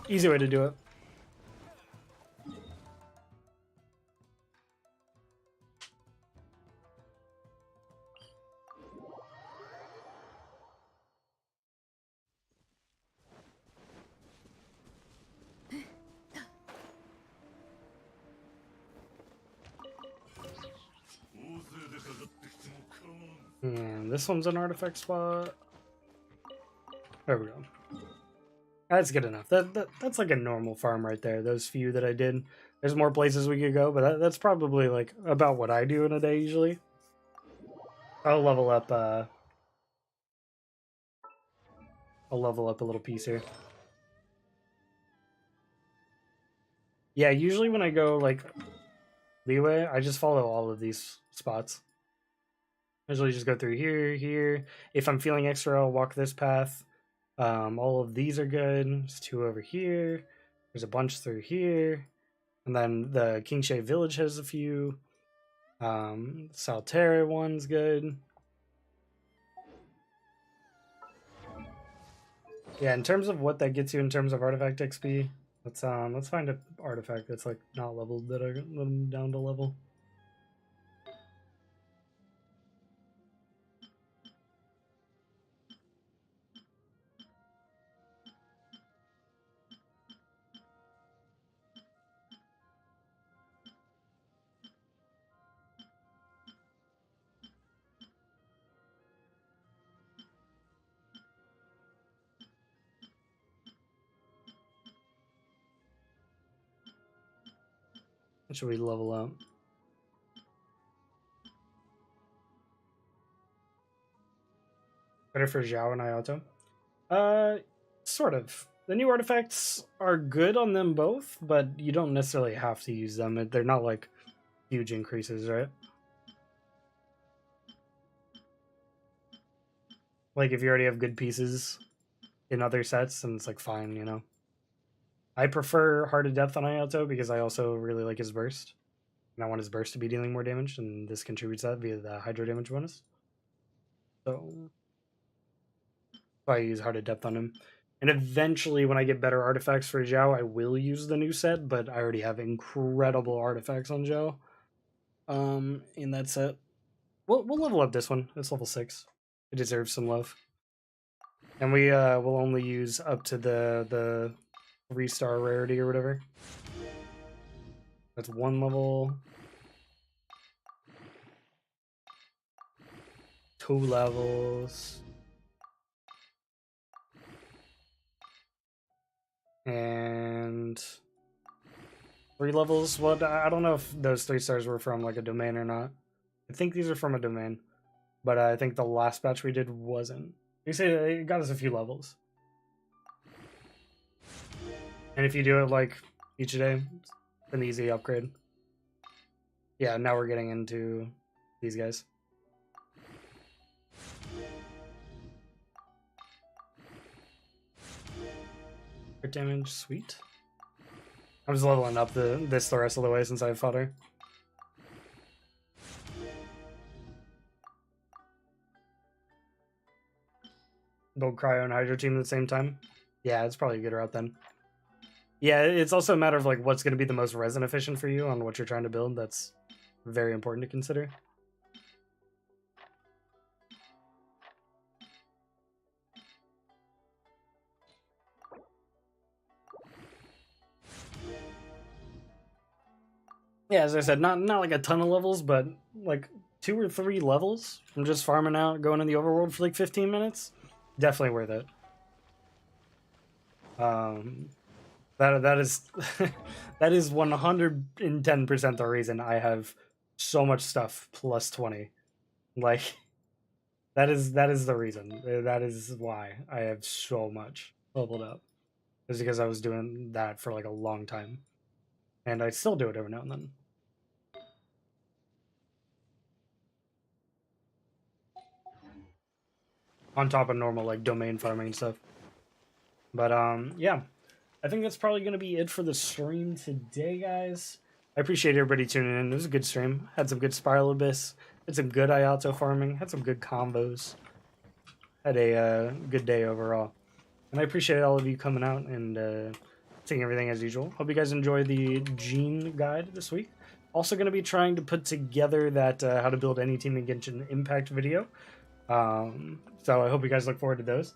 easy way to do it. And this one's an artifact spot. There we go. That's good enough. That's like a normal farm right there. Those few that I did. There's more places we could go, but that's probably like about what I do in a day usually. I'll level up. I'll level up a little piece here. Yeah, usually when I go like leeway, I just follow all of these spots. I usually just go through here, here. If I'm feeling extra, I'll walk this path. All of these are good. There's two over here. There's a bunch through here. And then the Kingshay Village has a few. Salterra one's good. Yeah, in terms of what that gets you in terms of artifact XP, let's find an artifact that's like not leveled that I let them down to level. What should we level up? Better for Zhao and Ayato? Sort of. The new artifacts are good on them both, but you don't necessarily have to use them. They're not like huge increases, right? Like if you already have good pieces in other sets, then it's like fine, you know. I prefer Heart of Depth on Ayato because I also really like his burst. And I want his burst to be dealing more damage, and this contributes that via the Hydro damage bonus. So I use Heart of Depth on him. And eventually, when I get better artifacts for Zhao, I will use the new set, but I already have incredible artifacts on Zhao. In that set. We'll level up this one. It's level 6. It deserves some love. And we will only use up to the 3-star rarity or whatever. That's 1 level. 2 levels. And 3 levels. Well, I don't know if those 3 stars were from like a domain or not. I think these are from a domain, but I think the last batch we did wasn't. You say it got us a few levels, and if you do it like each day, it's an easy upgrade. Yeah, now we're getting into these guys. Crit damage, sweet. I'm just leveling up this the rest of the way since I've fought her. Build Cryo and Hydro Team at the same time. Yeah, it's probably a good route then. Yeah, it's also a matter of like what's going to be the most resin efficient for you on what you're trying to build. That's very important to consider. Yeah, as I said, not like a ton of levels, but like 2 or 3 levels from just farming out, going in the overworld for like 15 minutes. Definitely worth it. That is that is 110% the reason I have so much stuff plus 20. Like that is the reason. That is why I have so much leveled up. Is because I was doing that for like a long time. And I still do it every now and then. On top of normal like domain farming and stuff. But yeah. I think that's probably gonna be it for the stream today, guys. I appreciate everybody tuning in. It was a good stream. Had some good Spiral Abyss. Had some good Ayato farming. Had some good combos. Had a good day overall. And I appreciate all of you coming out and seeing everything as usual. Hope you guys enjoy the Gene guide this week. Also going to be trying to put together that how to build any team in Genshin Impact video. So I hope you guys look forward to those.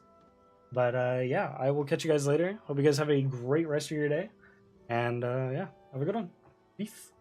But yeah, I will catch you guys later. Hope you guys have a great rest of your day. And yeah, have a good one. Peace.